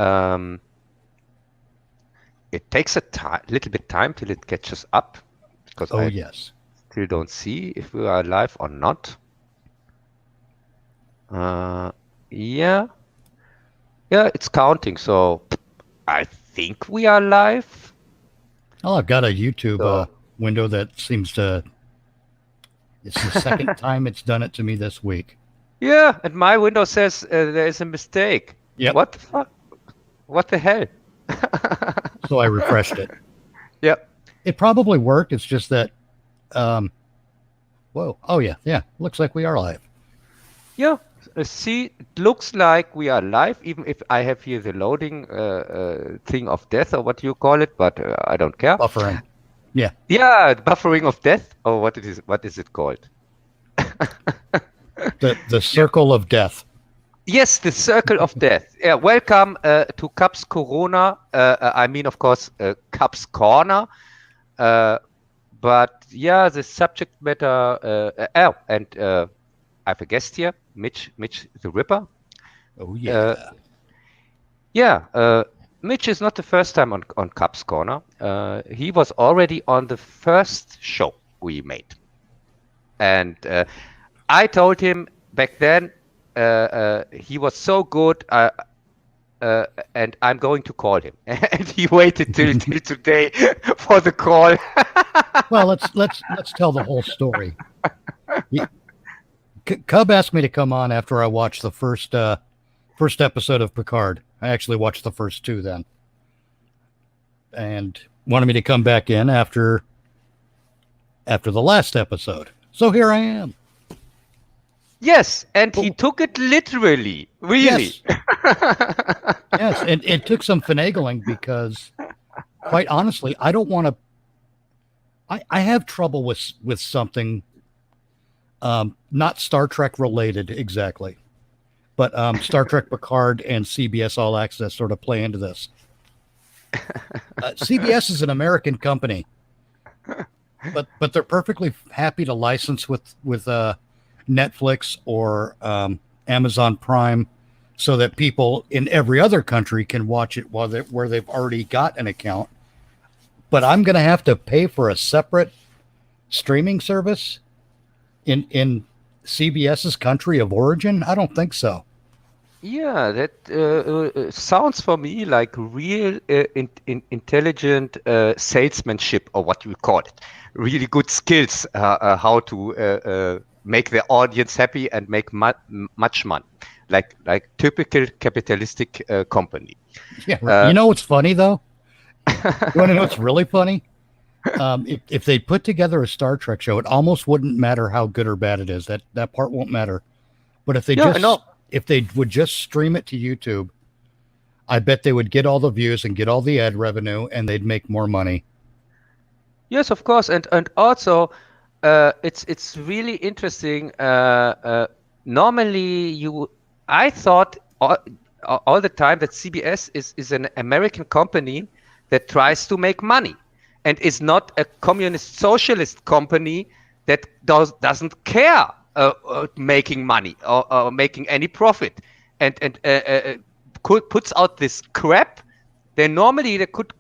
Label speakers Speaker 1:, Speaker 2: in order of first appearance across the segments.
Speaker 1: Um, it takes a little bit time till it catches up because
Speaker 2: Oh,
Speaker 1: I
Speaker 2: yes.
Speaker 1: still don't see if we are live or not. Yeah, it's counting. So I think we are live.
Speaker 2: Oh, I've got a YouTube
Speaker 1: So
Speaker 2: window that seems to. It's the second time it's done it to me this week.
Speaker 1: yeah, and my window says there is a mistake.
Speaker 2: Yep.
Speaker 1: What the fuck? What the hell?
Speaker 2: So I refreshed it.
Speaker 1: Yep.
Speaker 2: It probably worked. It's just that. Whoa. Oh, yeah. Yeah. Looks like we are live.
Speaker 1: Yeah. See, it looks like we are live, even if I have here the loading thing of death or what you call it, but I don't care.
Speaker 2: Buffering. Yeah.
Speaker 1: Yeah, buffering of death, or what it is. What is it called?
Speaker 2: The circle of death.
Speaker 1: Yes, the circle of death. Yeah, welcome to Cups Corona. I mean, of course, Cups Corner. But yeah, the subject matter. And I have a guest here, Mitch the Ripper.
Speaker 2: Oh, yeah.
Speaker 1: Mitch is not the first time on Cups Corner. He was already on the first show we made. And I told him back then, he was so good, and I'm going to call him. And he waited till today for the call.
Speaker 2: Well, let's tell the whole story. Cub asked me to come on after I watched the first episode of Picard. I actually watched the first two then, and wanted me to come back in after the last episode. So here I am.
Speaker 1: Yes, and he took it literally, really.
Speaker 2: Yes, yes, and it took some finagling because, quite honestly, I don't want to. I have trouble with something, not Star Trek related exactly, but Star Trek Picard and CBS All Access sort of play into this. CBS is an American company, but they're perfectly happy to license with Netflix or Amazon Prime, so that people in every other country can watch it where they've already got an account. But I'm going to have to pay for a separate streaming service in CBS's country of origin? I don't think so.
Speaker 1: Yeah, that sounds for me like real intelligent salesmanship, or what you call it. Really good skills, how to make the audience happy and make much money, like typical capitalistic company.
Speaker 2: Yeah, you know what's funny though? You want to know what's really funny? If they put together a Star Trek show, it almost wouldn't matter how good or bad it is. That part won't matter. But if they would just stream it to YouTube, I bet they would get all the views and get all the ad revenue, and they'd make more money.
Speaker 1: Yes, of course, and also it's really interesting. Normally, I thought all the time that CBS is an American company that tries to make money, and is not a communist socialist company that doesn't care making money or making any profit, and puts out this crap. Then normally they could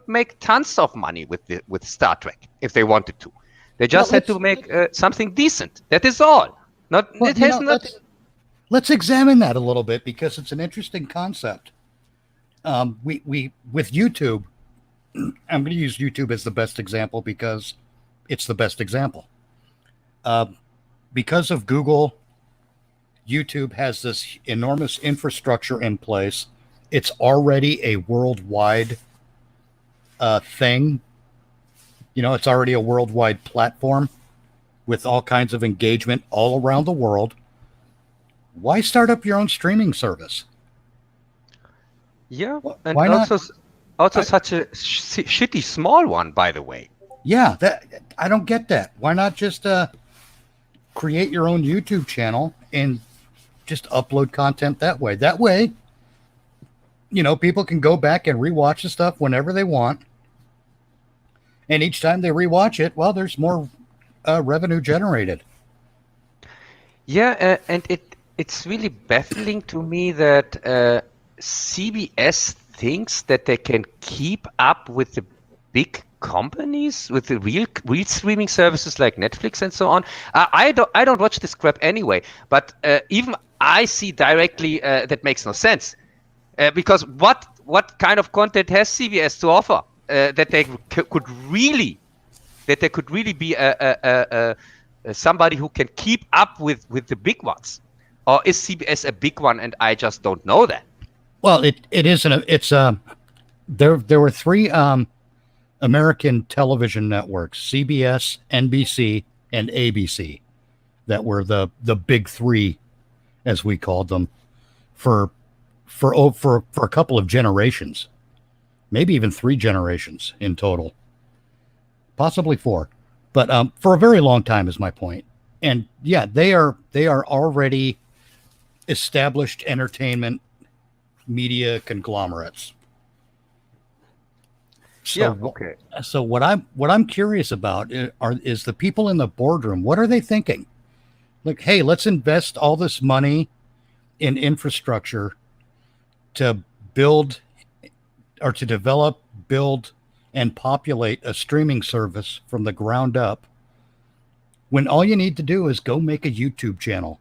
Speaker 1: make tons of money with Star Trek if they wanted to. They just had to make something decent. That is all.
Speaker 2: Let's examine that a little bit, because it's an interesting concept. We with YouTube, I'm going to use YouTube as the best example because it's the best example. Because of Google, YouTube has this enormous infrastructure in place. It's already a worldwide thing. You know, it's already a worldwide platform with all kinds of engagement all around the world. Why start up your own streaming service?
Speaker 1: Yeah, and
Speaker 2: why
Speaker 1: also such a shitty small one, by the way.
Speaker 2: Yeah, I don't get that. Why not just create your own YouTube channel and just upload content that way? That way, you know, people can go back and rewatch the stuff whenever they want. And each time they rewatch it, well, there's more revenue generated.
Speaker 1: Yeah, and it's really baffling to me that CBS thinks that they can keep up with the big companies, with the real streaming services like Netflix and so on. I don't watch this crap anyway, but even I see directly that makes no sense. Because what kind of content has CBS to offer that they could really be somebody who can keep up with the big ones, or is CBS a big one and I just don't know that?
Speaker 2: Well, it isn't. There were three American television networks: CBS, NBC, and ABC, that were the big three, as we called them, for a couple of generations, maybe even 3 generations in total, possibly 4, but for a very long time is my point. And yeah, they are already established entertainment media conglomerates. So,
Speaker 1: Yeah, okay.
Speaker 2: So what I'm curious about is the people in the boardroom. What are they thinking? Like, hey, let's invest all this money in infrastructure to build or to develop, build, and populate a streaming service from the ground up, when all you need to do is go make a YouTube channel.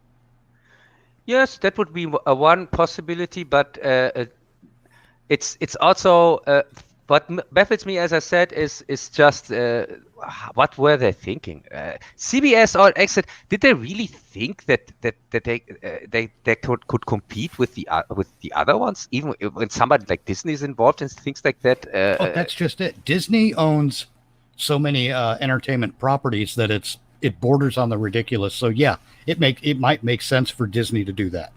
Speaker 1: Yes, that would be one possibility, but it's also what baffles me, as I said, is just what were they thinking? CBS or Exit, did they really think that they could compete with the other ones, even when somebody like Disney is involved and things like that?
Speaker 2: That's just it. Disney owns so many entertainment properties that it borders on the ridiculous. So yeah, it might make sense for Disney to do that.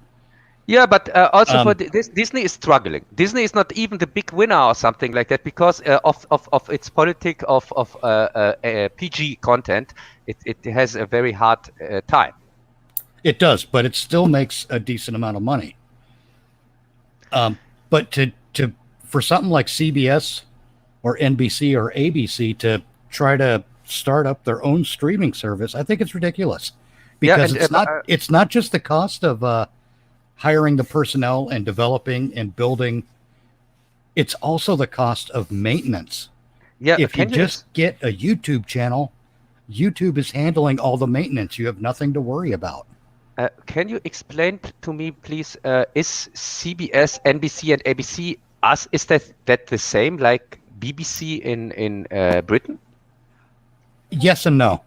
Speaker 1: Yeah, but also for this, Disney is struggling. Disney is not even the big winner or something like that because of its politic of PG content. It has a very hard time.
Speaker 2: It does, but it still makes a decent amount of money. But for something like CBS or NBC or ABC to try to start up their own streaming service, I think it's ridiculous, because it's not just the cost of hiring the personnel and developing and building. It's also the cost of maintenance.
Speaker 1: Yeah,
Speaker 2: if you just get a YouTube channel, YouTube is handling all the maintenance. You have nothing to worry about.
Speaker 1: Can you explain to me, please? Is CBS, NBC, and ABC is that the same like BBC in Britain?
Speaker 2: Yes and no.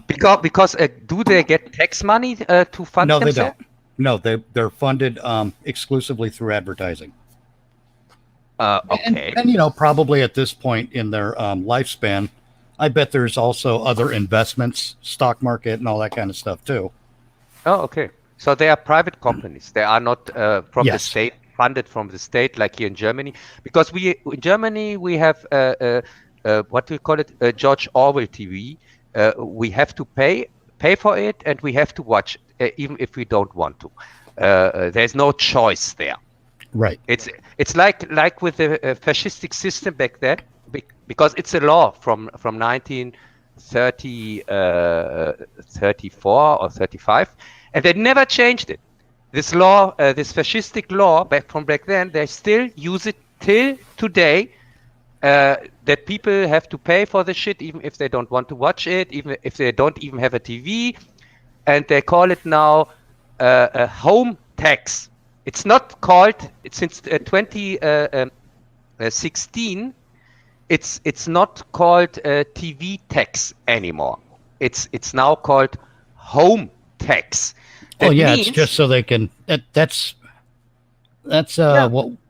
Speaker 1: Because do they get tax money to fund
Speaker 2: no,
Speaker 1: themselves?
Speaker 2: They don't. No, they're funded exclusively through advertising.
Speaker 1: Okay.
Speaker 2: And probably at this point in their lifespan, I bet there's also other investments, stock market, and all that kind of stuff too.
Speaker 1: Oh, okay. So they are private companies. They are not from
Speaker 2: Yes.
Speaker 1: the state, funded from the state, like here in Germany. Because in Germany we have what we call it, George Orwell TV. We have to pay for it, and we have to watch it, even if we don't want to. There's no choice there.
Speaker 2: Right.
Speaker 1: It's like with the fascistic system back then, because it's a law from 1934 or 35, and they never changed it. This law, this fascistic law back then, they still use it till today. That people have to pay for the shit, even if they don't want to watch it, even if they don't even have a TV, and they call it now a home tax. It's not called since 2016. It's not called TV tax anymore. It's now called home tax.
Speaker 2: That means, it's just so they can. That's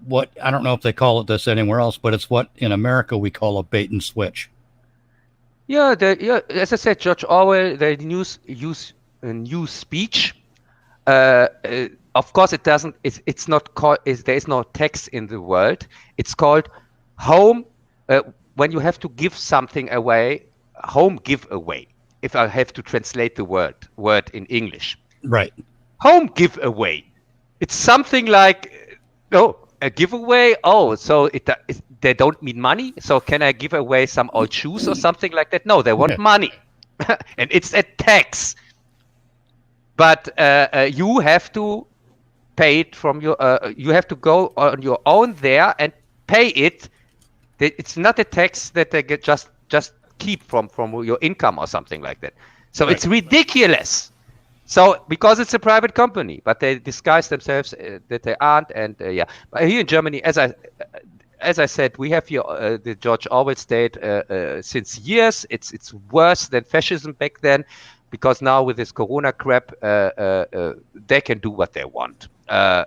Speaker 2: what I don't know if they call it this anywhere else, but it's what in America we call a bait and switch.
Speaker 1: Yeah, as I said, George Orwell, they use new speech. Of course, it doesn't. It's not called. There is no tax in the world. It's called home. When you have to give something away, home giveaway. If I have to translate the word in English,
Speaker 2: right?
Speaker 1: Home giveaway. It's something like a giveaway. Oh, so they don't mean money. So can I give away some old shoes or something like that? No, they want money, and it's a tax. But you have to pay it from your. You have to go on your own there and pay it. It's not a tax that they get just keep from your income or something like that. So
Speaker 2: Right.
Speaker 1: it's ridiculous. So because it's a private company, but they disguise themselves that they aren't, and yeah. But here in Germany, as I said, we have here the George Orwell state since years. It's worse than fascism back then, because now with this Corona crap, they can do what they want.
Speaker 2: And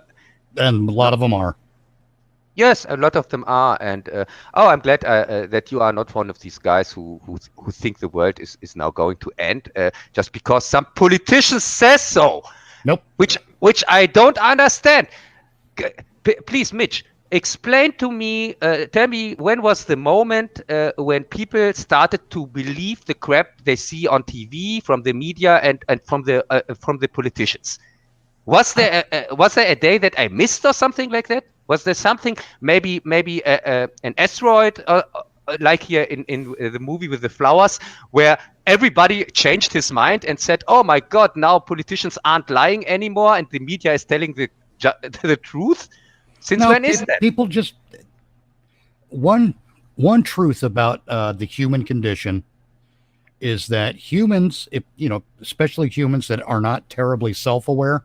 Speaker 2: a lot of them are.
Speaker 1: Yes, a lot of them are, and oh, I'm glad that you are not one of these guys who think the world is now going to end just because some politician says so.
Speaker 2: Nope.
Speaker 1: Which I don't understand. Please, Mitch, explain to me. Tell me, when was the moment when people started to believe the crap they see on TV from the media and from the politicians? Was there a day that I missed or something like that? Was there something, maybe an asteroid, like here in the movie with the flowers, where everybody changed his mind and said, "Oh my God, now politicians aren't lying anymore, and the media is telling the truth"? Since when is that?
Speaker 2: People just one truth about the human condition is that humans, especially humans that are not terribly self-aware,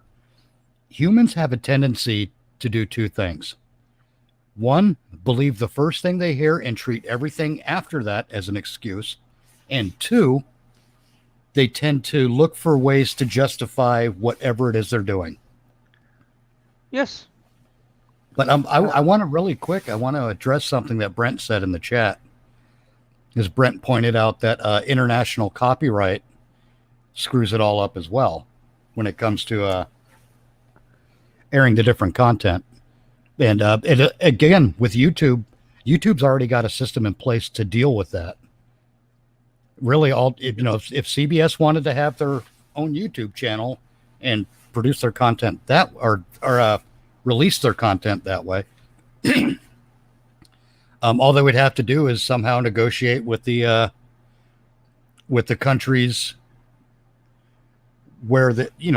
Speaker 2: humans have a tendency to do two things. One, believe the first thing they hear and treat everything after that as an excuse. And two, they tend to look for ways to justify whatever it is they're doing.
Speaker 1: Yes.
Speaker 2: But I want to address something that Brent said in the chat. Because Brent pointed out that international copyright screws it all up as well when it comes to airing the different content. And again, with YouTube's already got a system in place to deal with that. Really, if CBS wanted to have their own YouTube channel and produce their content or release their content that way, all they would have to do is somehow negotiate with the countries where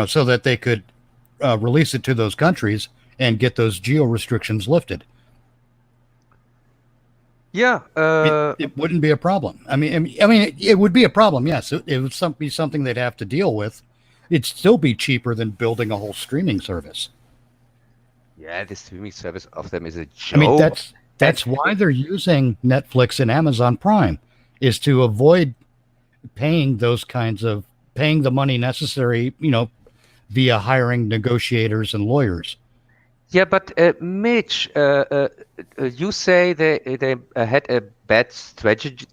Speaker 2: so that they could release it to those countries and get those geo restrictions lifted.
Speaker 1: Yeah,
Speaker 2: it wouldn't be a problem. I mean, it would be a problem. Yes, it would be something they'd have to deal with. It'd still be cheaper than building a whole streaming service.
Speaker 1: Yeah, the streaming service of them is a joke.
Speaker 2: I mean, that's why they're using Netflix and Amazon Prime, is to avoid paying the money necessary, via hiring negotiators and lawyers.
Speaker 1: Yeah, but Mitch, you say they had a bad strategy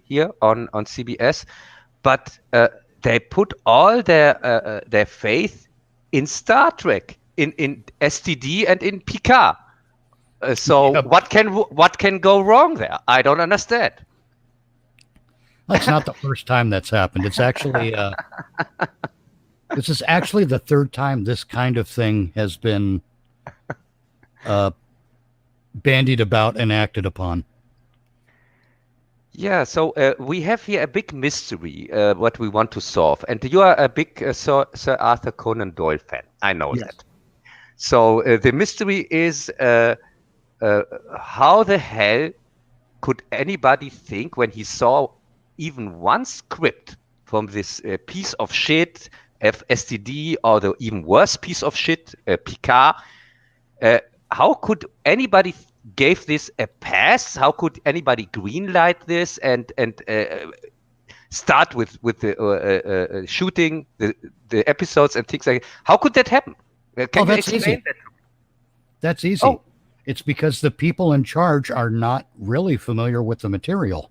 Speaker 1: here on CBS, but they put all their faith in Star Trek, in STD and in Picard. So
Speaker 2: Yep.
Speaker 1: what can go wrong there? I don't understand.
Speaker 2: That's not the first time that's happened. It's actually this is actually the third time this kind of thing has been bandied about and acted upon.
Speaker 1: Yeah, so we have here a big mystery, what we want to solve. And you are a big Sir Arthur Conan Doyle fan. I know that. So the mystery is how the hell could anybody think, when he saw even one script from this piece of shit, STD, or the even worse piece of shit, Picard, how could anybody gave this a pass? How could anybody greenlight this and start with the shooting the episodes and things like that? How could that happen? Can you explain that?
Speaker 2: That's easy.
Speaker 1: Oh.
Speaker 2: It's because the people in charge are not really familiar with the material.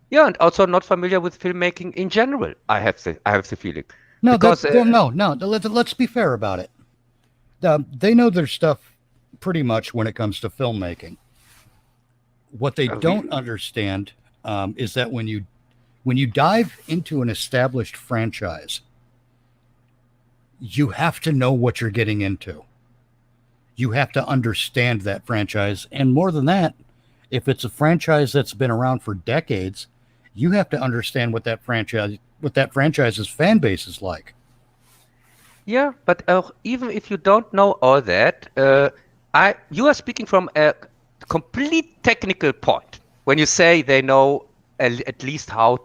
Speaker 1: Yeah, and also not familiar with filmmaking in general. I have the feeling.
Speaker 2: No,
Speaker 1: because,
Speaker 2: no. Let's be fair about it. They know their stuff pretty much when it comes to filmmaking. What they don't understand is that when you dive into an established franchise, you have to know what you're getting into. You have to understand that franchise. And more than that, if it's a franchise that's been around for decades, you have to understand what that franchise's fan base is like.
Speaker 1: Yeah, but even if you don't know all that, you are speaking from a complete technical point when you say they know at least how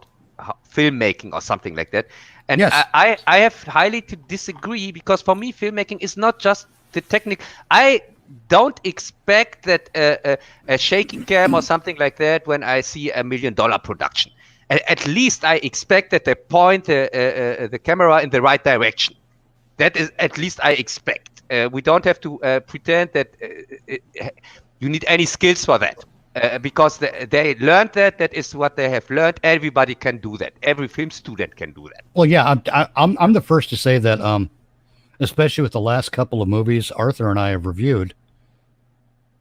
Speaker 1: filmmaking or something like that. And
Speaker 2: Yes.
Speaker 1: I have highly to disagree because for me, filmmaking is not just the technique. I don't expect that a shaky cam or something like that when I see $1 million production. At least I expect that they point the camera in the right direction. That is at least I expect. We don't have to pretend that you need any skills for that. Because they learned that. That is what they have learned. Everybody can do that. Every film student can do that.
Speaker 2: Well, yeah, I'm the first to say that, especially with the last couple of movies Arthur and I have reviewed,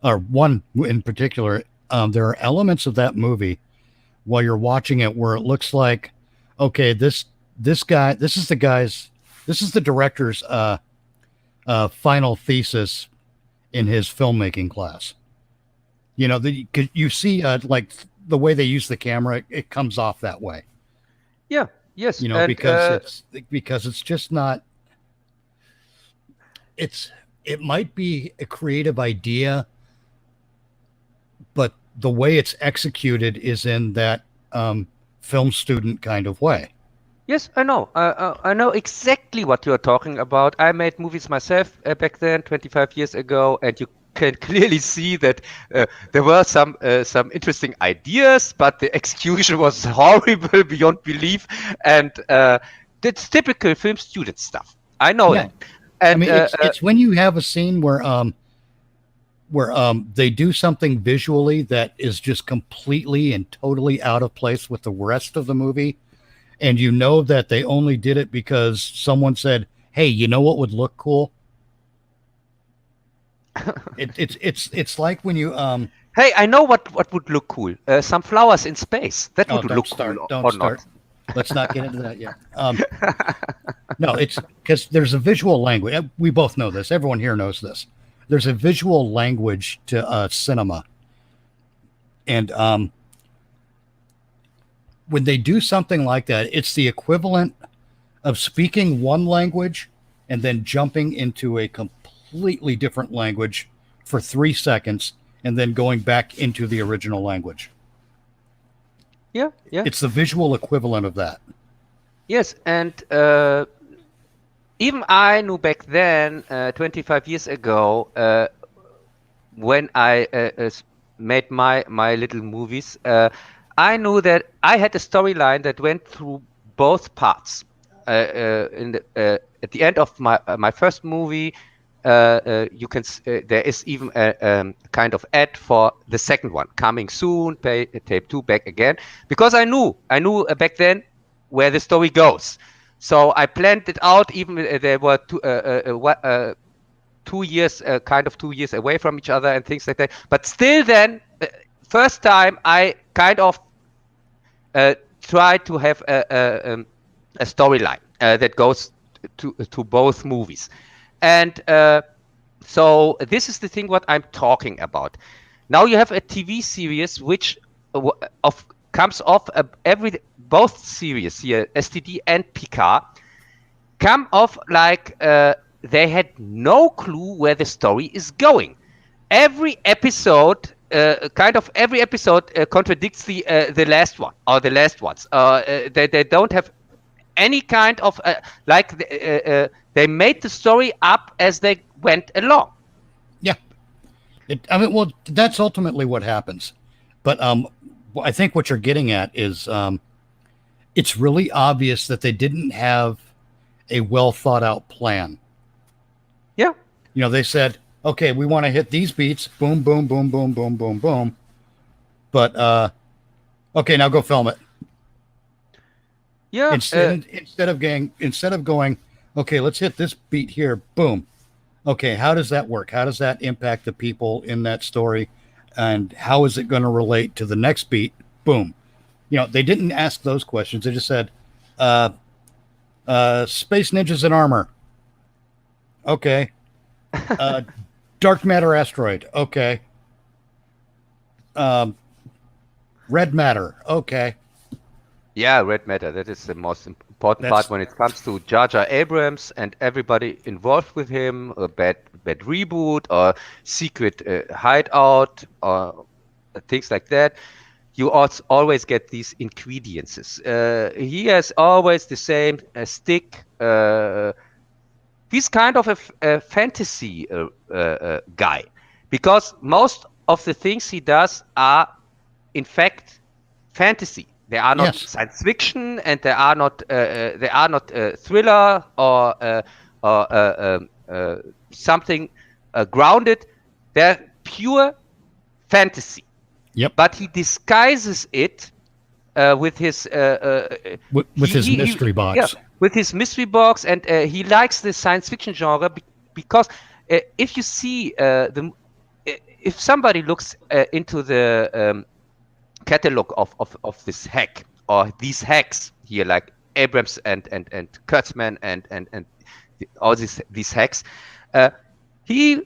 Speaker 2: or one in particular, there are elements of that movie while you're watching it where it looks like, okay, this guy, this is the director's final thesis in his filmmaking class. You know, you see like the way they use the camera, it comes off that way.
Speaker 1: Yeah. Yes.
Speaker 2: You know,
Speaker 1: And
Speaker 2: because it's just not. It might be a creative idea, but the way it's executed is in that film student kind of way.
Speaker 1: yes, I know. I know exactly what you are talking about. I made movies myself back then, 25 years ago, and you can clearly see that there were some interesting ideas, but the execution was horrible beyond belief, and that's typical film student stuff. I know
Speaker 2: Yeah,
Speaker 1: that,
Speaker 2: I
Speaker 1: and
Speaker 2: mean it's when you have a scene where they do something visually that is just completely and totally out of place with the rest of the movie, and you know that they only did it because someone said, "Hey, you know what would look cool?" It's like when you
Speaker 1: hey, I know what would look cool. Some flowers in space. That
Speaker 2: oh,
Speaker 1: would look cool
Speaker 2: don't
Speaker 1: or
Speaker 2: start.
Speaker 1: not.
Speaker 2: Let's not get into that yet. No, it's because there's a visual language. We both know this. Everyone here knows this. There's a visual language to cinema, and when they do something like that, it's the equivalent of speaking one language and then jumping into a completely different language for 3 seconds and then going back into the original language.
Speaker 1: Yeah, yeah.
Speaker 2: It's the visual equivalent of that.
Speaker 1: Yes, and even I knew back then, 25 years ago, when I made my little movies, I knew that I had a storyline that went through both parts. At the end of my first movie, there is even a kind of ad for the second one coming soon, tape 2 back again, because I knew back then where the story goes. So I planned it out. Even there were 2 years, kind of 2 years away from each other and things like that. But still, then first time I kind of try to have a storyline that goes to both movies, and so this is the thing what I'm talking about. Now you have a TV series which of comes off both series here, STD and Picard, come off like they had no clue where the story is going. Every episode, every episode contradicts the last one or the last ones. They don't have any kind of they made the story up as they went along.
Speaker 2: Yeah. I mean, well, that's ultimately what happens. But I think what you're getting at is it's really obvious that they didn't have a well thought out plan.
Speaker 1: Yeah.
Speaker 2: You know, they said, okay, we want to hit these beats, boom, boom, boom, boom, boom, boom, boom. But okay, now go film it.
Speaker 1: Yeah.
Speaker 2: Instead of going, okay, let's hit this beat here, boom. Okay, how does that work? How does that impact the people in that story? And how is it going to relate to the next beat? Boom. You know, they didn't ask those questions. They just said, space ninjas in armor. Okay. Dark matter asteroid. Okay. Red matter. Okay.
Speaker 1: Yeah, red matter. That is the most important part when it comes to Jar Jar Abrams and everybody involved with him, a bad reboot or secret hideout or things like that. You always get these ingredients. He has always the same stick. He's kind of a fantasy guy, because most of the things he does are, in fact, fantasy. They are not science fiction, and they are not thriller or something grounded. They're pure fantasy.
Speaker 2: Yep.
Speaker 1: But he disguises it with his
Speaker 2: his mystery box.
Speaker 1: Yeah, with his mystery box, and he likes the science fiction genre because if you see if somebody looks into the catalog of this hack or these hacks here, like Abrams and Kurtzman and all these hacks, he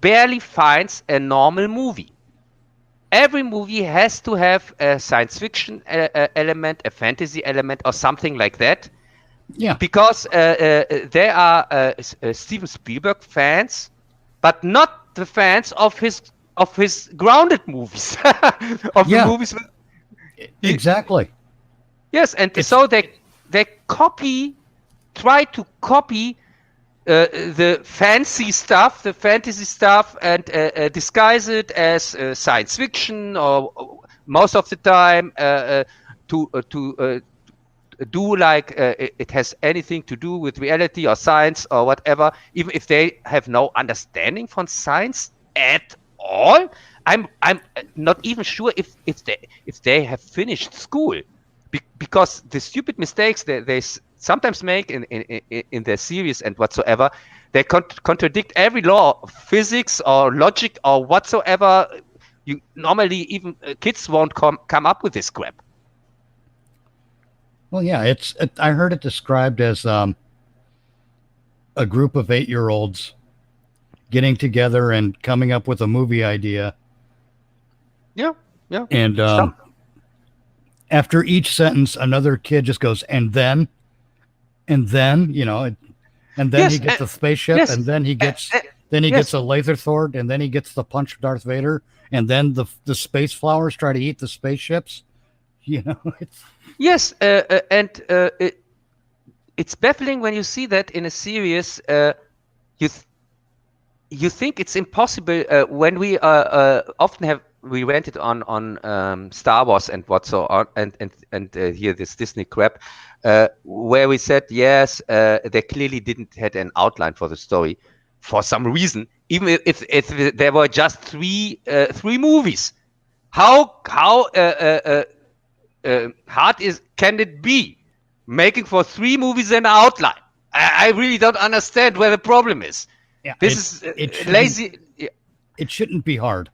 Speaker 1: barely finds a normal movie. Every movie has to have a science fiction element, a fantasy element, or something like that.
Speaker 2: Yeah.
Speaker 1: Because there are Steven Spielberg fans, but not the fans of his grounded movies, of the movies.
Speaker 2: Exactly.
Speaker 1: Yes, and so they try to copy the fancy stuff, the fantasy stuff, and disguise it as science fiction, or most of the time to do like it has anything to do with reality or science or whatever, even if they have no understanding from science at all. I'm not even sure if they have finished school, because the stupid mistakes they sometimes make in their series and whatsoever, they contradict every law of physics or logic or whatsoever. You normally, even kids won't come up with this crap.
Speaker 2: Well, yeah, I heard it described as a group of 8-year-olds getting together and coming up with a movie idea.
Speaker 1: Yeah.
Speaker 2: And after each sentence, another kid just goes, and then, and then he gets a spaceship, and then he gets a laser sword, and then he gets the punch Darth Vader, and then the space flowers try to eat the spaceships. It's
Speaker 1: it's baffling when you see that in a series. You think it's impossible when we often we rented on Star Wars and what so on, and here this Disney crap, where we said yes, they clearly didn't had an outline for the story for some reason, even if there were just three movies. How hard can it be making for 3 movies an outline? I really don't understand where the problem is.
Speaker 2: Yeah,
Speaker 1: this is lazy.
Speaker 2: It shouldn't be hard.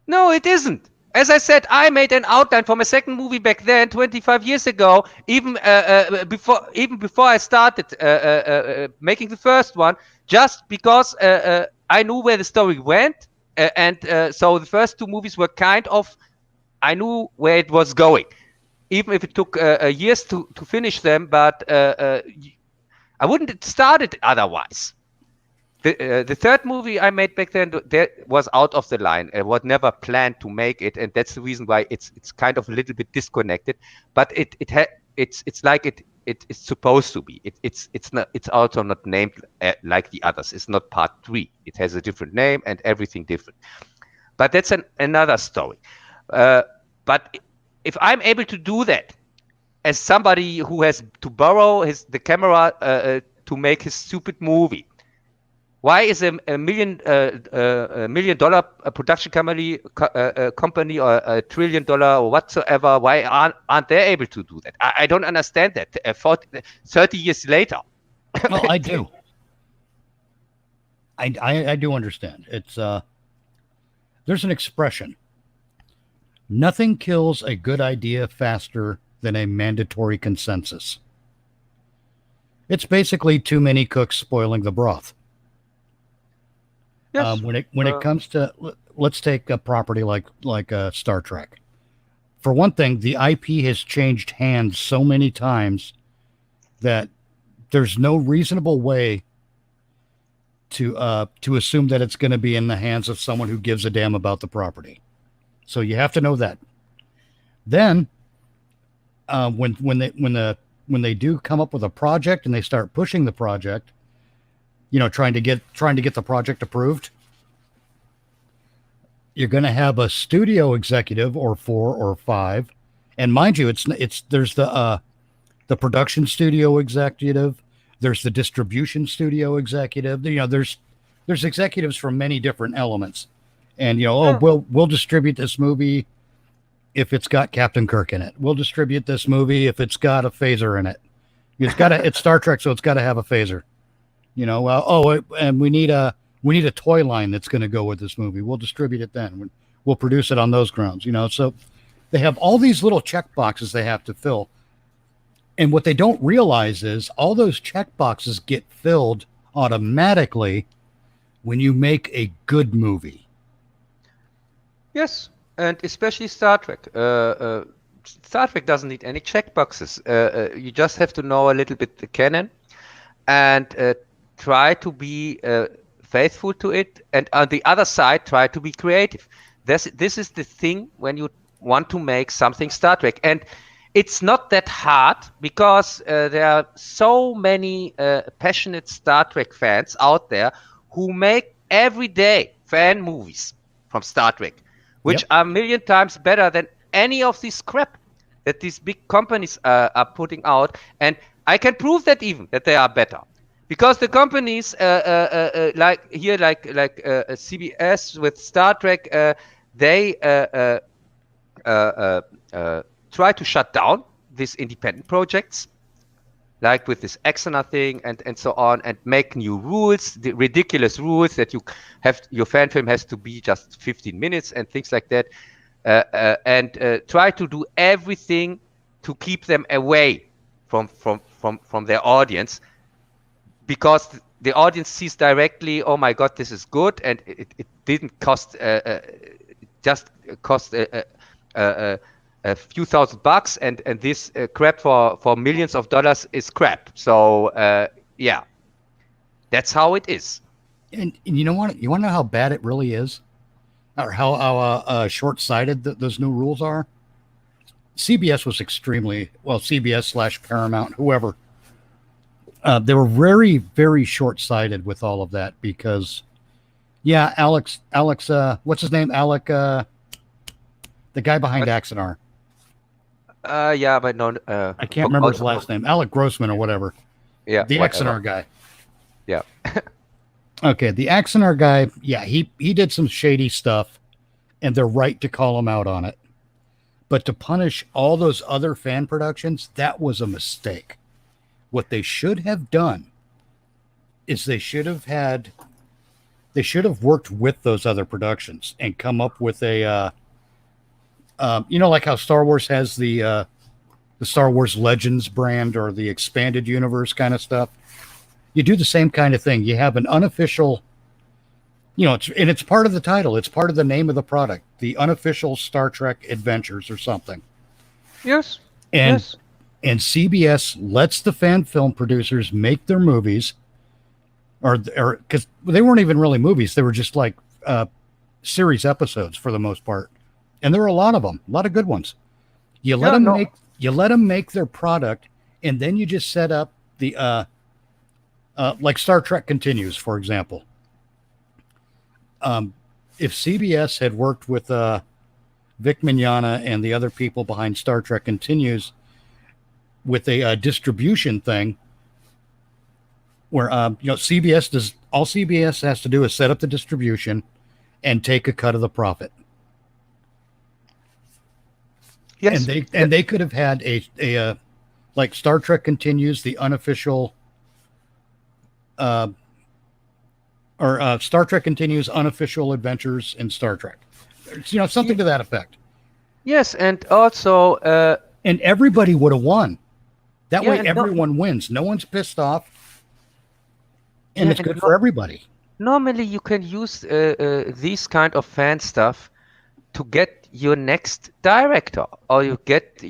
Speaker 1: No, it isn't. As I said, I made an outline for my second movie back then, 25 years ago. Even before I started making the first one, just because I knew where the story went, and so the first 2 movies were kind of, I knew where it was going, even if it took years to finish them. But I wouldn't have started otherwise. The third movie I made back then, that was out of the line. I was never planned to make it, and that's the reason why it's kind of a little bit disconnected. But it's like it's supposed to be. It's also not named like the others. It's not part 3. It has a different name and everything different. But that's another story. But if I'm able to do that as somebody who has to borrow the camera to make his stupid movie, why is a $1 million production company or $1 trillion or whatsoever, why aren't they able to do that? I don't understand that. 30 years later.
Speaker 2: Well, I do. I do understand. It's there's an expression. Nothing kills a good idea faster than a mandatory consensus. It's basically too many cooks spoiling the broth.
Speaker 1: Yes.
Speaker 2: When it comes to, let's take a property like Star Trek. For one thing, the IP has changed hands so many times that there's no reasonable way to assume that it's going to be in the hands of someone who gives a damn about the property. So you have to know that. Then, when they do come up with a project and they start pushing the project, trying to get the project approved, you're going to have a studio executive or 4 or 5, and mind you, there's the production studio executive, there's the distribution studio executive. There's executives from many different elements, and we'll distribute this movie if it's got Captain Kirk in it. We'll distribute this movie if it's got a phaser in it. It's Star Trek, so it's got to have a phaser. And we need a toy line that's going to go with this movie. We'll distribute it then. We'll produce it on those grounds. So they have all these little check boxes they have to fill. And what they don't realize is all those check boxes get filled automatically when you make a good movie.
Speaker 1: Yes, and especially Star Trek. Star Trek doesn't need any check boxes. You just have to know a little bit the canon and try to be faithful to it. And on the other side, try to be creative. This is the thing when you want to make something Star Trek. And it's not that hard because there are so many passionate Star Trek fans out there who make every day fan movies from Star Trek, which are a million times better than any of this crap that these big companies are putting out. And I can prove that they are better. Because the companies like CBS with Star Trek, they try to shut down these independent projects, like with this Exona thing and so on, and make new rules, the ridiculous rules that your fan film has to be just 15 minutes and things like that, and try to do everything to keep them away from their audience, because the audience sees directly, oh my God, this is good, and it didn't cost just cost a few $1,000, and this crap for millions of dollars is crap. So that's how it is.
Speaker 2: And you want to know how bad it really is, or how short-sighted those new rules are? CBS was extremely CBS/Paramount, whoever. They were very, very short-sighted with all of that because, Alex, what's his name? Alec, the guy behind Axanar.
Speaker 1: But no.
Speaker 2: I can't remember his last name. Alec Grossman or whatever.
Speaker 1: Yeah.
Speaker 2: The Axanar guy.
Speaker 1: Yeah.
Speaker 2: Okay, the Axanar guy, he did some shady stuff, and they're right to call him out on it. But to punish all those other fan productions, that was a mistake. What they should have done is they should have worked with those other productions and come up with a like how Star Wars has the Star Wars Legends brand or the expanded universe kind of stuff. You do the same kind of thing. You have an unofficial, it's part of the title. It's part of the name of the product, the unofficial Star Trek Adventures or something.
Speaker 1: Yes.
Speaker 2: And CBS lets the fan film producers make their movies, or because they weren't even really movies. They were just like series episodes for the most part. And there were a lot of them, a lot of good ones. You let them make their product, and then you just set up the like Star Trek Continues, for example. If CBS had worked with Vic Mignogna and the other people behind Star Trek Continues with a distribution thing, where CBS has to do is set up the distribution and take a cut of the profit. Yes. And they could have had a like Star Trek Continues, the unofficial or Star Trek Continues unofficial adventures in Star Trek. Something to that effect.
Speaker 1: Yes, and also
Speaker 2: and everybody would have won. That way everyone wins. No one's pissed off. And it's good for everybody.
Speaker 1: Normally you can use these kind of fan stuff to get your next director, or you get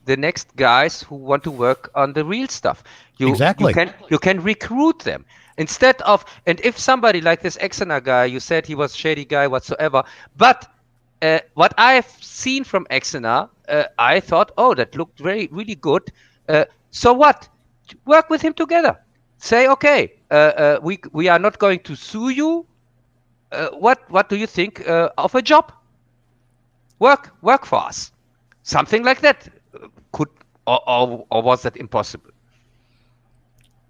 Speaker 1: the next guys who want to work on the real stuff.
Speaker 2: Exactly.
Speaker 1: You can recruit them instead of, and if somebody like this Exeter guy, you said he was shady guy whatsoever, but what I've seen from Exeter, I thought, oh, that looked really good. So what? Work with him together. Say, okay, we are not going to sue you. What do you think of a job? Work for us. Something like that could, or was that impossible?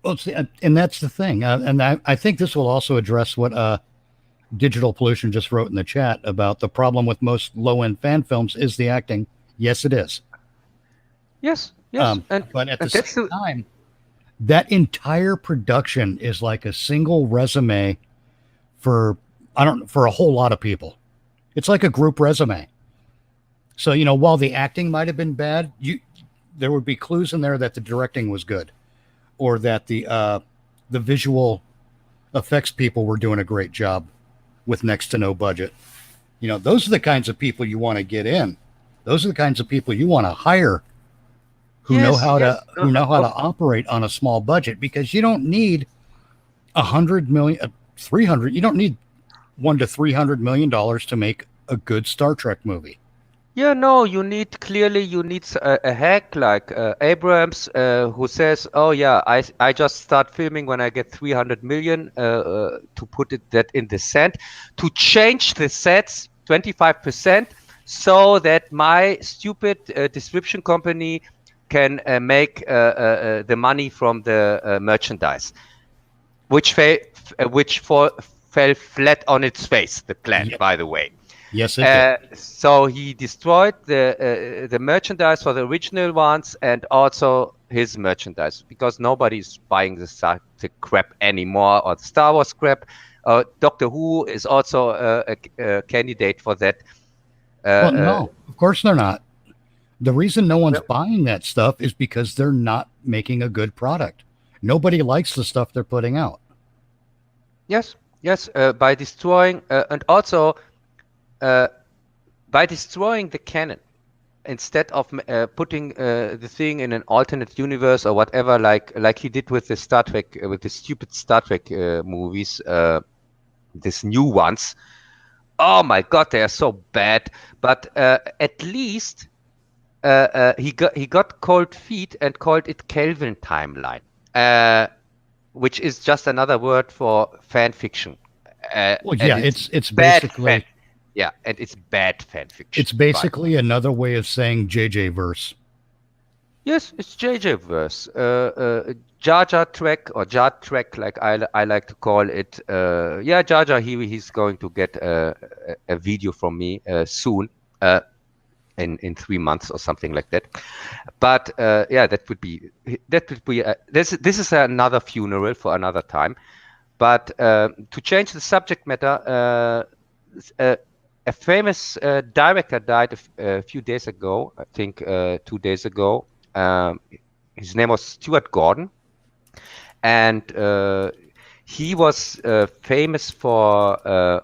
Speaker 2: Well, see, and that's the thing. And I think this will also address what Digital Pollution just wrote in the chat about the problem with most low-end fan films is the acting. Yes, it is.
Speaker 1: Yes.
Speaker 2: But at the same time, that entire production is like a single resume for a whole lot of people. It's like a group resume. So, while the acting might have been bad, there would be clues in there that the directing was good, or that the visual effects people were doing a great job with next to no budget. Those are the kinds of people you want to get in. Those are the kinds of people you want to hire who know how to operate on a small budget, because you don't need $100 million, 300. You don't need $100 to $300 million to make a good Star Trek movie.
Speaker 1: Yeah, no, you need a hack like Abrams who says, oh yeah, I just start filming when I get 300 million to put that in the set, to change the sets 25% so that my stupid distribution company can make the money from the merchandise, which fell flat on its face, the plan, by the way.
Speaker 2: Yes, it did.
Speaker 1: So he destroyed the merchandise for the original ones and also his merchandise, because nobody's buying the crap anymore, or the Star Wars crap. Doctor Who is also a candidate for that.
Speaker 2: Well, no, of course they're not. The reason no one's buying that stuff is because they're not making a good product. Nobody likes the stuff they're putting out.
Speaker 1: Yes, by destroying and also by destroying the canon, instead of putting the thing in an alternate universe or whatever, like he did with the Star Trek, with the stupid Star Trek movies, these new ones. Oh my God, they are so bad. But at least he got cold feet and called it Kelvin timeline, which is just another word for fan fiction.
Speaker 2: Well, yeah, it's
Speaker 1: bad
Speaker 2: basically
Speaker 1: and it's bad fan fiction.
Speaker 2: It's basically another way of saying JJ verse.
Speaker 1: Yes, it's JJ verse. Jar Jar Trek, or Jar Trek, like I like to call it. Jar Jar, he's going to get a video from me soon. In 3 months or something like that. But that would be this is another funeral for another time. But to change the subject matter, a famous director died a few days ago. I think 2 days ago. His name was Stuart Gordon, and he was famous for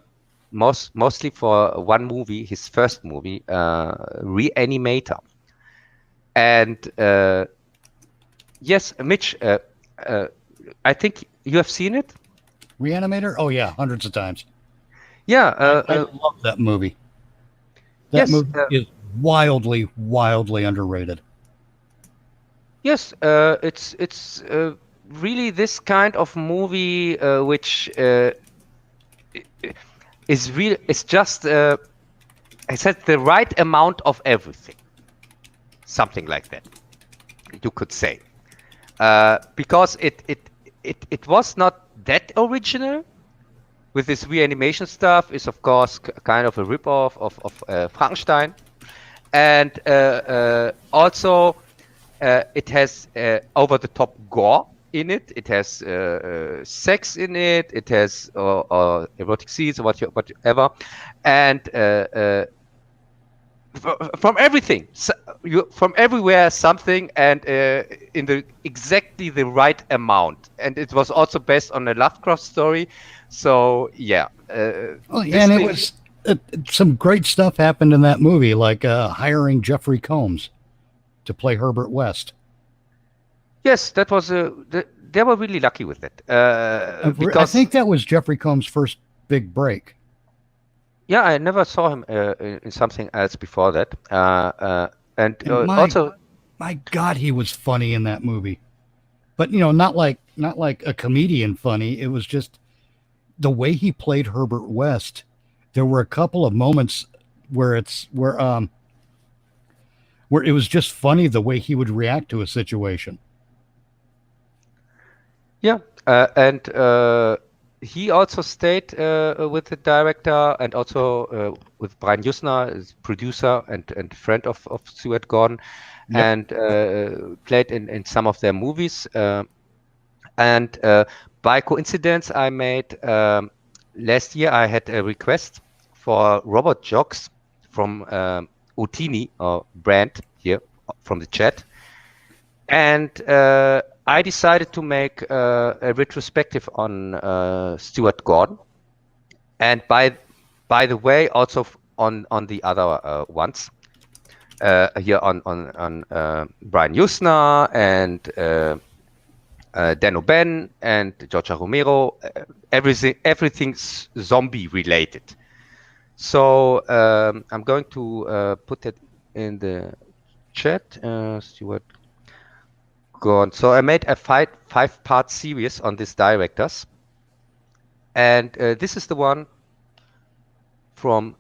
Speaker 1: mostly for one movie, his first movie, Reanimator. And yes, Mitch, I think you have seen it.
Speaker 2: Reanimator? Oh yeah, hundreds of times.
Speaker 1: Yeah,
Speaker 2: I love that movie. That movie is wildly underrated.
Speaker 1: Yes, it's really this kind of movie which is real. It's just I said the right amount of everything, something like that, you could say, because it was not that original. With this reanimation stuff, is of course kind of a ripoff of Frankenstein, and also it has over-the-top gore in it. It has sex in it. It has erotic scenes or whatever, and from everything, from everywhere, something, and in exactly the right amount. And it was also based on a Lovecraft story. So yeah.
Speaker 2: And it was some great stuff happened in that movie, like hiring Jeffrey Combs. to play Herbert West.
Speaker 1: Yes, that was they were really lucky with it
Speaker 2: I
Speaker 1: because
Speaker 2: think that was Jeffrey Combs' first big break.
Speaker 1: yeah, I never saw him in something else before that. And
Speaker 2: And
Speaker 1: also,
Speaker 2: my God, he was funny in that movie. But not like a comedian funny. It was just the way he played Herbert West. There were a couple of moments where where it was just funny the way he would react to a situation.
Speaker 1: yeah, and he also stayed with the director and also with Brian Usna, his producer and friend of Stuart Gordon,
Speaker 2: Yep.
Speaker 1: and played in some of their movies. And by coincidence, I made last year I had a request for robot jocks from Utini or brand here from the chat, and I decided to make a retrospective on Stuart Gordon, and by the way, also on the other ones here on Brian Usna and Dan O'Bann and George Romero, everything zombie related. So I'm going to put that in the chat. Stuart Gordon. So I made a five-part series on these directors, and this is the one from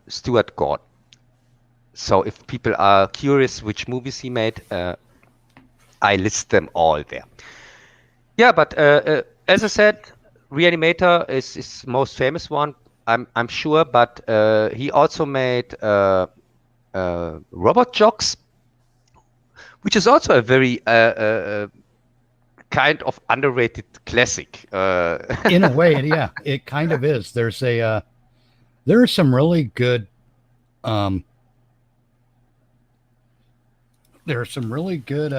Speaker 1: Stuart Gordon. So if people are curious which movies he made, I list them all there. Yeah, but as I said, Reanimator is his most famous one, I'm sure. But he also made Robot Jocks, which is also a very kind of underrated classic.
Speaker 2: In a way, yeah, it kind of is. There are some really good there are some really good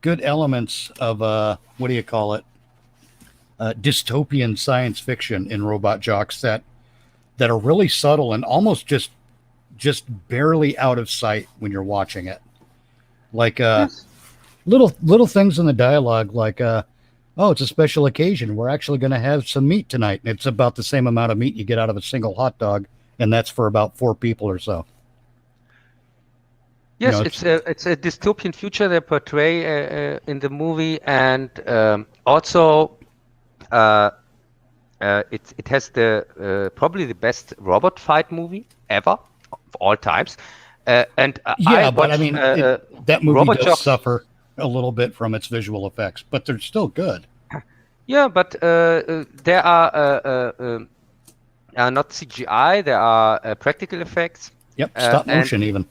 Speaker 2: elements of what do you call it? Dystopian science fiction in Robot Jocks that are really subtle and almost just barely out of sight when you're watching it. Like
Speaker 1: Yes.
Speaker 2: little things in the dialogue, like oh, it's a special occasion. We're actually going to have some meat tonight, and it's about the same amount of meat you get out of a single hot dog, and that's for about 4 people or so.
Speaker 1: Yes, it's a dystopian future they portray in the movie, and also it has the probably the best robot fight movie ever of all times. And
Speaker 2: yeah, but I mean, that movie
Speaker 1: Robot
Speaker 2: does
Speaker 1: Jocks.
Speaker 2: suffer a little bit from its visual effects, but they're still good.
Speaker 1: Yeah, but there are not CGI. There are practical effects.
Speaker 2: Yep, stop motion even.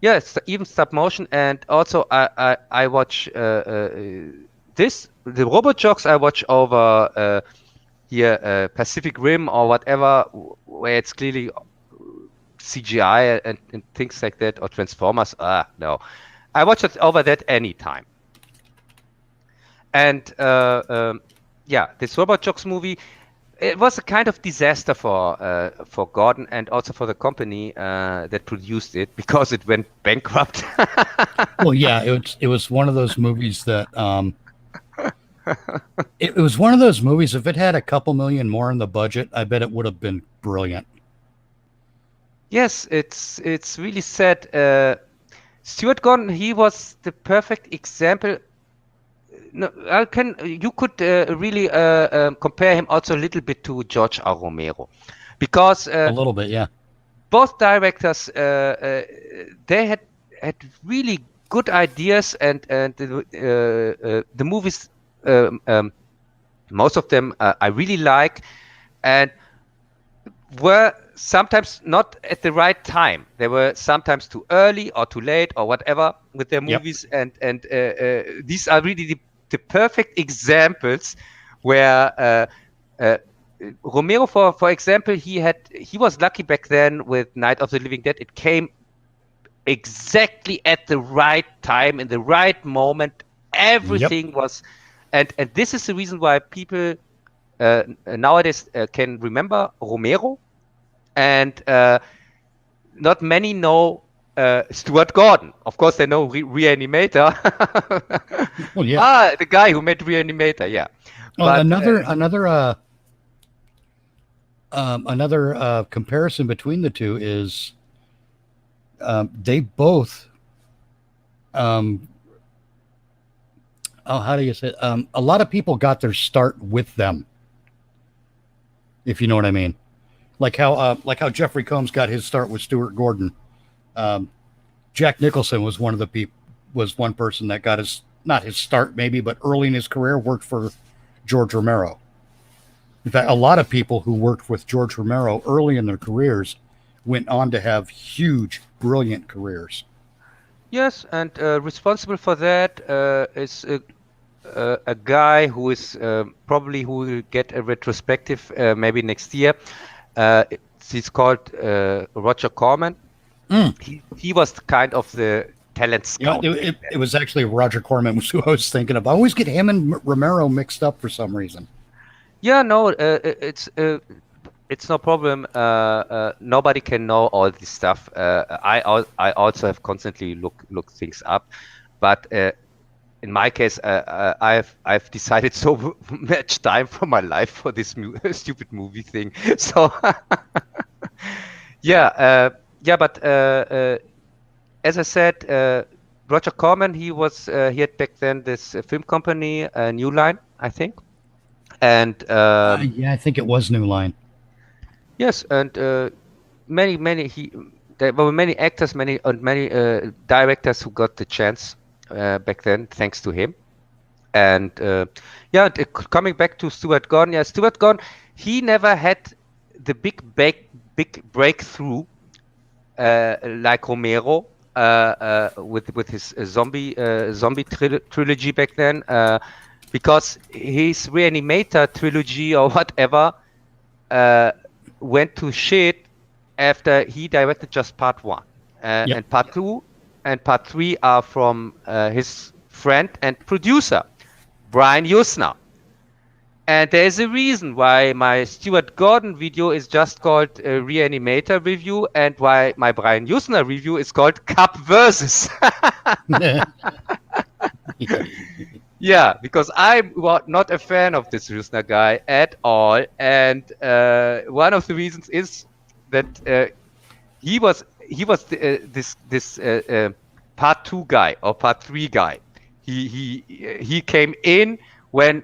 Speaker 1: Yes, even stop motion, and also I watch the Robot Jocks I watch over here Pacific Rim or whatever, where it's clearly CGI and things like that, or Transformers. No, I watch it over that anytime. And yeah, this Robot Jocks movie, it was a kind of disaster for Gordon and also for the company that produced it, because it went bankrupt.
Speaker 2: Well, yeah, it was one of those movies that it was one of those movies. If it had a couple million more in the budget, I bet it would have been brilliant.
Speaker 1: Yes, it's really sad. Stuart Gordon, he was the perfect example. No, you could really compare him also a little bit to George R. Romero, because
Speaker 2: A little bit, yeah.
Speaker 1: both directors they had really good ideas, and the movies, most of them I really like, and were sometimes not at the right time. They were sometimes too early or too late or whatever with their
Speaker 2: Yep.
Speaker 1: movies, and these are really the perfect examples where Romero, for example, he was lucky back then with Night of the Living Dead. It came exactly at the right time, in the right moment. Everything was, and this is the reason why people nowadays can remember Romero, and not many know Stuart Gordon. Of course, they know Reanimator.
Speaker 2: Well, yeah.
Speaker 1: The guy who made Reanimator, yeah.
Speaker 2: Well,
Speaker 1: But
Speaker 2: another comparison between the two is they both how do you say it? A lot of people got their start with them, if you know what I mean. Like how Jeffrey Combs got his start with Stuart Gordon. Jack Nicholson was one person that got not his start maybe, but early in his career worked for George Romero. In fact, a lot of people who worked with George Romero early in their careers went on to have huge, brilliant careers.
Speaker 1: yes, and responsible for that is a guy who is probably who will get a retrospective maybe next year. He's called Roger Corman. He was kind of the talent scout.
Speaker 2: It was actually Roger Corman who I was thinking of. I always get him and Romero mixed up for some reason.
Speaker 1: Yeah, no, it's no problem. Nobody can know all this stuff. I also have constantly look things up, but in my case, I've decided so much time from my life for this stupid movie thing. So yeah, but as I said, Roger Corman, he had back then this film company, New Line, I think. And
Speaker 2: yeah, I think it was New Line.
Speaker 1: yes, and there were many actors, many directors who got the chance back then, thanks to him. And coming back to Stuart Gordon, yeah, Stuart Gordon, he never had the big breakthrough like Romero with his zombie trilogy back then. Because his Reanimator trilogy or whatever went to shit after he directed just part 1. And part 2 and part 3 are from his friend and producer, Brian Usna. And there's a reason why my Stuart Gordon video is just called Reanimator review and why my Brian Usna review is called Cup Versus. Yeah, because I'm not a fan of this Rusna guy at all, and one of the reasons is that he was this part 2 guy or part 3 guy. He came in when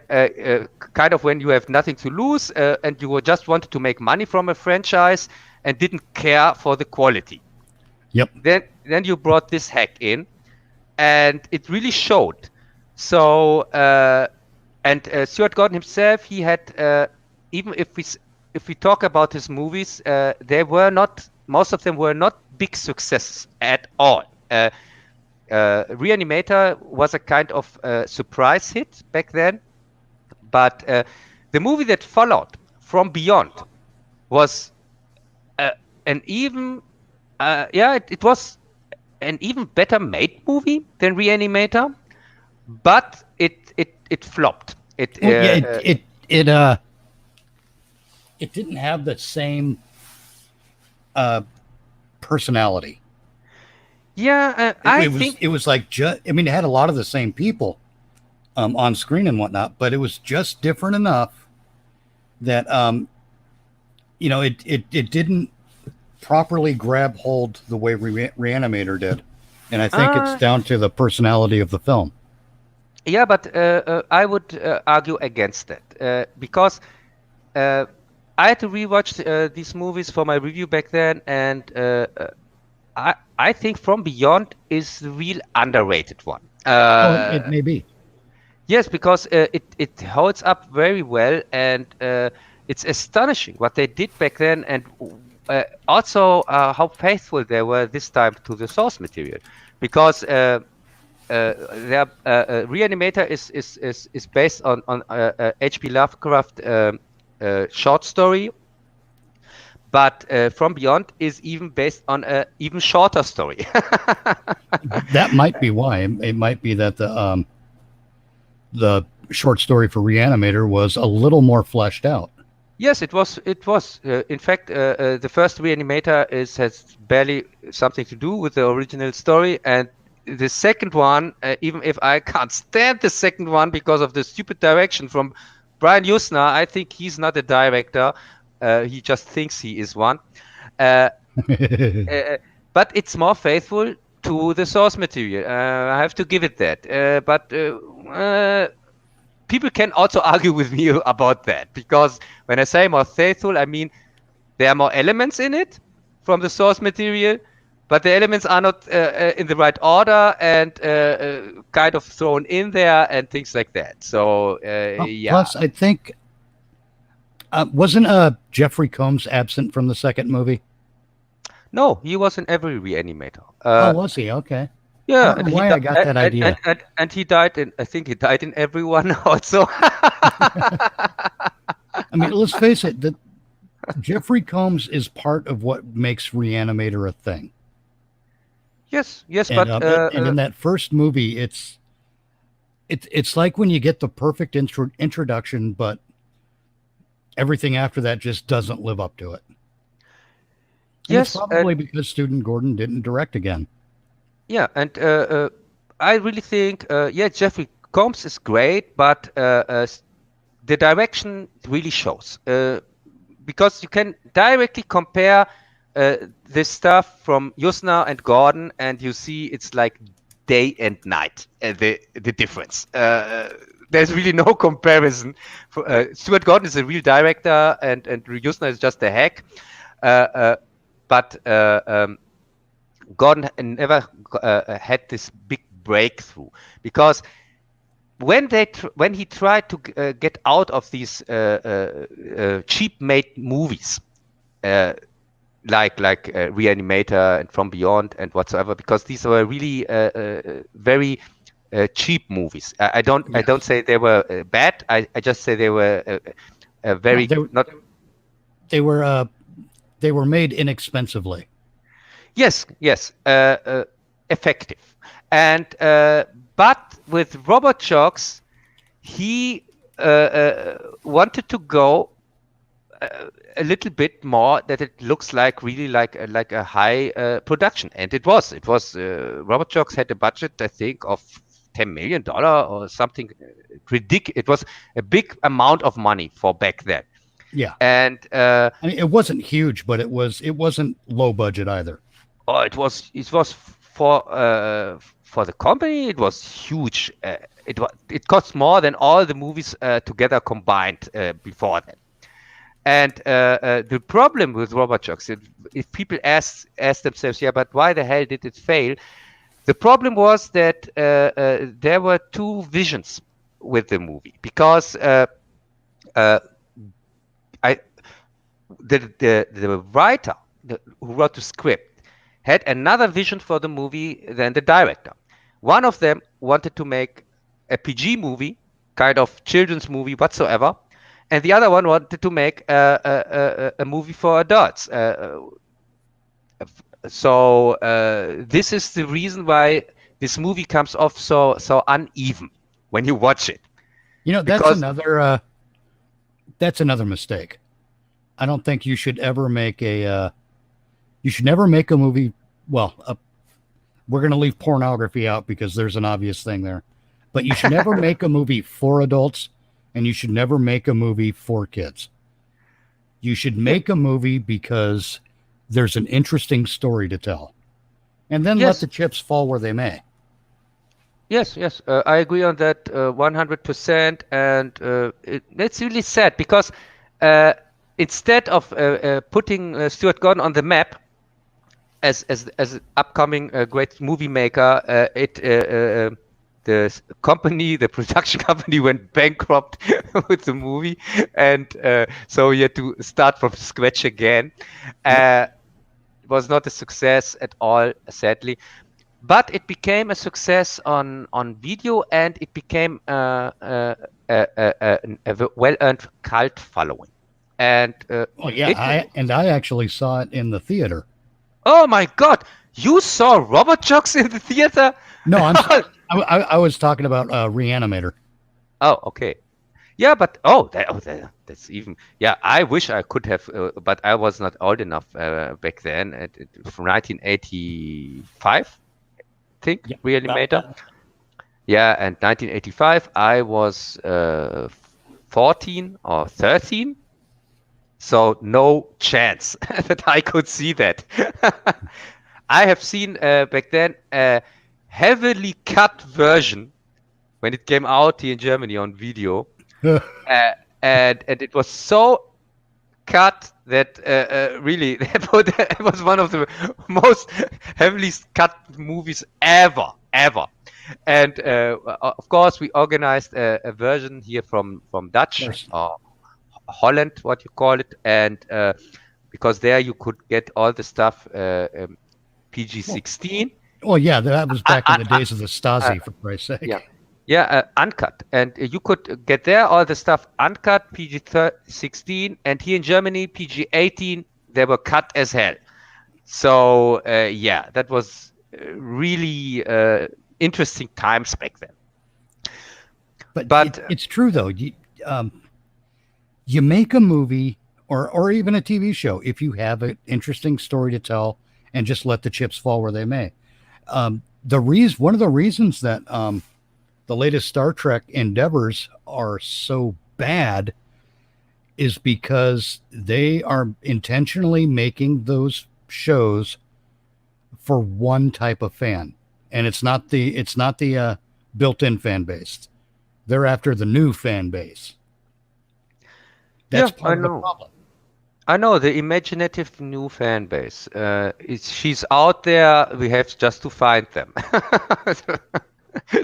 Speaker 1: kind of when you have nothing to lose and you just wanted to make money from a franchise and didn't care for the quality.
Speaker 2: Yep.
Speaker 1: Then you brought this hack in, and it really showed. So and Stuart Gordon himself, he had even if we talk about his movies, most of them were not big successes at all. Reanimator was a kind of surprise hit back then, but the movie that followed, From Beyond, was it was an even better made movie than Reanimator. But it flopped. It
Speaker 2: didn't have the same personality.
Speaker 1: Yeah, I think
Speaker 2: it was like it had a lot of the same people on screen and whatnot, but it was just different enough that it didn't properly grab hold the way Reanimator did, and I think it's down to the personality of the film.
Speaker 1: Yeah, but I would argue against that because I had to rewatch these movies for my review back then, and I think From Beyond is the real underrated one.
Speaker 2: It may be.
Speaker 1: Yes, because it holds up very well, and it's astonishing what they did back then, and also how faithful they were this time to the source material, because. Reanimator is based on H.P. Lovecraft short story, but From Beyond is even based on an even shorter story.
Speaker 2: That might be why. It might be that the short story for Reanimator was a little more fleshed out.
Speaker 1: Yes, it was. It was. In fact, the first Reanimator has barely something to do with the original story, and the second one, even if I can't stand the second one because of the stupid direction from Brian Usna, I think he's not a director. He just thinks he is one. Uh, but it's more faithful to the source material. I have to give it that. But people can also argue with me about that, because when I say more faithful, I mean there are more elements in it from the source material, but the elements are not in the right order and kind of thrown in there and things like that. So
Speaker 2: Well,
Speaker 1: yeah.
Speaker 2: plus, I think wasn't Jeffrey Combs absent from the second movie?
Speaker 1: No, he was in every Reanimator.
Speaker 2: Oh, was he? Okay. I
Speaker 1: Yeah,
Speaker 2: don't
Speaker 1: and
Speaker 2: know
Speaker 1: he
Speaker 2: why I got that idea.
Speaker 1: and he died in, I think he died in everyone also.
Speaker 2: I mean, let's face it, that Jeffrey Combs is part of what makes Reanimator a thing.
Speaker 1: Yes, yes,
Speaker 2: And
Speaker 1: but
Speaker 2: and in that first movie, it's like when you get the perfect introduction, but everything after that just doesn't live up to it. And it's
Speaker 1: yes, and
Speaker 2: probably because Student Gordon didn't direct again.
Speaker 1: yeah, and I really think yeah, Jeffrey Combs is great, but the direction really shows, because you can directly compare this stuff from Yusna and Gordon, and you see it's like day and night, the difference. There's really no comparison. Stuart Gordon is a real director, and Yusna is just a hack. Uh, uh, but Gordon never had this big breakthrough, because when he tried to get out of these cheap made movies, uh, like Reanimator and From Beyond and whatsoever, because these were really very cheap movies. I
Speaker 2: Yes.
Speaker 1: don't say they were bad. I just say they were
Speaker 2: No,
Speaker 1: very not.
Speaker 2: they were uh, they were made inexpensively.
Speaker 1: Yes, yes, effective. And but with Robot Jox, he wanted to go a little bit more that it looks like really like a high production, and it was. It was Robot Jox had a budget, I think, of $10 million or something ridiculous. It was a big amount of money for back then,
Speaker 2: Yeah.
Speaker 1: and
Speaker 2: I mean, it wasn't huge, but it wasn't low budget either.
Speaker 1: oh, it was for the company. It was huge. It cost more than all the movies together combined before that. And the problem with Robot Jox, if people ask themselves, yeah, but why the hell did it fail? The problem was that there were two visions with the movie, because uh, I the writer who wrote the script had another vision for the movie than the director. One of them wanted to make a PG movie, kind of children's movie whatsoever, and the other one wanted to make a movie for adults. So this is the reason why this movie comes off so uneven when you watch it,
Speaker 2: You know,
Speaker 1: because
Speaker 2: that's another mistake. I don't think you should never make a movie. Well, we're going to leave pornography out because there's an obvious thing there, but you should never make a movie for adults, and you should never make a movie for kids. You should make a movie because there's an interesting story to tell, and then let
Speaker 1: yes,
Speaker 2: the chips fall where they may.
Speaker 1: yes, yes, I agree on that 100%, and it's really sad because uh, instead of putting Stuart Gordon on the map as an upcoming great movie maker, the company, the production company, went bankrupt with the movie, and so he had to start from scratch again.
Speaker 2: Yep.
Speaker 1: It was not a success at all, sadly, but it became a success on video, and it became a well-earned cult following. And
Speaker 2: Oh yeah,
Speaker 1: it
Speaker 2: I actually saw it in the theater.
Speaker 1: oh my God, you saw Robot Jox in the theater?
Speaker 2: No, I was talking about Reanimator.
Speaker 1: Oh, okay. Yeah, but that's even. Yeah, I wish I could have, but I was not old enough back then. From 1985, I think,
Speaker 2: Yeah, about
Speaker 1: Reanimator.
Speaker 2: that.
Speaker 1: Yeah, and 1985, I was 14 or 13, so no chance that I could see that. I have seen back then a heavily cut version when it came out here in Germany on video, uh, and it was so cut that really that was one of the most heavily cut movies ever. And of course, we organized a version here from
Speaker 2: Of
Speaker 1: Dutch
Speaker 2: course.
Speaker 1: or Holland, what you call it, and because there you could get all the stuff
Speaker 2: Well,
Speaker 1: PG-16.
Speaker 2: well, yeah, that was
Speaker 1: Uh,
Speaker 2: back in
Speaker 1: uh,
Speaker 2: the
Speaker 1: uh,
Speaker 2: days of the
Speaker 1: uh,
Speaker 2: Stasi, for Christ's
Speaker 1: yeah,
Speaker 2: sake.
Speaker 1: yeah, uncut, and you could get there all the stuff uncut PG-16, and here in Germany PG-18 they were cut as hell. So yeah, that was really interesting times back then.
Speaker 2: But
Speaker 1: But
Speaker 2: it's true though. You make a movie or even a TV show if you have an interesting story to tell and just let the chips fall where they may. One of the reasons that the latest Star Trek endeavors are so bad is because they are intentionally making those shows for one type of fan, and it's not the built-in fan base. They're after the new fan base.
Speaker 1: yeah,
Speaker 2: That's part of the problem.
Speaker 1: I know the imaginative new fan base. She's out there. We have just to find them.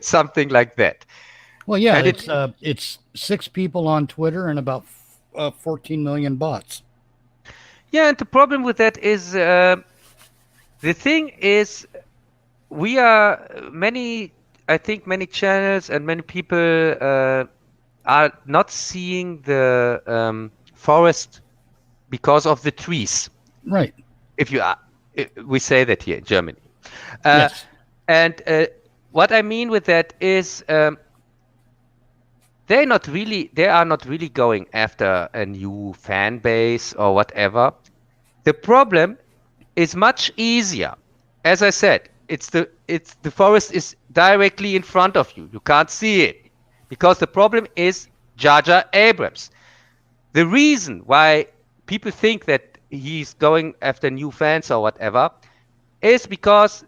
Speaker 1: Something like that.
Speaker 2: Well, yeah,
Speaker 1: And it,
Speaker 2: it's 6 people on Twitter and about 14 million bots.
Speaker 1: yeah, and the problem with that is the thing is we are many. I think many channels and many people are not seeing the forest because of the trees.
Speaker 2: Right.
Speaker 1: If you are, we say that here in Germany. Uh,
Speaker 2: Yes.
Speaker 1: and what I mean with that is they are not really going after a new fan base or whatever. The problem is much easier. As I said, it's the forest is directly in front of you. You can't see it because the problem is Jar Jar Abrams. The reason why people think that he's going after new fans or whatever is because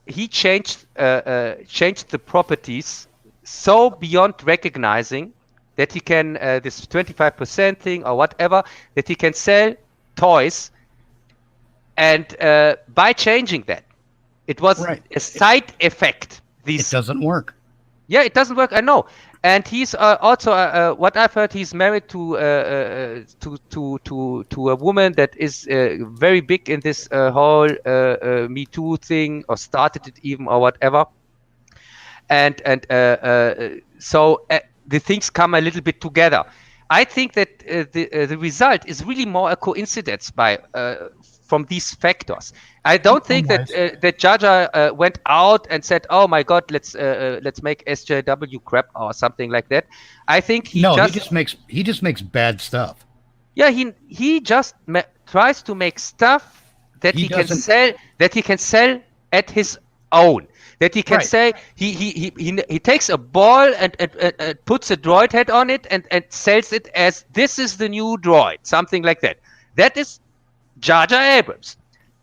Speaker 1: he changed the properties so beyond recognizing that he can this 25% thing or whatever, that he can sell toys, and by changing that, it was
Speaker 2: Right.
Speaker 1: a side effect.
Speaker 2: It
Speaker 1: These
Speaker 2: doesn't work.
Speaker 1: Yeah, it doesn't work. I know. And he's also what I've heard. He's married to a woman that is very big in this whole Me Too thing, or started it even, or whatever. And so the things come a little bit together. I think that the result is really more a coincidence from these factors. I don't think that
Speaker 2: Otherwise,
Speaker 1: that Jar Jar went out and said, "Oh my God, let's make SJW crap," or something like that. I think he
Speaker 2: no,
Speaker 1: just
Speaker 2: he just makes bad stuff.
Speaker 1: yeah he just tries to make stuff
Speaker 2: He doesn't.
Speaker 1: that he can sell at his own. That he can
Speaker 2: Right.
Speaker 1: say he takes a ball and puts a droid head on it and sells it as this is the new droid, something like that. That is Jar Jar Abrams.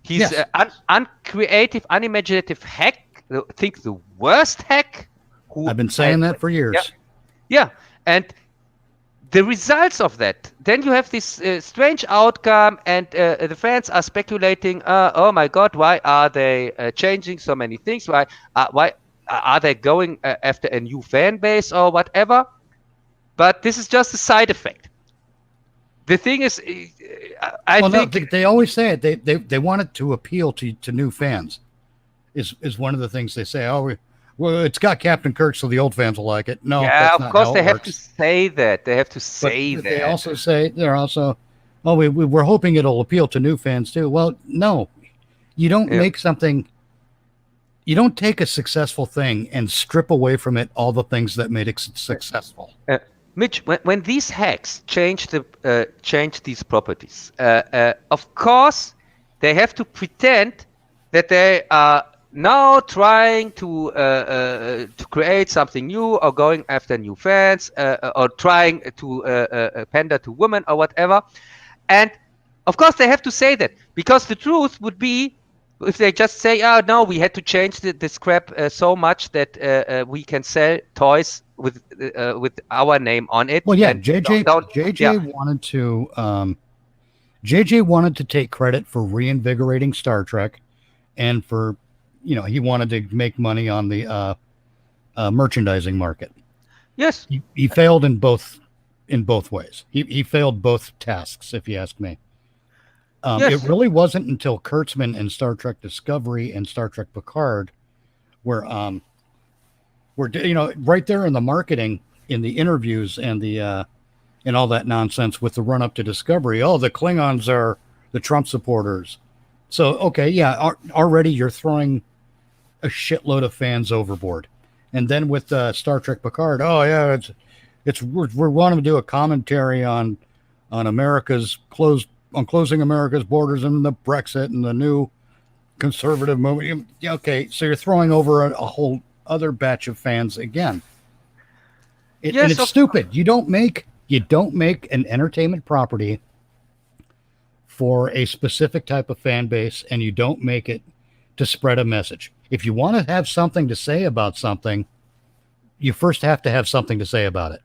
Speaker 1: He's
Speaker 2: Yes.
Speaker 1: an uncreative, unimaginative hack. I think the worst hack.
Speaker 2: I've been saying that for years.
Speaker 1: Yeah, and the results of that, then you have this strange outcome, and the fans are speculating, oh my God, why are they changing so many things? Why are they going after a new fan base or whatever? But this is just a side effect. The thing is, I
Speaker 2: Well, no,
Speaker 1: think,
Speaker 2: they always say it. They want it to appeal to new fans. Is one of the things they say. Well, it's got Captain Kirk, so the old fans will like it. No,
Speaker 1: yeah,
Speaker 2: that's
Speaker 1: of
Speaker 2: not
Speaker 1: course
Speaker 2: how
Speaker 1: they
Speaker 2: it
Speaker 1: have to
Speaker 2: works.
Speaker 1: say that. They have to
Speaker 2: But
Speaker 1: say
Speaker 2: they
Speaker 1: that.
Speaker 2: also say oh, we're hoping it'll appeal to new fans too. Well, no, you don't
Speaker 1: Yeah.
Speaker 2: make something. You don't take a successful thing and strip away from it all the things that made it successful.
Speaker 1: Mitch, when these hacks change these properties, of course they have to pretend that they are now trying to create something new or going after new fans or trying to pander to women or whatever. And of course they have to say that, because the truth would be if they just say, "Oh no, we had to change this crap so much that we can sell toys with our name on it."
Speaker 2: Well, yeah,
Speaker 1: And don't yeah,
Speaker 2: JJ wanted to take credit for reinvigorating Star Trek, and for, he wanted to make money on the merchandising market.
Speaker 1: yes,
Speaker 2: He failed in both ways. He failed both tasks, if you ask me. It
Speaker 1: yes,
Speaker 2: really wasn't until Kurtzman and Star Trek Discovery and Star Trek Picard where right there in the marketing, in the interviews, and all that nonsense with the run up to Discovery. Oh, the Klingons are the Trump supporters. So okay, yeah, already you're throwing a shitload of fans overboard. And then with Star Trek Picard, oh yeah, we're wanting to do a commentary on America's closing America's borders and the Brexit and the new conservative movement. Yeah, okay, so you're throwing over a whole other batch of fans again. And
Speaker 1: yes,
Speaker 2: it's stupid. You don't make an entertainment property for a specific type of fan base, and you don't make it to spread a message. If you want to have something to say about something, you first have to have something to say about it.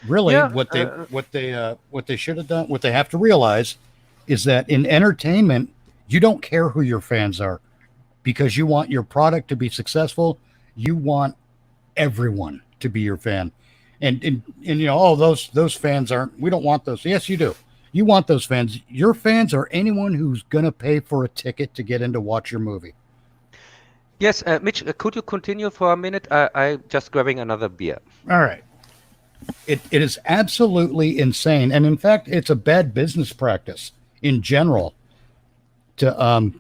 Speaker 2: Really,
Speaker 1: yeah,
Speaker 2: what they should have done, what they have to realize, is that in entertainment, you don't care who your fans are, because you want your product to be successful. You want everyone to be your fan, and oh, those fans aren't. We don't want those. Yes, you do. You want those fans. Your fans are anyone who's gonna pay for a ticket to get in to watch your movie.
Speaker 1: yes. Mitch, could you continue for a minute? I just grabbing another beer.
Speaker 2: All right. It is absolutely insane, and in fact, it's a bad business practice in general to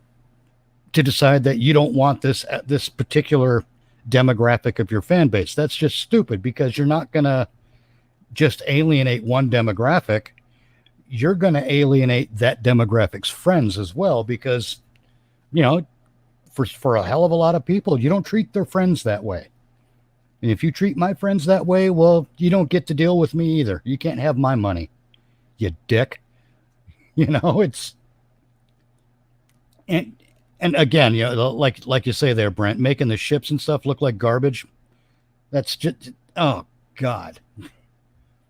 Speaker 2: decide that you don't want this particular demographic of your fan base. That's just stupid, because you're not going to just alienate one demographic. You're going to alienate that demographic's friends as well, because for a hell of a lot of people, you don't treat their friends that way. And if you treat my friends that way, well, you don't get to deal with me either. You can't have my money, you dick. It's and again, like you say there, Brent, making the ships and stuff look like garbage. That's just, oh God.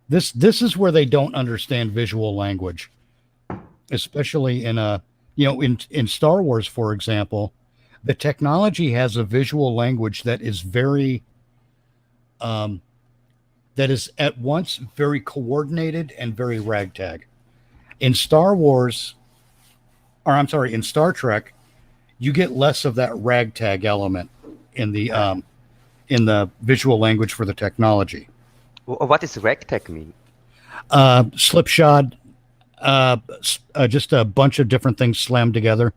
Speaker 2: This is where they don't understand visual language, especially in Star Wars, for example. The technology has a visual language that is that is at once very coordinated and very ragtag. In Star Wars, or I'm sorry, in Star Trek, you get less of that ragtag element in the visual language for the technology.
Speaker 1: What does ragtag mean?
Speaker 2: Slipshod, just a bunch of different things slammed together.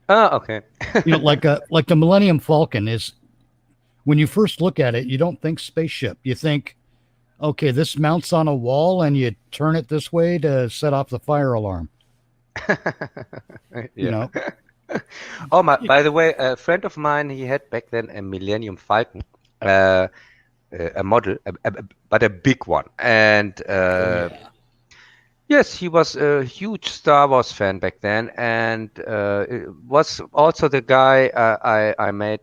Speaker 1: Oh, okay.
Speaker 2: Like the Millennium Falcon is. When you first look at it, you don't think spaceship. You think, okay, this mounts on a wall and you turn it this way to set off the fire alarm.
Speaker 1: Yeah. Oh, by the way, a friend of mine, he had back then a Millennium Falcon, a model, but a big one. And yes, he was a huge Star Wars fan back then, and was also the guy I made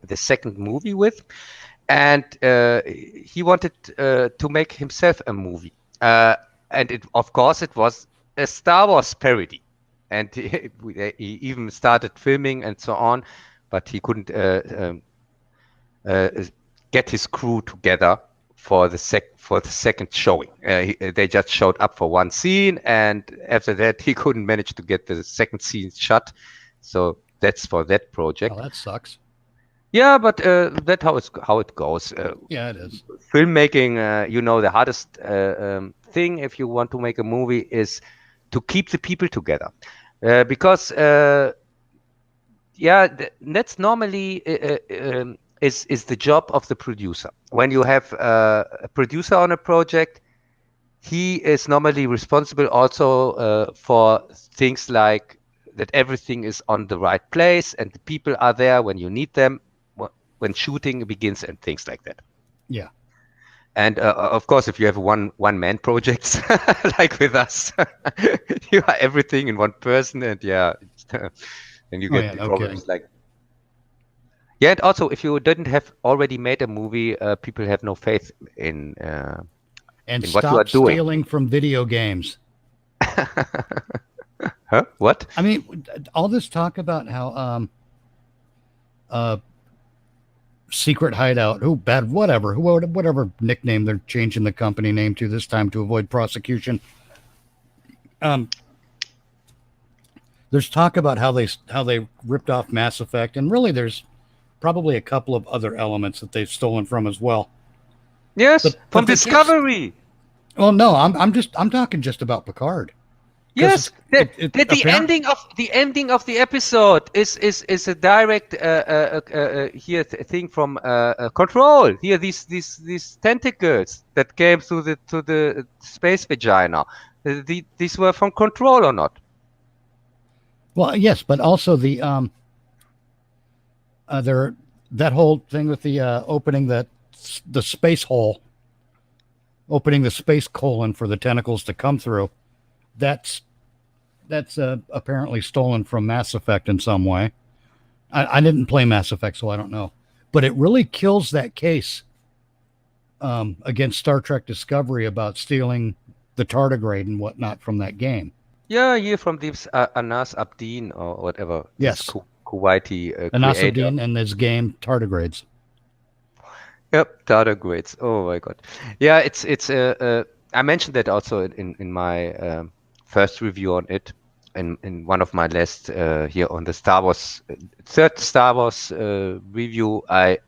Speaker 1: the second movie with, and he wanted to make himself a movie, and of course it was a Star Wars parody, and he even started filming and so on, but he couldn't get his crew together for the second showing. They just showed up for one scene, and after that he couldn't manage to get the second scene shot. So that's for that project.
Speaker 2: Oh, that sucks.
Speaker 1: Yeah, but that's how it goes.
Speaker 2: Yeah, it is.
Speaker 1: Filmmaking, the hardest thing if you want to make a movie is to keep the people together, because that's normally is the job of the producer. When you have a producer on a project, he is normally responsible also for things like that everything is on the right place and the people are there when you need them, when shooting begins and things like that.
Speaker 2: Yeah.
Speaker 1: And of course, if you have one man projects like with us, you are everything in one person, and and you get
Speaker 2: No
Speaker 1: problems
Speaker 2: kidding.
Speaker 1: like. Yeah, and also if you didn't have already made a movie, people have no faith
Speaker 2: And
Speaker 1: in what you are
Speaker 2: stop
Speaker 1: doing.
Speaker 2: stealing from video games.
Speaker 1: Huh? What?
Speaker 2: I mean, all this talk about how uh secret hideout, whatever nickname they're changing the company name to this time to avoid prosecution. Um, there's talk about how they ripped off Mass Effect, and really there's probably a couple of other elements that they've stolen from as well.
Speaker 1: Yes, from
Speaker 2: But they keep.
Speaker 1: Discovery.
Speaker 2: Well, no, I'm talking just about Picard because
Speaker 1: Yes, the
Speaker 2: apparent.
Speaker 1: ending of the episode is a direct thing from Control. Here, these tentacles that came through the space vagina. These were from Control or not?
Speaker 2: Well, yes, but also there that whole thing with the opening the space hole, opening the space colon for the tentacles to come through. That's apparently stolen from Mass Effect in some way. I didn't play Mass Effect, so I don't know. But it really kills that case against Star Trek Discovery about stealing the tardigrade and whatnot from that game.
Speaker 1: Yeah, here from this Anas Abdin or whatever. This
Speaker 2: Yes,
Speaker 1: Kuwaiti
Speaker 2: Anas
Speaker 1: creator.
Speaker 2: Abdin and this game tardigrades.
Speaker 1: Yep, data grids. Oh my God. Yeah, it's I mentioned that also in my first review on it, in one of my last here on the Star Wars third Star Wars review. I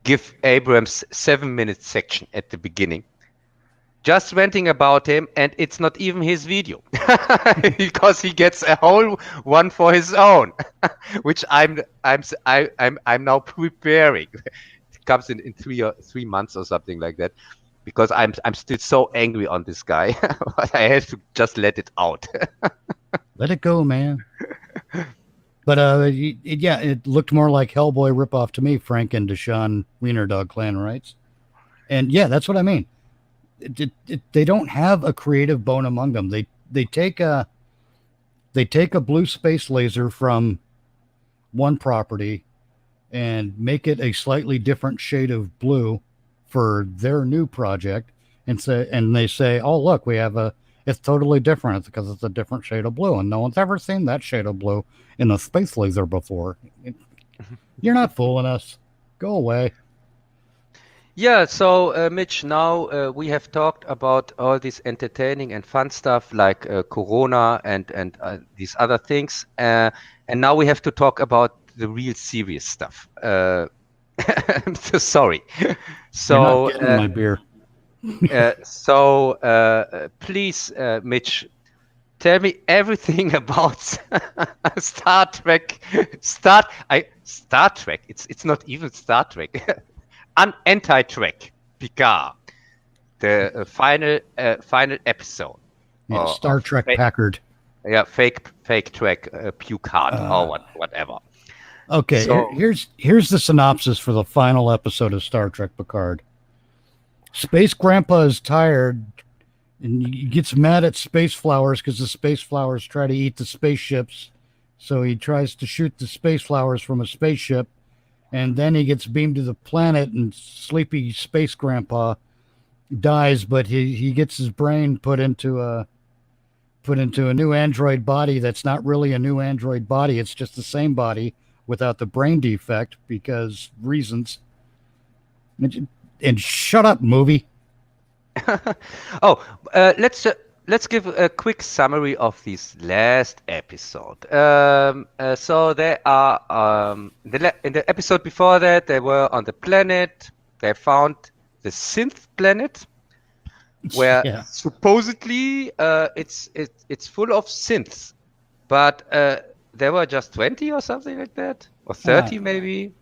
Speaker 1: give Abrams 7-minute section at the beginning, just ranting about him, and it's not even his video because he gets a whole one for his own, which I'm now preparing. Comes in 3 months or something like that, because I'm still so angry on this guy. But I have to just let it out.
Speaker 2: Let it go, man. But it looked more like Hellboy ripoff to me. Frank and Deshaun Wiener Dog Clan writes, and yeah, that's what I mean. They don't have a creative bone among them. They take a blue space laser from one property and make it a slightly different shade of blue for their new project, and they say, oh look, it's totally different because it's a different shade of blue, and no one's ever seen that shade of blue in a space laser before. You're not fooling us. Go away.
Speaker 1: Yeah, so Mitch, now we have talked about all this entertaining and fun stuff like Corona and these other things, and now we have to talk about the real serious stuff. I'm so sorry.
Speaker 2: You're not getting my beer.
Speaker 1: Please, Mitch, tell me everything about Star Trek. Star Trek. It's not even Star Trek. Anti-Trek. Picard. The final episode.
Speaker 2: Yeah, Star Trek Packard.
Speaker 1: Yeah, fake Trek Picard or whatever.
Speaker 2: Okay, so here's the synopsis for the final episode of Star Trek Picard. Space Grandpa is tired and he gets mad at space flowers because the space flowers try to eat the spaceships. So he tries to shoot the space flowers from a spaceship, and then he gets beamed to the planet, and sleepy Space Grandpa dies, but he gets his brain put into a new android body that's not really a new android body. It's just the same body without the brain defect because reasons. And shut up, movie.
Speaker 1: Let's give a quick summary of this last episode. So they are in the episode before that, they were on the planet. They found the synth planet, where supposedly it's full of synths, but there were just 20 or something like that, or 30 maybe.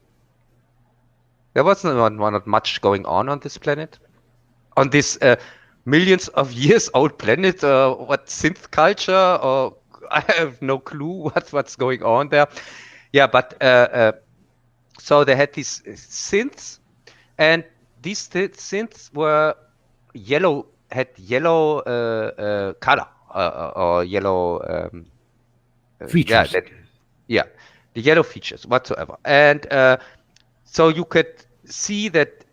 Speaker 1: There was not much going on this planet, on this millions of years old planet. What synth culture? Or I have no clue what's going on there. Yeah, but so they had these synths, and these synths were yellow, had yellow color, or yellow. Yeah,
Speaker 2: Features.
Speaker 1: yeah, the yellow features whatsoever, and so you could see that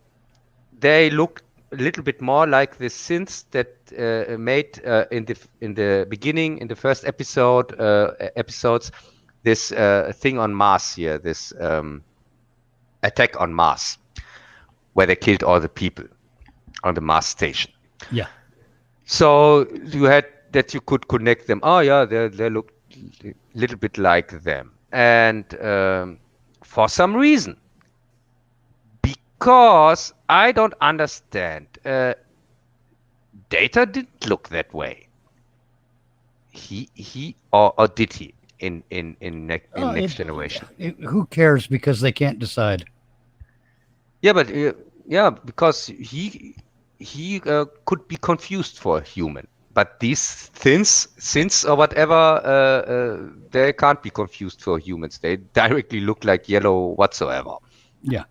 Speaker 1: they look a little bit more like the synths that made in the beginning, in the first episodes, this thing on Mars here, this attack on Mars, where they killed all the people on the Mars station.
Speaker 2: Yeah.
Speaker 1: So you had that you could connect them. Oh yeah, they look a little bit like them, and for some reason, because I don't understand, Data didn't look that way. He or did he in Next Generation?
Speaker 2: Who cares, because they can't decide.
Speaker 1: Yeah, but yeah, because he could be confused for a human. But these synths or whatever, they can't be confused for humans. They directly look like yellow whatsoever.
Speaker 2: Yeah.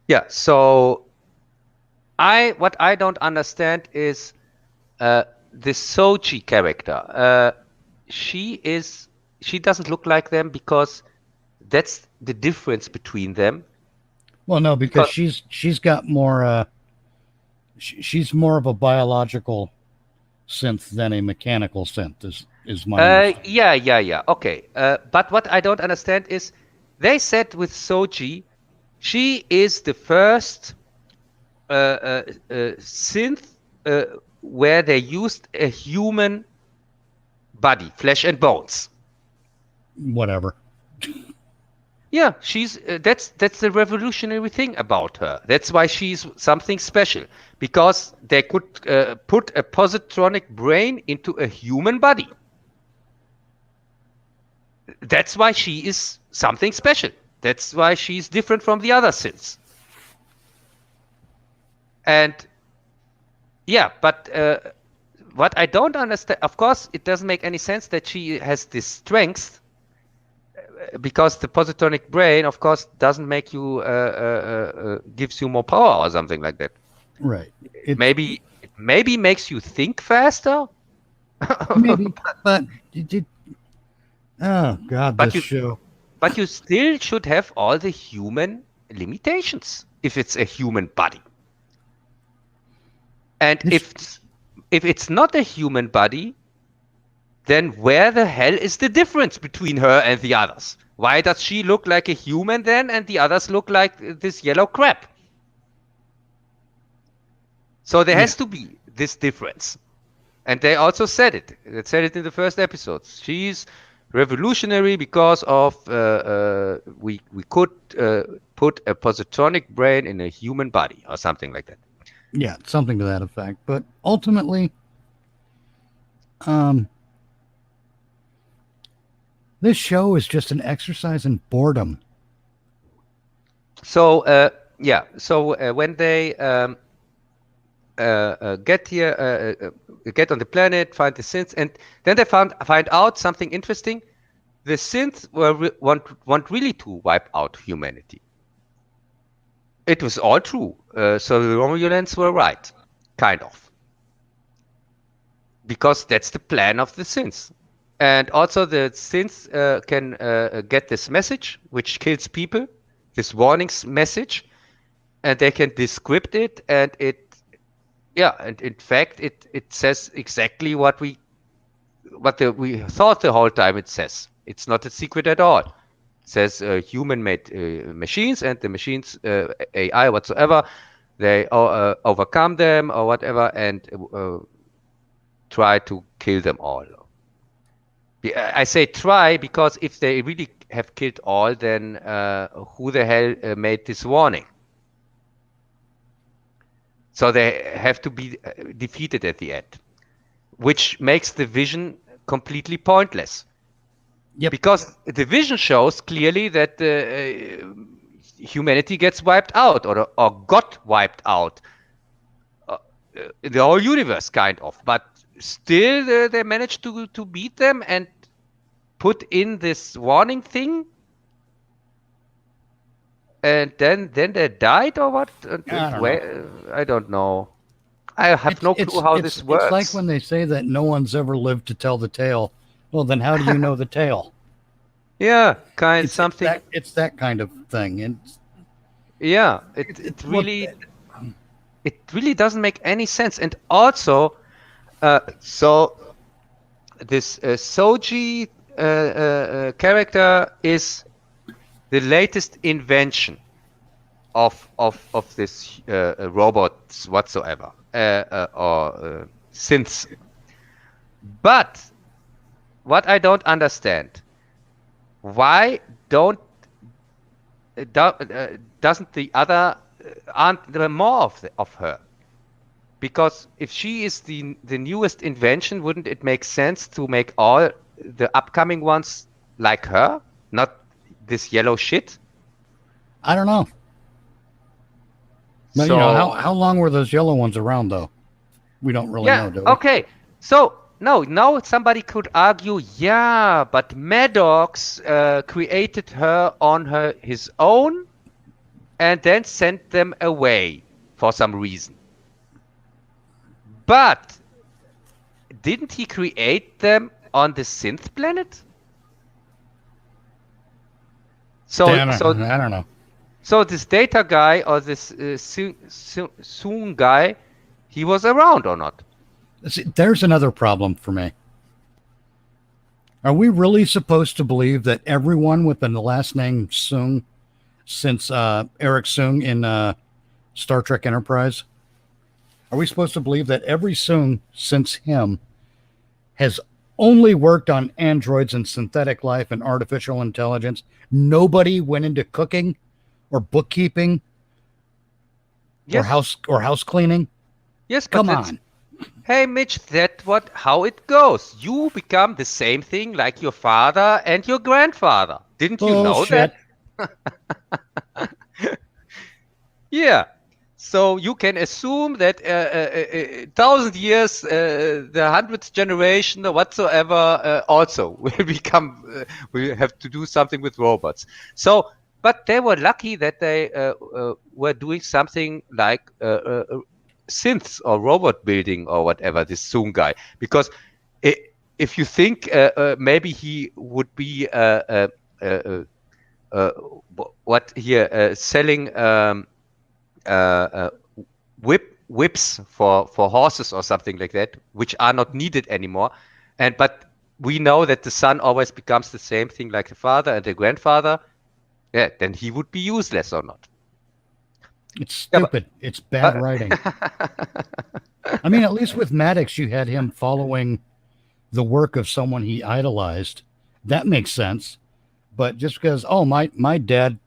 Speaker 1: Yeah. So what I don't understand is the Soji character. She doesn't look like them because that's the difference between them.
Speaker 2: Well, no, because she's got more. She's more of a biological synth than a mechanical synth. Is my
Speaker 1: yeah. Okay. But what I don't understand is they said with Soji, she is the first synth where they used a human body, flesh and bones.
Speaker 2: whatever.
Speaker 1: Yeah, she's that's the revolutionary thing about her. That's why she's something special, because they could put a positronic brain into a human body. That's why she is something special. That's why she's different from the other synths. And yeah, but what I don't understand, of course, it doesn't make any sense that she has this strength, because the positronic brain, of course, doesn't make you gives you more power or something like that.
Speaker 2: Right.
Speaker 1: It maybe makes you think faster.
Speaker 2: Maybe, but oh god,
Speaker 1: But
Speaker 2: this show.
Speaker 1: But you still should have all the human limitations if it's a human body. And if it's not a human body, then where the hell is the difference between her and the others? Why does she look like a human then, and the others look like this yellow crap? So there has to be this difference. And they also said it. They said it in the first episodes. She's revolutionary because of we could put a positronic brain in a human body or something like that.
Speaker 2: Yeah, something to that effect. But ultimately, this show is just an exercise in boredom.
Speaker 1: So yeah, so when they get here, get on the planet, find the synths, and then they find out something interesting. The synths want really to wipe out humanity. It was all true. So the Romulans were right, kind of, because that's the plan of the synths. And also the synths can get this message, which kills people, this warnings message, and they can decrypt it, and and in fact, it says exactly what we thought the whole time it says. It's not a secret at all. It says human-made machines, and the machines, AI whatsoever, they overcome them or whatever, and try to kill them all. I say try because if they really have killed all, then who the hell made this warning? So they have to be defeated at the end, which makes the vision completely pointless.
Speaker 2: Yep.
Speaker 1: Because the vision shows clearly that humanity gets wiped out or got wiped out. In the whole universe, kind of. But still, they managed to beat them and put in this warning thing. And then they died or what? I don't know. I have no clue how this works.
Speaker 2: It's like when they say that no one's ever lived to tell the tale. Well, then how do you know the tale?
Speaker 1: Yeah,
Speaker 2: It's that kind of thing. And
Speaker 1: yeah, it really doesn't make any sense. And also, so this Soji character is the latest invention of this robots whatsoever or synths. But what I don't understand, why doesn't the other aren't there more of her? Because if she is the newest invention, wouldn't it make sense to make all the upcoming ones like her, not this yellow shit?
Speaker 2: I don't know. But, how long were those yellow ones around, though? We don't really know, do we?
Speaker 1: Okay. So, now somebody could argue, yeah, but Maddox created her on his own and then sent them away for some reason. But didn't he create them on the synth planet?
Speaker 2: I don't know.
Speaker 1: So this data guy or this Soon guy, he was around or not?
Speaker 2: See, there's another problem for me. Are we really supposed to believe that everyone with the last name Soong, since Eric Soong in Star Trek Enterprise, are we supposed to believe that every Soong since him has only worked on androids and synthetic life and artificial intelligence? Nobody went into cooking or bookkeeping or house cleaning?
Speaker 1: Yes, but
Speaker 2: come on.
Speaker 1: Hey, Mitch, that's how it goes. You become the same thing like your father and your grandfather. Didn't you know that? Yeah. So you can assume that 1,000 years, the 100th generation or whatsoever, also will have to do something with robots. So, but they were lucky that they were doing something like synths or robot building or whatever, this Zoom guy. Because if you think maybe he would be selling whips for horses or something like that, which are not needed anymore. But we know that the son always becomes the same thing like the father and the grandfather. Yeah, then he would be useless or not.
Speaker 2: It's stupid. It's bad writing. I mean, at least with Maddox, you had him following the work of someone he idolized. That makes sense. But just because, my dad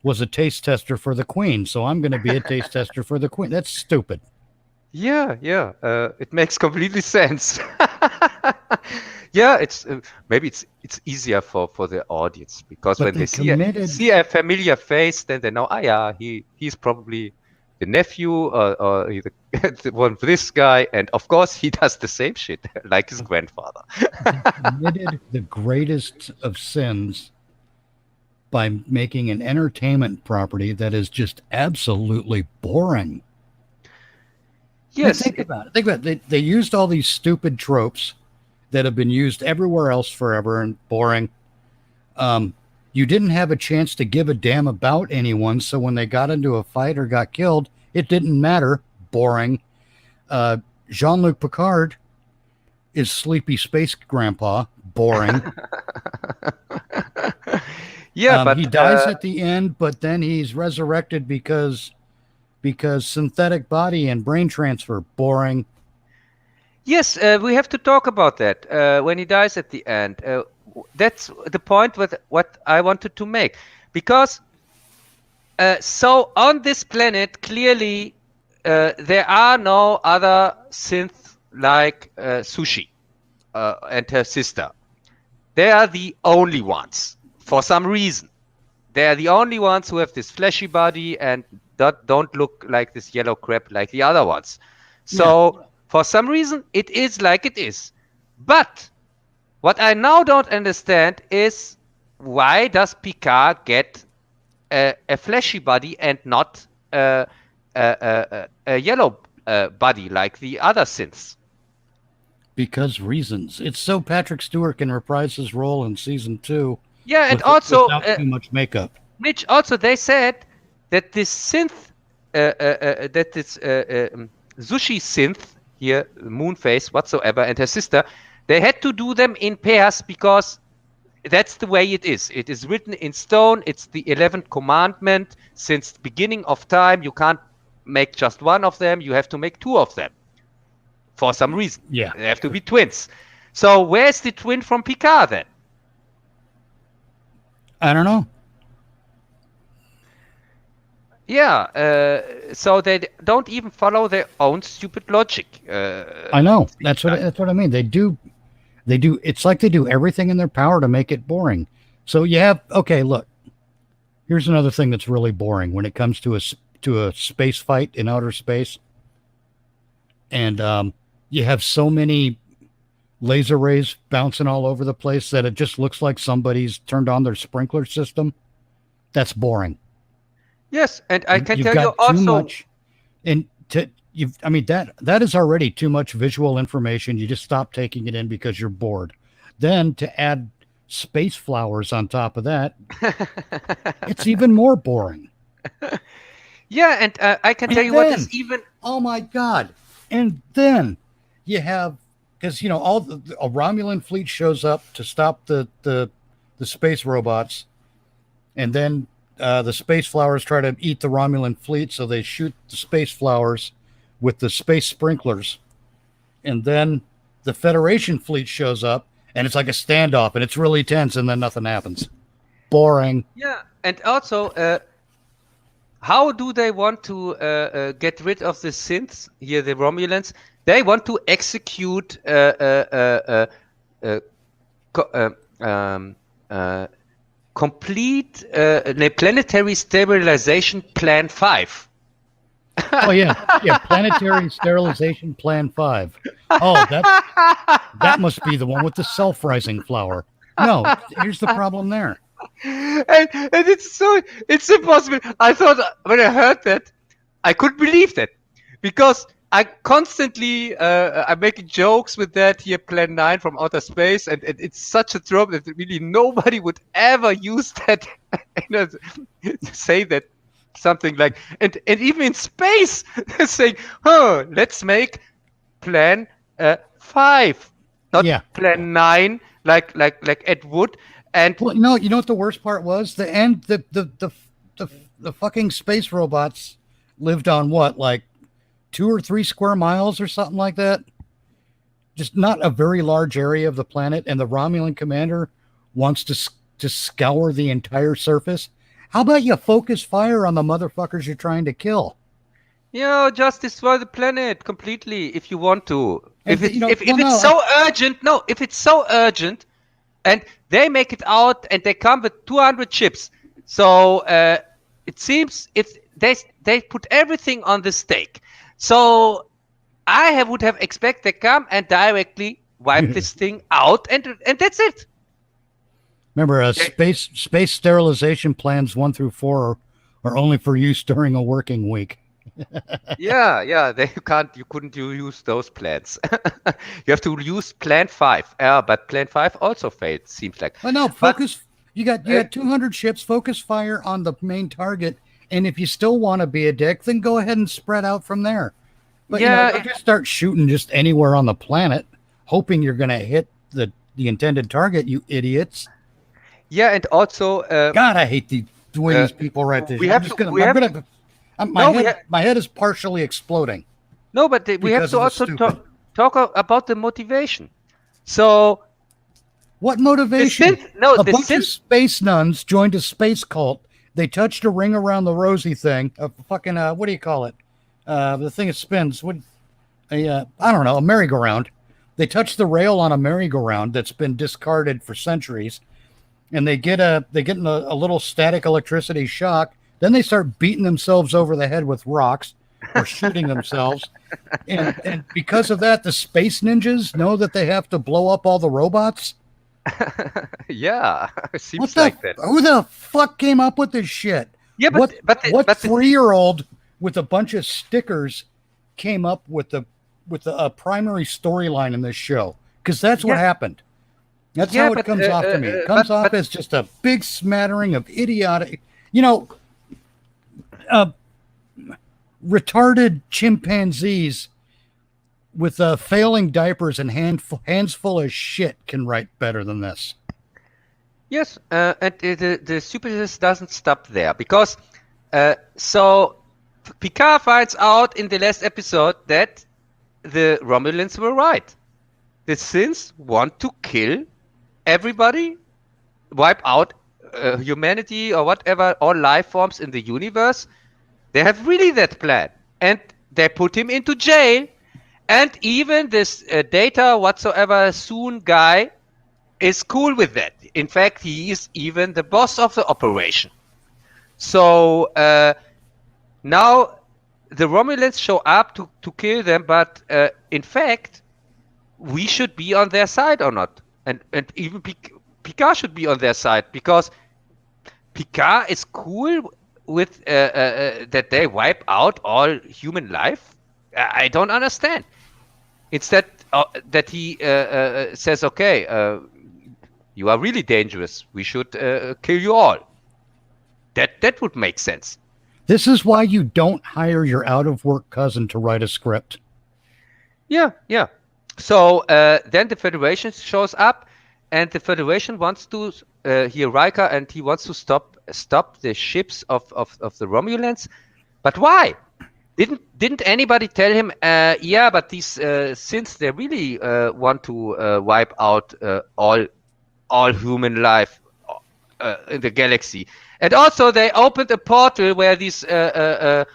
Speaker 2: was a taste tester for the Queen, so I'm going to be a taste tester for the Queen. That's stupid.
Speaker 1: Yeah. It makes completely sense. Yeah, it's maybe it's easier for the audience because when they see a familiar face, then they know, he's probably the nephew or the one for this guy, and of course he does the same shit like his grandfather.
Speaker 2: Committed the greatest of sins by making an entertainment property that is just absolutely boring.
Speaker 1: Yes.
Speaker 2: Think about it. They used all these stupid tropes that have been used everywhere else forever and boring. You didn't have a chance to give a damn about anyone, so when they got into a fight or got killed, it didn't matter. Boring. Jean-Luc Picard is sleepy space grandpa. Boring.
Speaker 1: Yeah, but
Speaker 2: he dies at the end, but then he's resurrected because synthetic body and brain transfer. Boring.
Speaker 1: Yes, we have to talk about that when he dies at the end. That's the point with what I wanted to make, because so on this planet clearly there are no other synths like Sushi and her sister. They are the only ones for some reason. They are the only ones who have this fleshy body and don't look like this yellow crab like the other ones. So for some reason, it is like it is. But what I now don't understand is why does Picard get a fleshy body and not a yellow body like the other synths?
Speaker 2: Because reasons. It's so Patrick Stewart can reprise his role in season 2.
Speaker 1: Yeah, and also
Speaker 2: without too much makeup.
Speaker 1: Mitch, also they said that this synth, that this Sushi synth here, Moonface whatsoever, and her sister, they had to do them in pairs because that's the way it is. It is written in stone. It's the 11th commandment. Since the beginning of time, you can't make just one of them. You have to make 2 of them for some reason.
Speaker 2: Yeah.
Speaker 1: They have to be twins. So where's the twin from Picard then?
Speaker 2: I don't know.
Speaker 1: Yeah, so they don't even follow their own stupid logic.
Speaker 2: I know. That's what I mean. They do. It's like they do everything in their power to make it boring. So you have, okay, look, here's another thing that's really boring when it comes to a space fight in outer space. And you have so many laser rays bouncing all over the place that it just looks like somebody's turned on their sprinkler system. That's boring.
Speaker 1: Yes, and I can tell you
Speaker 2: too
Speaker 1: also
Speaker 2: much, and that is already too much visual information. You just stop taking it in because you're bored. Then to add space flowers on top of that, it's even more boring.
Speaker 1: Yeah, and I can tell you what is even.
Speaker 2: Oh my God! And then you have, because all a Romulan fleet shows up to stop the space robots, and then the space flowers try to eat the Romulan fleet, so they shoot the space flowers with the space sprinklers. And then the Federation fleet shows up, and it's like a standoff, and it's really tense, and then nothing happens. Boring.
Speaker 1: Yeah, and also, how do they want to get rid of the synths here, the Romulans? They want to execute complete planetary stabilization plan 5.
Speaker 2: Oh yeah, planetary sterilization plan 5. Oh, that must be the one with the self-rising flower. No, here's the problem there.
Speaker 1: And it's impossible. I thought when I heard that, I couldn't believe that, because I constantly I'm making jokes with that here, Plan 9 from outer space, and it's such a trope that really nobody would ever use that, say that something like, and even in space, they're saying, let's make Plan 5, not Plan 9, like Ed Wood. And
Speaker 2: well, you know what the worst part was? The end, the fucking space robots lived on what, like 2 or 3 square miles or something like that. Just not a very large area of the planet, and the Romulan commander wants to scour the entire surface. How about you focus fire on the motherfuckers you're trying to kill?
Speaker 1: Just destroy the planet completely if you want to. If it's so urgent, and they make it out, and they come with 200 ships, so it seems they put everything on the stake. So I would have expected they come and directly wipe this thing out, and that's it.
Speaker 2: Remember, space sterilization plans 1 through 4 are only for use during a working week.
Speaker 1: Yeah, you couldn't use those plans. You have to use Plan 5. But Plan 5 also failed, seems like.
Speaker 2: Well, no, focus. You got 200 ships. Focus fire on the main target, and if you still want to be a dick, then go ahead and spread out from there. But don't just start shooting just anywhere on the planet, hoping you're going to hit the intended target. You idiots.
Speaker 1: Yeah, and also,
Speaker 2: God, I hate the way these people write this. My head is partially exploding.
Speaker 1: No, but we have to also talk about the motivation. So,
Speaker 2: what motivation? A bunch of space nuns joined a space cult. They touched a ring around the rosy thing. A fucking what do you call it? The thing that spins. I don't know, a merry-go-round. They touched the rail on a merry-go-round that's been discarded for centuries. and they get a little static electricity shock. Then they start beating themselves over the head with rocks or shooting themselves. And because of that, the space ninjas know that they have to blow up all the robots.
Speaker 1: Yeah,
Speaker 2: What
Speaker 1: seems
Speaker 2: the?
Speaker 1: like that.
Speaker 2: Who the fuck came up with this shit?
Speaker 1: Yeah,
Speaker 2: What
Speaker 1: but
Speaker 2: 3-year-old with a bunch of stickers came up with the primary storyline in this show? Because that's what
Speaker 1: yeah,
Speaker 2: happened. That's
Speaker 1: yeah,
Speaker 2: how it comes off to me. It comes off as just a big smattering of idiotic, you know, uh, retarded chimpanzees with failing diapers and hands full of shit can write better than this.
Speaker 1: yes, and the stupidness doesn't stop there because so Picard finds out in the last episode that the Romulans were right. The Sins want to kill everybody, wipe out humanity or whatever, all life forms in the universe. They have really that plan, and they put him into jail. And even this Data whatsoever Soon guy is cool with that. In fact, he is even the boss of the operation. So now the Romulans show up to kill them, but in fact, we should be on their side or not. And even Picard should be on their side because Picard is cool with that they wipe out all human life. I don't understand. Instead that he says, okay, you are really dangerous. We should kill you all. That would make sense.
Speaker 2: This is why you don't hire your out of work cousin to write a script.
Speaker 1: Yeah, yeah. So then the Federation shows up, and the Federation wants to hear Riker, and he wants to stop the ships of the Romulans. But why? Didn't anybody tell him? Yeah, but these since they really want to wipe out all human life in the galaxy, and also they opened a portal where these
Speaker 2: Space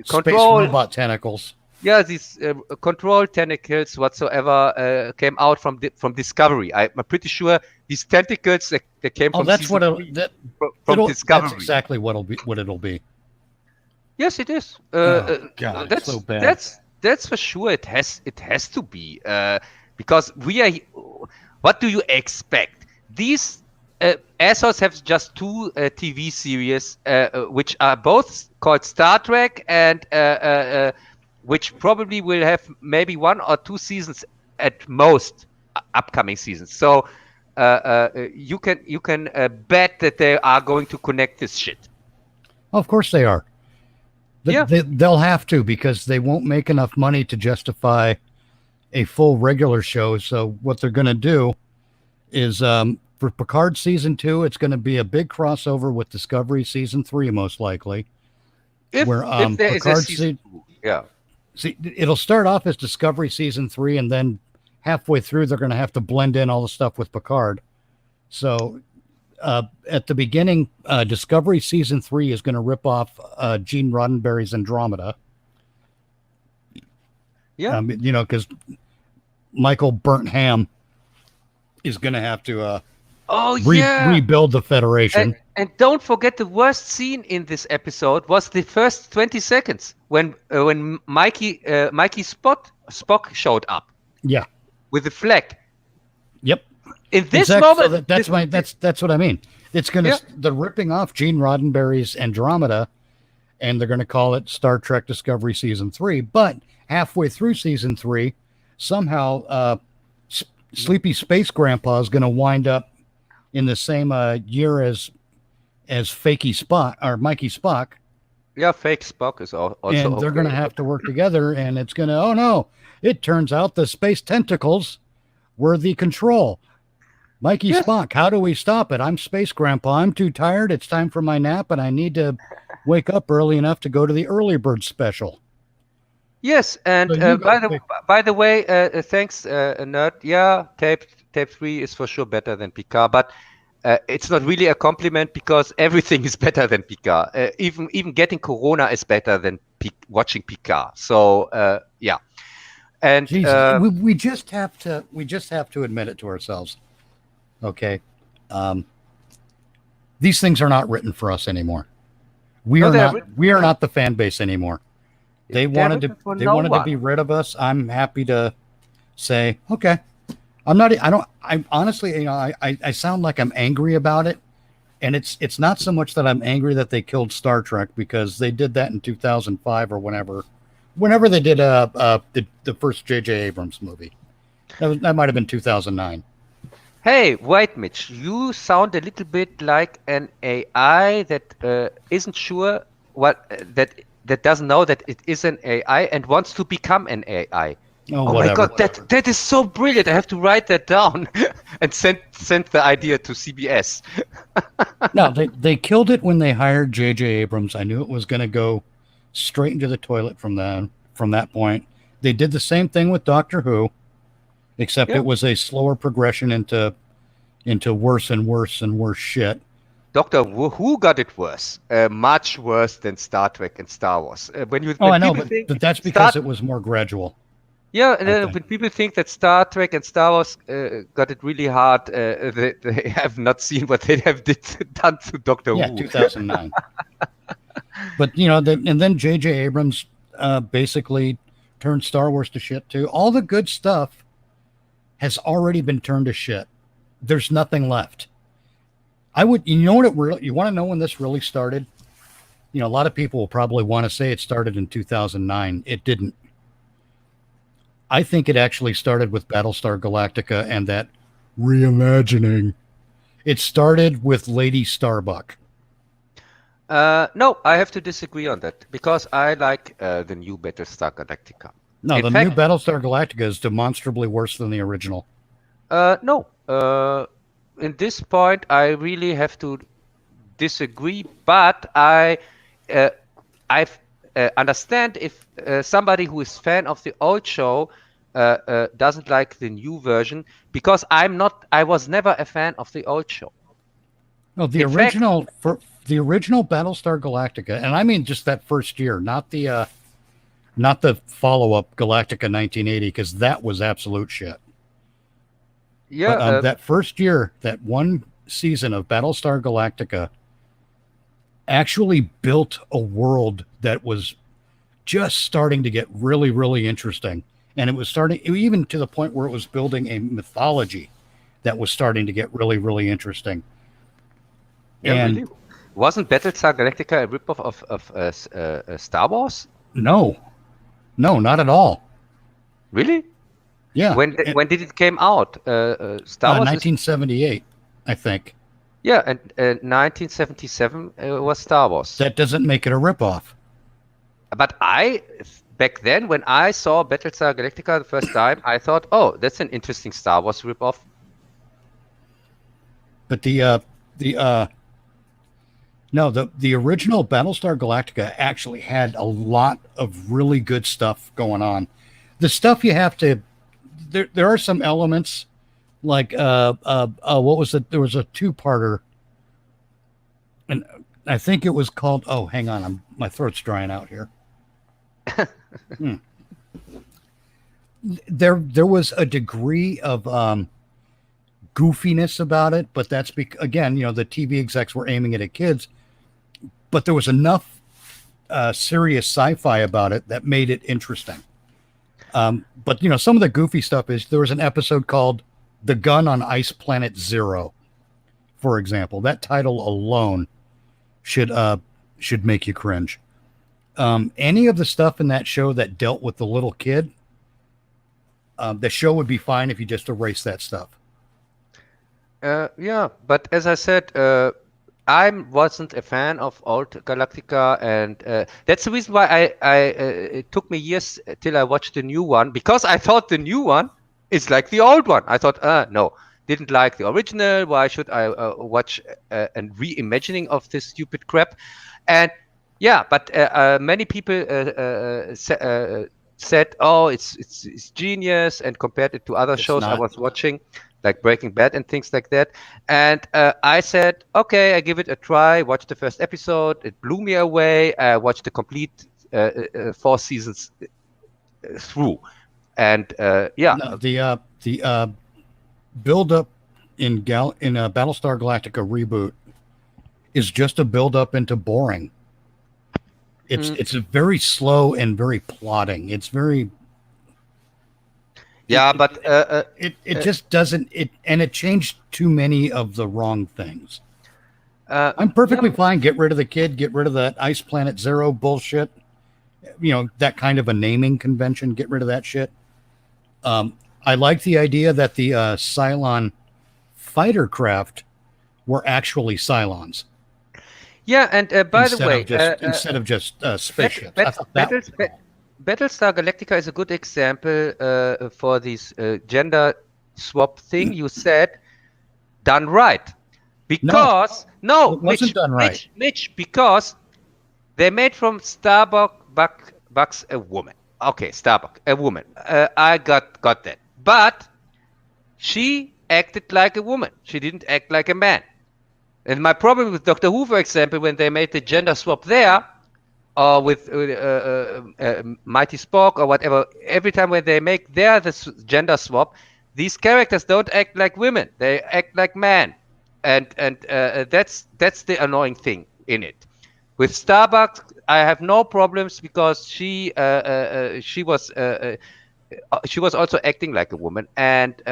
Speaker 1: control
Speaker 2: robot tentacles.
Speaker 1: yeah, these control tentacles whatsoever came out from Discovery. I'm pretty sure these tentacles that came from
Speaker 2: that's
Speaker 1: season
Speaker 2: what
Speaker 1: three,
Speaker 2: from
Speaker 1: Discovery.
Speaker 2: That's exactly what it'll be.
Speaker 1: Yes, it is.
Speaker 2: God,
Speaker 1: that's
Speaker 2: so bad.
Speaker 1: That's for sure. It has to be because we are. What do you expect? These assholes have just two TV series, which are both called Star Trek, and which probably will have maybe 1 or 2 seasons at most, upcoming seasons. So you can bet that they are going to connect this shit.
Speaker 2: Of course they are.
Speaker 1: Yeah.
Speaker 2: They'll have to, because they won't make enough money to justify a full regular show. So what they're going to do is for Picard season 2, it's going to be a big crossover with Discovery season 3, most likely.
Speaker 1: If there is a season 2, yeah.
Speaker 2: See, it'll start off as Discovery season 3, and then halfway through they're going to have to blend in all the stuff with Picard. So at the beginning, Discovery season 3 is going to rip off Gene Roddenberry's Andromeda.
Speaker 1: Yeah,
Speaker 2: because Michael Burnt Ham is going to have to rebuild the Federation.
Speaker 1: And don't forget, the worst scene in this episode was the first 20 seconds when Mikey Spock showed up.
Speaker 2: Yeah,
Speaker 1: with the flag.
Speaker 2: Yep.
Speaker 1: In this
Speaker 2: moment,
Speaker 1: so
Speaker 2: that's what I mean. It's gonna they're ripping off Gene Roddenberry's Andromeda, and they're gonna call it Star Trek Discovery season 3. But halfway through season 3, somehow Sleepy Space Grandpa is gonna wind up in the same year as Fakey Spock or Mikey Spock.
Speaker 1: Yeah, fake Spock is also.
Speaker 2: And they're gonna have to work together, and it's gonna. Oh no! It turns out the space tentacles were the control. Mikey Spock, how do we stop it? I'm Space Grandpa. I'm too tired. It's time for my nap, and I need to wake up early enough to go to the early bird special.
Speaker 1: Yes, and by the way, thanks, nerd. Yeah, tape 3 is for sure better than Picard, but it's not really a compliment because everything is better than Picard. Even getting Corona is better than watching Picard. So yeah, and
Speaker 2: we just have to admit it to ourselves. Okay, Um, these things are not written for us anymore. We
Speaker 1: No,
Speaker 2: are
Speaker 1: they are
Speaker 2: not.
Speaker 1: written.
Speaker 2: We are not the fan base anymore. They
Speaker 1: They're
Speaker 2: wanted to.
Speaker 1: written for
Speaker 2: They
Speaker 1: no
Speaker 2: wanted to
Speaker 1: one.
Speaker 2: be rid of us. I'm happy to say, okay. I'm not. I don't. I honestly, I sound like I'm angry about it, and it's not so much that I'm angry that they killed Star Trek, because they did that in 2005 or whenever they did the first J.J. Abrams movie. That might have been 2009.
Speaker 1: Hey, wait, Mitch. You sound a little bit like an AI that isn't sure that doesn't know that it is an AI and wants to become an AI.
Speaker 2: Oh,
Speaker 1: Oh my
Speaker 2: whatever.
Speaker 1: God, that is so brilliant. I have to write that down and send the idea to CBS.
Speaker 2: No, they killed it when they hired J.J. Abrams. I knew it was going to go straight into the toilet from that point. They did the same thing with Doctor Who, except
Speaker 1: Yeah.
Speaker 2: it was a slower progression into worse and worse and worse shit.
Speaker 1: Doctor Who got it worse, much worse than Star Trek and Star Wars.
Speaker 2: Oh,
Speaker 1: When
Speaker 2: I know,
Speaker 1: people think
Speaker 2: but that's
Speaker 1: Star
Speaker 2: because it was more gradual,
Speaker 1: Yeah,
Speaker 2: I think.
Speaker 1: when people think that Star Trek and Star Wars got it really hard, they have not seen what they have done to Doctor
Speaker 2: Yeah,
Speaker 1: Who.
Speaker 2: 2009. But and then J.J. Abrams basically turned Star Wars to shit too. All the good stuff has already been turned to shit. There's nothing left. You want to know when this really started? A lot of people will probably want to say it started in 2009. It didn't. I think it actually started with Battlestar Galactica and that reimagining. It started with Lady Starbuck.
Speaker 1: No, I have to disagree on that because I like the new Battlestar Galactica.
Speaker 2: No,
Speaker 1: In
Speaker 2: the new
Speaker 1: fact,
Speaker 2: Battlestar Galactica is demonstrably worse than the original.
Speaker 1: no. In this point, I really have to disagree, but uh, I understand if somebody who is fan of the old show doesn't like the new version because I was never a fan of the old show.
Speaker 2: No,
Speaker 1: In fact,
Speaker 2: the original Battlestar Galactica, and I mean just that first year, not the follow up Galactica 1980, because that was absolute shit.
Speaker 1: yeah,
Speaker 2: But that first year, that one season of Battlestar Galactica actually built a world that was just starting to get really, really interesting. And it was starting, even to the point where it was building a mythology that was starting to get really, really interesting.
Speaker 1: yeah,
Speaker 2: And
Speaker 1: really. Wasn't Battlestar Galactica a ripoff of Star Wars?
Speaker 2: no, no, not at all.
Speaker 1: Really?
Speaker 2: Yeah.
Speaker 1: When did it came out? Star Wars is
Speaker 2: 1978, I think.
Speaker 1: yeah, and 1977 was Star Wars.
Speaker 2: That doesn't make it a ripoff.
Speaker 1: But back then, when I saw Battlestar Galactica the first time, I thought, oh, that's an interesting Star Wars ripoff.
Speaker 2: But no, the original Battlestar Galactica actually had a lot of really good stuff going on. The stuff you have to there are some elements like what was it? There was a two-parter, and I think it was called. Oh, hang on, my throat's drying out here. There was a degree of goofiness about it, but that's again, the TV execs were aiming it at kids, but there was enough serious sci-fi about it that made it interesting. But some of the goofy stuff is there was an episode called "The Gun on Ice Planet Zero," for example. That title alone should make you cringe. Any of the stuff in that show that dealt with the little kid, the show would be fine if you just erase that stuff.
Speaker 1: Yeah, but as I said, I wasn't a fan of old Galactica, and that's the reason why it took me years till I watched the new one, because I thought the new one is like the old one. I thought, no, didn't like the original. Why should I watch a reimagining of this stupid crap? And yeah, but many people said, oh, it's genius, and compared it to other shows I was watching, like Breaking Bad and things like that. And I said, okay, I give it a try. Watched the first episode. It blew me away. I watched the complete 4 seasons through. And yeah.
Speaker 2: No, the build up in Battlestar Galactica reboot is just a build up into boring. It's a very slow and very plodding. It's very
Speaker 1: Yeah, but
Speaker 2: it just doesn't it changed too many of the wrong things. I'm perfectly fine. Get rid of the kid. Get rid of that Ice Planet Zero bullshit. You know, that kind of a naming convention. Get rid of that shit. I like the idea that the Cylon fighter craft were actually Cylons.
Speaker 1: Yeah, and by the way,
Speaker 2: instead of just spaceships.
Speaker 1: Battlestar Galactica is a good example for this gender swap thing you said done right. Because
Speaker 2: no, it wasn't done right.
Speaker 1: Mitch, because they made from Starbucks a woman. Okay, Starbuck, a woman. I got that. But she acted like a woman. She didn't act like a man. And my problem with Doctor Who, for example, when they made the gender swap there, or with Mighty Spock or whatever, every time when they make the gender swap, these characters don't act like women. They act like men. And that's the annoying thing in it. With Starbucks, I have no problems because she was also acting like a woman, and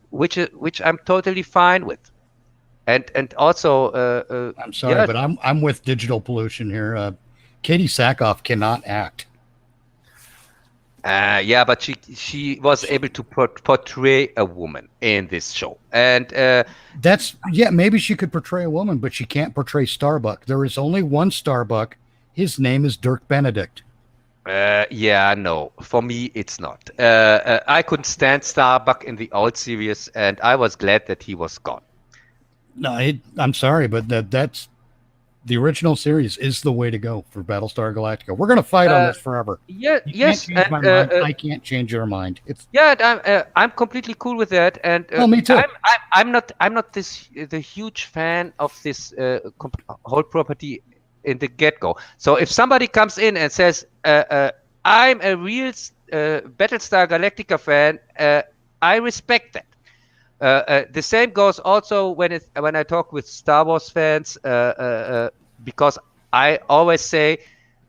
Speaker 1: which I'm totally fine with. And also,
Speaker 2: I'm sorry, but I'm with Digital Pollution here. Katie Sackhoff cannot act.
Speaker 1: Yeah, but she was able to portray a woman in this show, and
Speaker 2: maybe she could portray a woman, but she can't portray Starbuck. There is only one Starbuck. His name is Dirk Benedict.
Speaker 1: Yeah, no, for me it's not. I couldn't stand Starbuck in the old series, and I was glad that he was gone.
Speaker 2: No, I'm sorry, but that's the original series is the way to go for Battlestar Galactica. We're going to fight on this forever.
Speaker 1: Yeah,
Speaker 2: yes. Can't change my mind. I can't change your mind.
Speaker 1: I'm completely cool with that. And
Speaker 2: me too.
Speaker 1: I'm not the huge fan of this whole property in the get-go. So if somebody comes in and says, I'm a real Battlestar Galactica fan, I respect that. The same goes also when I talk with Star Wars fans, because I always say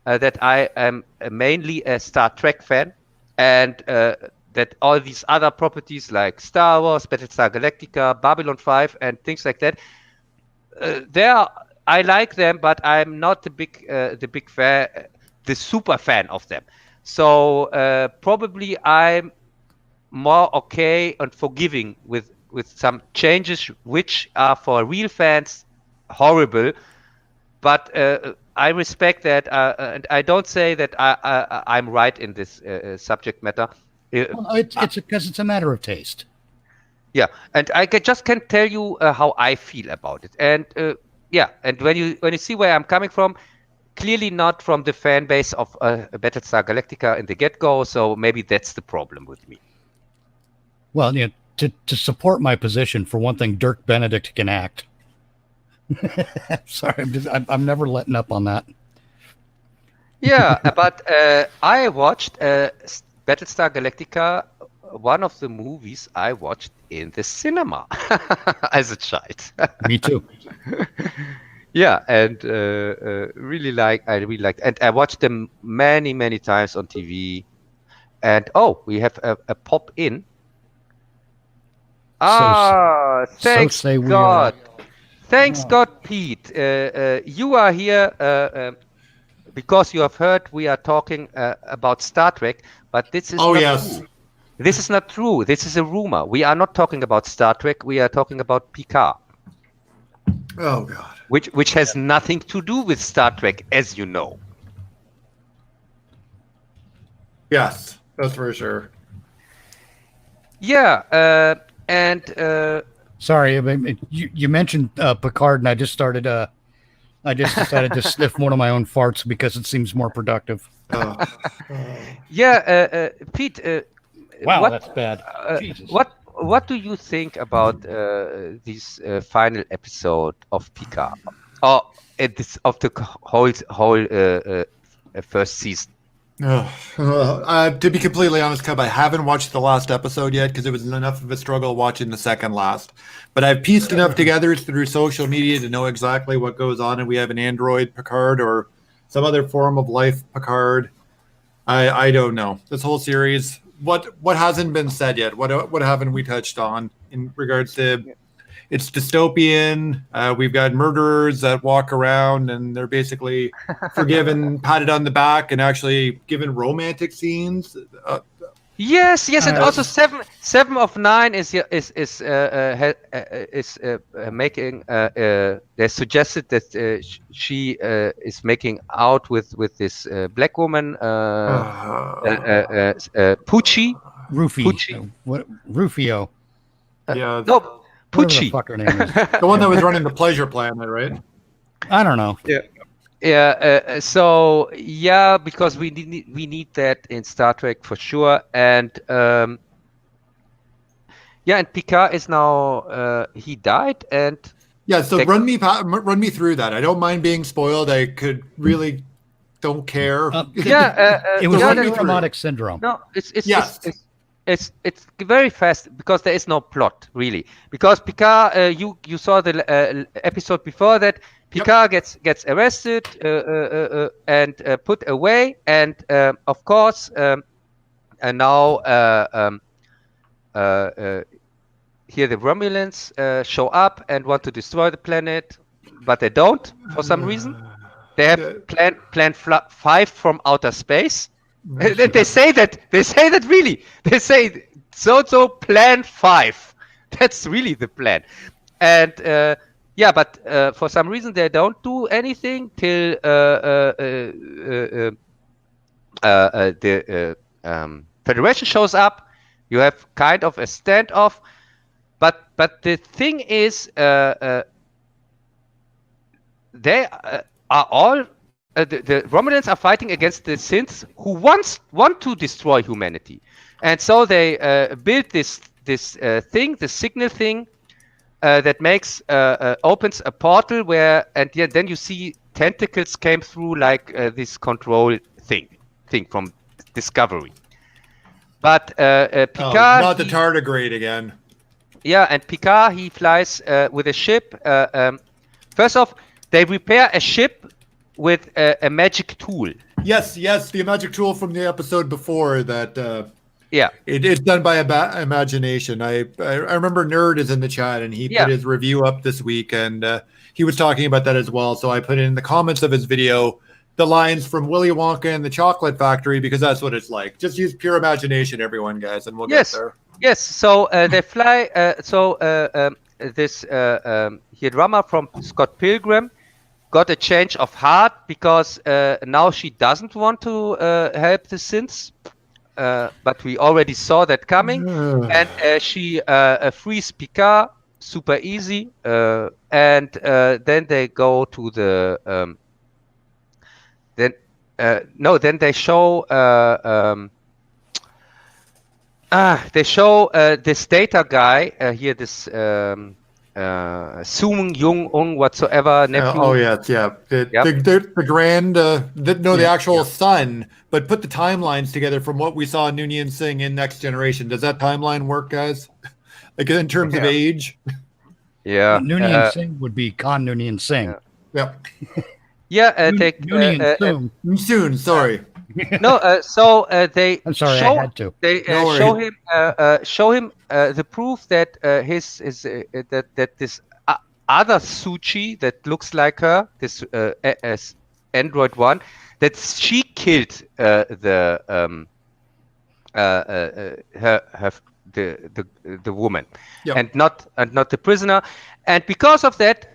Speaker 1: that I am mainly a Star Trek fan, and that all these other properties like Star Wars, Battlestar Galactica, Babylon 5, and things like that, I like them, but I'm not the big fan, the super fan of them. So probably I'm more okay and forgiving with some changes which are for real fans horrible, but I respect that, and I don't say that I'm right in this subject matter.
Speaker 2: It's because it's a matter of taste.
Speaker 1: Yeah, and I just can tell you how I feel about it, and and when you see where I'm coming from, clearly not from the fan base of Battlestar Galactica in the get-go, so maybe that's the problem with me.
Speaker 2: Well, to support my position, for one thing, Dirk Benedict can act. Sorry, I'm never letting up on that.
Speaker 1: Yeah, but I watched Battlestar Galactica, one of the movies I watched in the cinema as a child.
Speaker 2: Me too.
Speaker 1: Yeah, and I really liked, and I watched them many times on TV. And we have a pop in. Thanks God. Thanks God, Pete. You are here because you have heard we are talking about Star Trek, but this is true. This is not true. This is a rumor. We are not talking about Star Trek. We are talking about Picard.
Speaker 3: Oh God.
Speaker 1: Which has nothing to do with Star Trek, as you know.
Speaker 3: Yes, that's for sure.
Speaker 1: Yeah, and
Speaker 2: sorry, you mentioned Picard, and I just decided to sniff one of my own farts because it seems more productive.
Speaker 1: Yeah, Pete.
Speaker 2: Wow, that's bad.
Speaker 1: What do you think about this final episode of Picard, of the whole first season?
Speaker 3: To be completely honest, Cub, I haven't watched the last episode yet because it was enough of a struggle watching the second last. But I've pieced enough together through social media to know exactly what goes on, and we have an android Picard or some other form of life Picard. I don't know this whole series. What hasn't been said yet? What haven't we touched on in regards to? It's dystopian. We've got murderers that walk around and they're basically forgiven, patted on the back, and actually given romantic scenes.
Speaker 1: Yes, and also 7 of 9 is making. They suggested that she is making out with this black woman, Pucci.
Speaker 2: Rufy. What Rufio?
Speaker 3: Yeah,
Speaker 1: No,
Speaker 2: Whatever
Speaker 1: Pucci.
Speaker 2: the fuck her name is.
Speaker 3: the one that was running the pleasure planet, right?
Speaker 2: I don't know.
Speaker 1: Yeah. So yeah, because we need that in Star Trek for sure, and and Picard is now he died, and
Speaker 3: Yeah. So run me through that. I don't mind being spoiled. I could really don't care.
Speaker 2: It was
Speaker 3: run me through
Speaker 2: traumatic syndrome.
Speaker 1: no, it's
Speaker 3: Yes.
Speaker 1: it's very fast because there is no plot really. Because Picard, you saw the episode before that. Picard gets arrested and put away, and of course, and now here the Romulans show up and want to destroy the planet, but they don't for some reason. They have plan 5 from outer space. And they say that really. They say so plan 5. That's really the plan. And but for some reason they don't do anything till the Federation shows up. You have kind of a standoff, but the thing is, they are all the Romulans are fighting against the Synths who want to destroy humanity, and so they build this thing, the signal thing. That makes opens a portal where, and then you see tentacles came through like this control thing from Discovery. But Picard,
Speaker 3: not the tardigrade again.
Speaker 1: Yeah, and Picard he flies with a ship. First off, they repair a ship with a magic tool.
Speaker 3: Yes, the magic tool from the episode before that.
Speaker 1: Yeah,
Speaker 3: it's done by imagination. I remember Nerd is in the chat and he put his review up this week, and he was talking about that as well. So I put in the comments of his video the lines from Willy Wonka and the Chocolate Factory, because that's what it's like. Just use pure imagination, everyone, guys, and we'll get there.
Speaker 1: Yes. So they fly. This here drama from Scott Pilgrim got a change of heart because now she doesn't want to help the Synths. But we already saw that coming, and she frees Picard super easy, and then they go to the then they show this data guy here, this Sung Jung Ung whatsoever nephew.
Speaker 3: The grand the actual son, but put the timelines together from what we saw Noonien Singh in Next Generation. Does that timeline work, guys? Like in terms of age?
Speaker 1: Yeah,
Speaker 2: Noonien Singh would be Khan Noonien Singh.
Speaker 3: Noonien soon. Sorry.
Speaker 1: No, they.
Speaker 2: I'm sorry, I had to.
Speaker 1: They show him the proof that that this other Suchi that looks like her, this as Android 1, that she killed the woman, and not the prisoner, and because of that,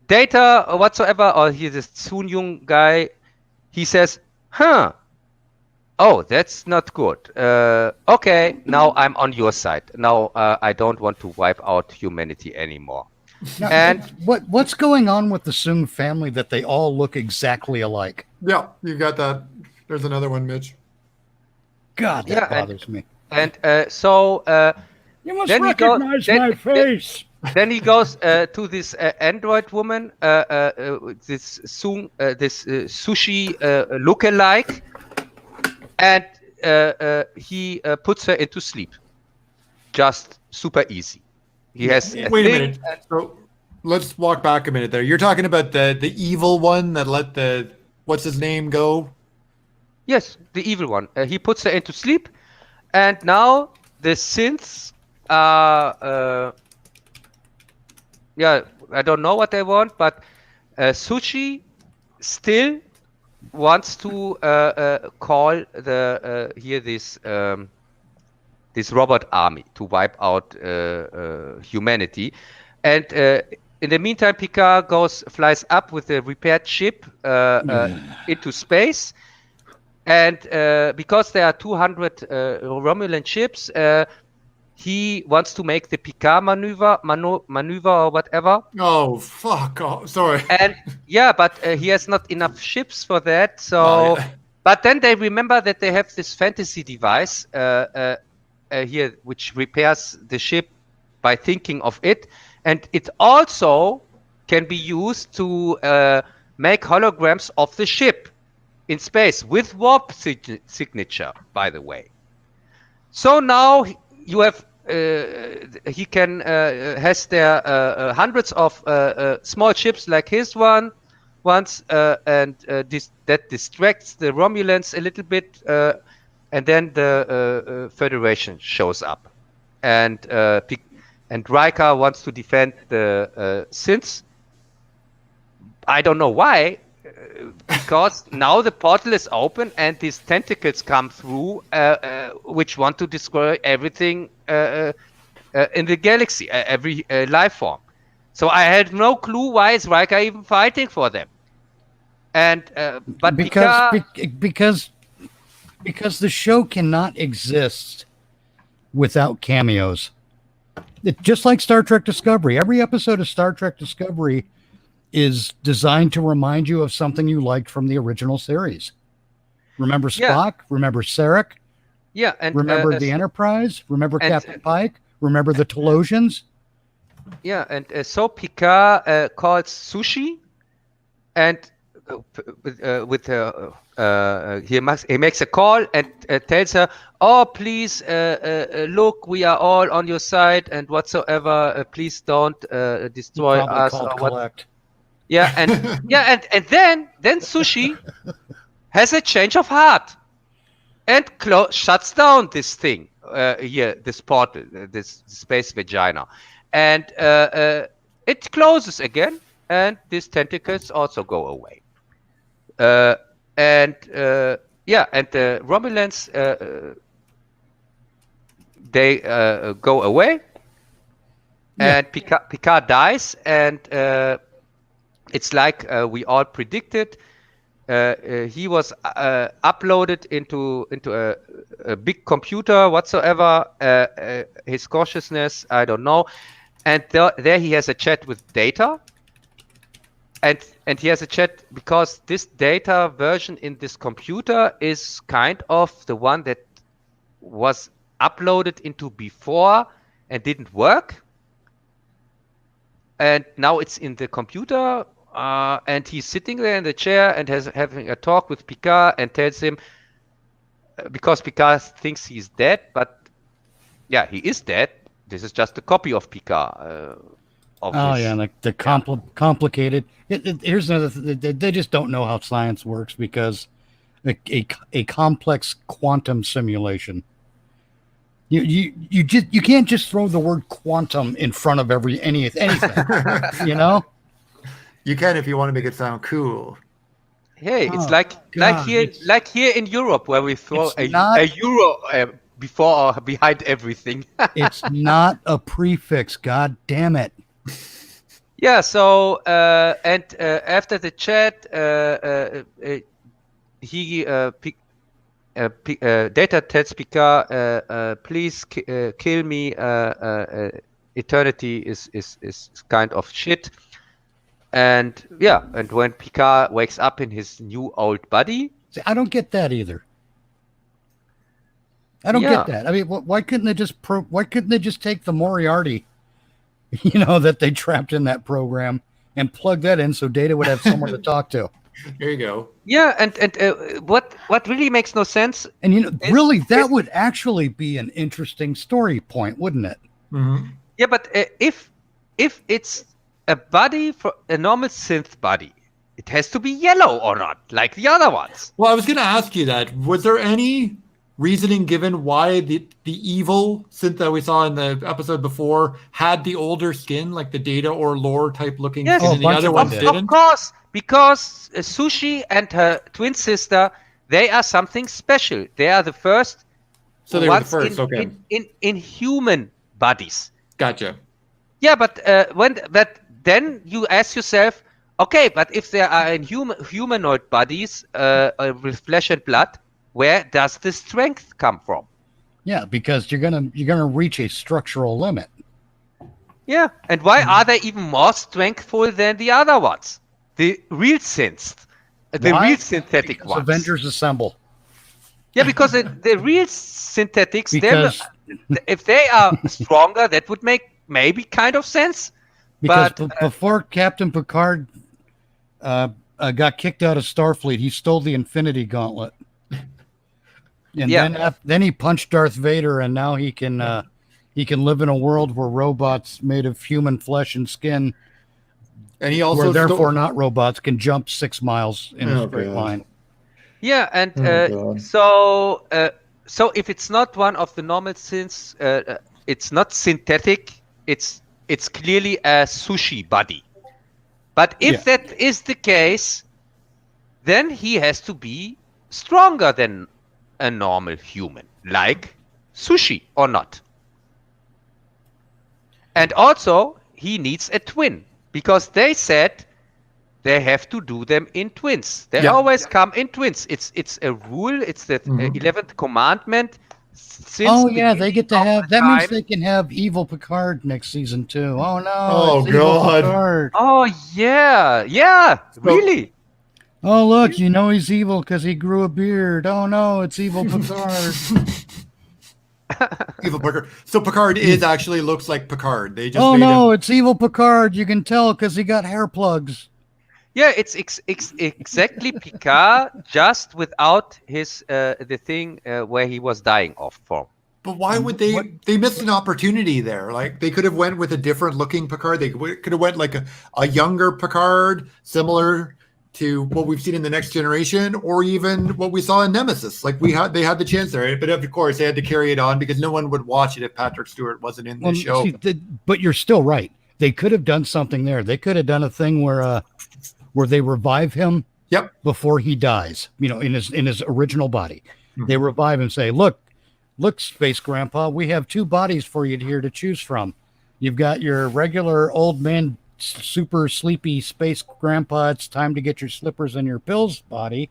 Speaker 1: Data or whatsoever, or he's this Sun Yung guy, he says, oh, that's not good. Okay, now I'm on your side. Now I don't want to wipe out humanity anymore.
Speaker 2: Now,
Speaker 1: and
Speaker 2: what's going on with the Sung family that they all look exactly alike?
Speaker 3: Yeah, you got that. There's another one, Mitch.
Speaker 2: God, that bothers me.
Speaker 1: And
Speaker 2: you must recognize my face.
Speaker 1: Then he goes to this android woman, this sushi lookalike, and he puts her into sleep. Just super easy. He has a
Speaker 3: Wait a
Speaker 1: thing.
Speaker 3: minute. So let's walk back a minute there. You're talking about the evil one that let the what's his name go?
Speaker 1: Yes, the evil one. He puts her into sleep, and now the synths are, I don't know what they want, but Sushi still wants to call this robot army to wipe out humanity, and in the meantime, Picard flies up with a repaired ship into space. And because there are 200 Romulan ships, he wants to make the Picard maneuver or whatever.
Speaker 3: Oh fuck! Oh, sorry.
Speaker 1: And but he has not enough ships for that. So,
Speaker 3: Oh, yeah.
Speaker 1: but then they remember that they have this fantasy device here, which repairs the ship by thinking of it, and it also can be used to make holograms of the ship in space with warp signature, by the way. So now you have he can has there hundreds of small ships like his one once, and that distracts the Romulans a little bit, and then the Federation shows up, and Riker wants to defend the synths. I don't know why. Because now the portal is open and these tentacles come through, which want to destroy everything in the galaxy, every life form. So I had no clue why is Riker even fighting for them. And but
Speaker 2: because the show cannot exist without cameos. Just like Star Trek Discovery, every episode of Star Trek Discovery is designed to remind you of something you liked from the original series. Remember Spock? Remember Sarek?
Speaker 1: Yeah, and
Speaker 2: remember the Enterprise? Remember Captain Pike? Remember the Telosians?
Speaker 1: Yeah, and so Picard calls Sushi, and he makes a call and tells her, "Oh, please, look, we are all on your side, and whatsoever. Please don't destroy us or what." Yeah, and and then Sushi has a change of heart and shuts down this thing here, this portal, this space vagina, and it closes again, and these tentacles also go away. And the Romulans they go away, and Picard dies, and it's like we all predicted. He was uploaded into a big computer whatsoever. His consciousness, I don't know. And there he has a chat with Data. And he has a chat because this Data version in this computer is kind of the one that was uploaded into before and didn't work. And now it's in the computer. And he's sitting there in the chair and having a talk with Picard and tells him, because Picard thinks he's dead, but yeah, he is dead. This is just a copy of Picard.
Speaker 2: Like the complicated. Here's another. They just don't know how science works because a complex quantum simulation. You can't just throw the word quantum in front of anything. You know.
Speaker 3: You can if you want to make it sound cool.
Speaker 1: Hey, it's like here in Europe where we throw a euro before or behind everything.
Speaker 2: It's not a prefix. God damn it.
Speaker 1: Yeah. So after the chat, Data tells Picard, "Please kill me. Eternity is kind of shit." And when Picard wakes up in his new old body,
Speaker 2: see, I don't get that either. I don't get that. I mean, why couldn't they just take the Moriarty, that they trapped in that program and plug that in so Data would have someone to talk to?
Speaker 3: There you go.
Speaker 1: Yeah, and what really makes no sense.
Speaker 2: And really, that
Speaker 1: is-
Speaker 2: would actually be an interesting story point, wouldn't it?
Speaker 3: Mm-hmm.
Speaker 1: Yeah, but if it's a body for a normal synth body, it has to be yellow or not, like the other ones.
Speaker 3: Well, I was going to ask you that. Was there any reasoning given why the evil synth that we saw in the episode before had the older skin, like the Data or Lore type looking
Speaker 1: Yes,
Speaker 3: skin, and the
Speaker 2: bunch
Speaker 3: other
Speaker 2: of
Speaker 3: ones
Speaker 2: them
Speaker 3: didn't?
Speaker 1: Of course, because Sushi and her twin sister, they are something special. They are the first.
Speaker 3: So they were the
Speaker 1: ones
Speaker 3: first.
Speaker 1: in,
Speaker 3: Okay,
Speaker 1: in human bodies.
Speaker 3: gotcha.
Speaker 1: Yeah, but then you ask yourself, okay, but if there are in humanoid bodies with flesh and blood, where does the strength come from?
Speaker 2: Yeah, because you're gonna reach a structural limit.
Speaker 1: Yeah, and why are they even more strengthful than the other ones? The real synths,
Speaker 2: Why?
Speaker 1: real synthetic
Speaker 2: Because
Speaker 1: ones.
Speaker 2: Avengers Assemble.
Speaker 1: Yeah, because the real synthetics,
Speaker 2: Because
Speaker 1: if they are stronger, that would make maybe kind of sense.
Speaker 2: because
Speaker 1: But
Speaker 2: before Captain Picard got kicked out of Starfleet, he stole the Infinity Gauntlet, and
Speaker 1: Yeah.
Speaker 2: then he punched Darth Vader, and now he can live in a world where robots made of human flesh and skin,
Speaker 3: And he also
Speaker 2: where therefore not robots, can jump 6 miles in a
Speaker 3: Oh,
Speaker 2: straight
Speaker 3: God.
Speaker 2: line.
Speaker 1: yeah, and
Speaker 3: Oh, God.
Speaker 1: so if it's not one of the normal synths, it's not synthetic. It's clearly a sushi body. But if that is the case, then he has to be stronger than a normal human, like Sushi or not. And also, he needs a twin, because they said they have to do them in twins. They
Speaker 3: Yeah.
Speaker 1: always come in twins. It's a rule. It's the 11th commandment. Since
Speaker 2: Oh
Speaker 1: the
Speaker 2: yeah, they get to
Speaker 1: beginning of
Speaker 2: have.
Speaker 1: the
Speaker 2: That means
Speaker 1: time.
Speaker 2: they can have evil Picard next season too. Oh no!
Speaker 3: Oh,
Speaker 2: it's evil
Speaker 3: God.
Speaker 2: Picard.
Speaker 1: Oh yeah, really.
Speaker 2: Oh look, he's evil because he grew a beard. Oh no, it's evil Picard.
Speaker 3: Evil Picard. So Picard actually looks like Picard. They just
Speaker 2: Oh
Speaker 3: made
Speaker 2: no,
Speaker 3: him.
Speaker 2: it's evil Picard. You can tell because he got hair plugs.
Speaker 1: Yeah, it's exactly Picard, just without his the thing where he was dying off from.
Speaker 3: But why would they? They missed an opportunity there. Like they could have went with a different looking Picard. They could have went like a younger Picard, similar to what we've seen in the Next Generation, or even what we saw in Nemesis. Like they had the chance there, but of course they had to carry it on because no one would watch it if Patrick Stewart wasn't in the show.
Speaker 2: But you're still right. They could have done something there. They could have done a thing where they revive him.
Speaker 3: Yep.
Speaker 2: Before he dies, in his original body, they revive him and say, "Look, Space Grandpa, we have 2 bodies for you here to choose from. You've got your regular old man, super sleepy Space Grandpa. It's time to get your slippers and your pills body,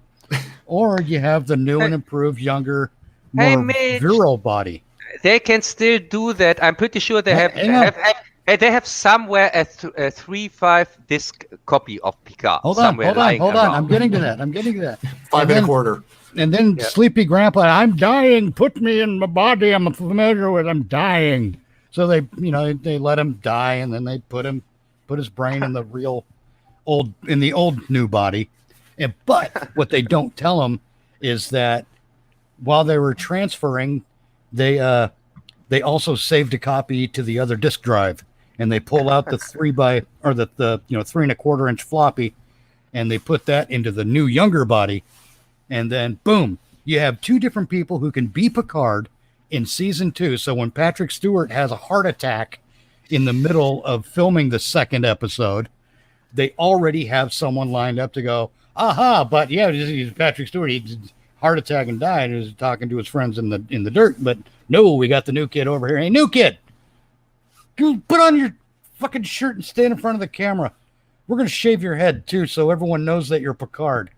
Speaker 2: or you have the new and improved, younger,
Speaker 1: Hey,
Speaker 2: more
Speaker 1: Mitch.
Speaker 2: virile body."
Speaker 1: They can still do that. I'm pretty sure they have they have somewhere a 3.5 disc copy of Picard.
Speaker 2: Hold on.
Speaker 1: Lying
Speaker 2: I'm
Speaker 1: around.
Speaker 2: getting to that.
Speaker 3: 5 and a quarter.
Speaker 2: And then Sleepy Grandpa, I'm dying. Put me in my body. I'm familiar with. I'm dying. So they let him die, and then they put his brain in the old new body. But what they don't tell him is that while they were transferring, they also saved a copy to the other disk drive, and they pull out the 3 3.25 inch floppy, and they put that into the new younger body. And then, boom, you have 2 different people who can be Picard in season 2. So when Patrick Stewart has a heart attack in the middle of filming the 2nd episode, they already have someone lined up to go, aha, but yeah, he's Patrick Stewart. He heart attack and died. He was talking to his friends in the dirt. But no, we got the new kid over here. Hey, new kid, put on your fucking shirt and stand in front of the camera. We're going to shave your head, too, so everyone knows that you're Picard.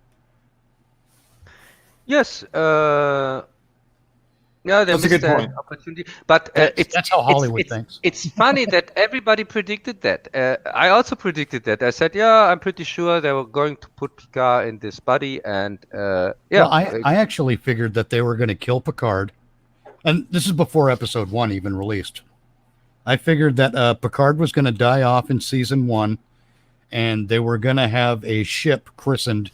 Speaker 1: Yes. Yeah,
Speaker 3: That's a good point.
Speaker 1: Opportunity, but
Speaker 2: That's how Hollywood thinks.
Speaker 1: It's funny that everybody predicted that. I also predicted that. I said, yeah, I'm pretty sure they were going to put Picard in this body, and
Speaker 2: Well, I actually figured that they were going to kill Picard, and this is before episode 1 even released. I figured that Picard was going to die off in season 1, and they were going to have a ship christened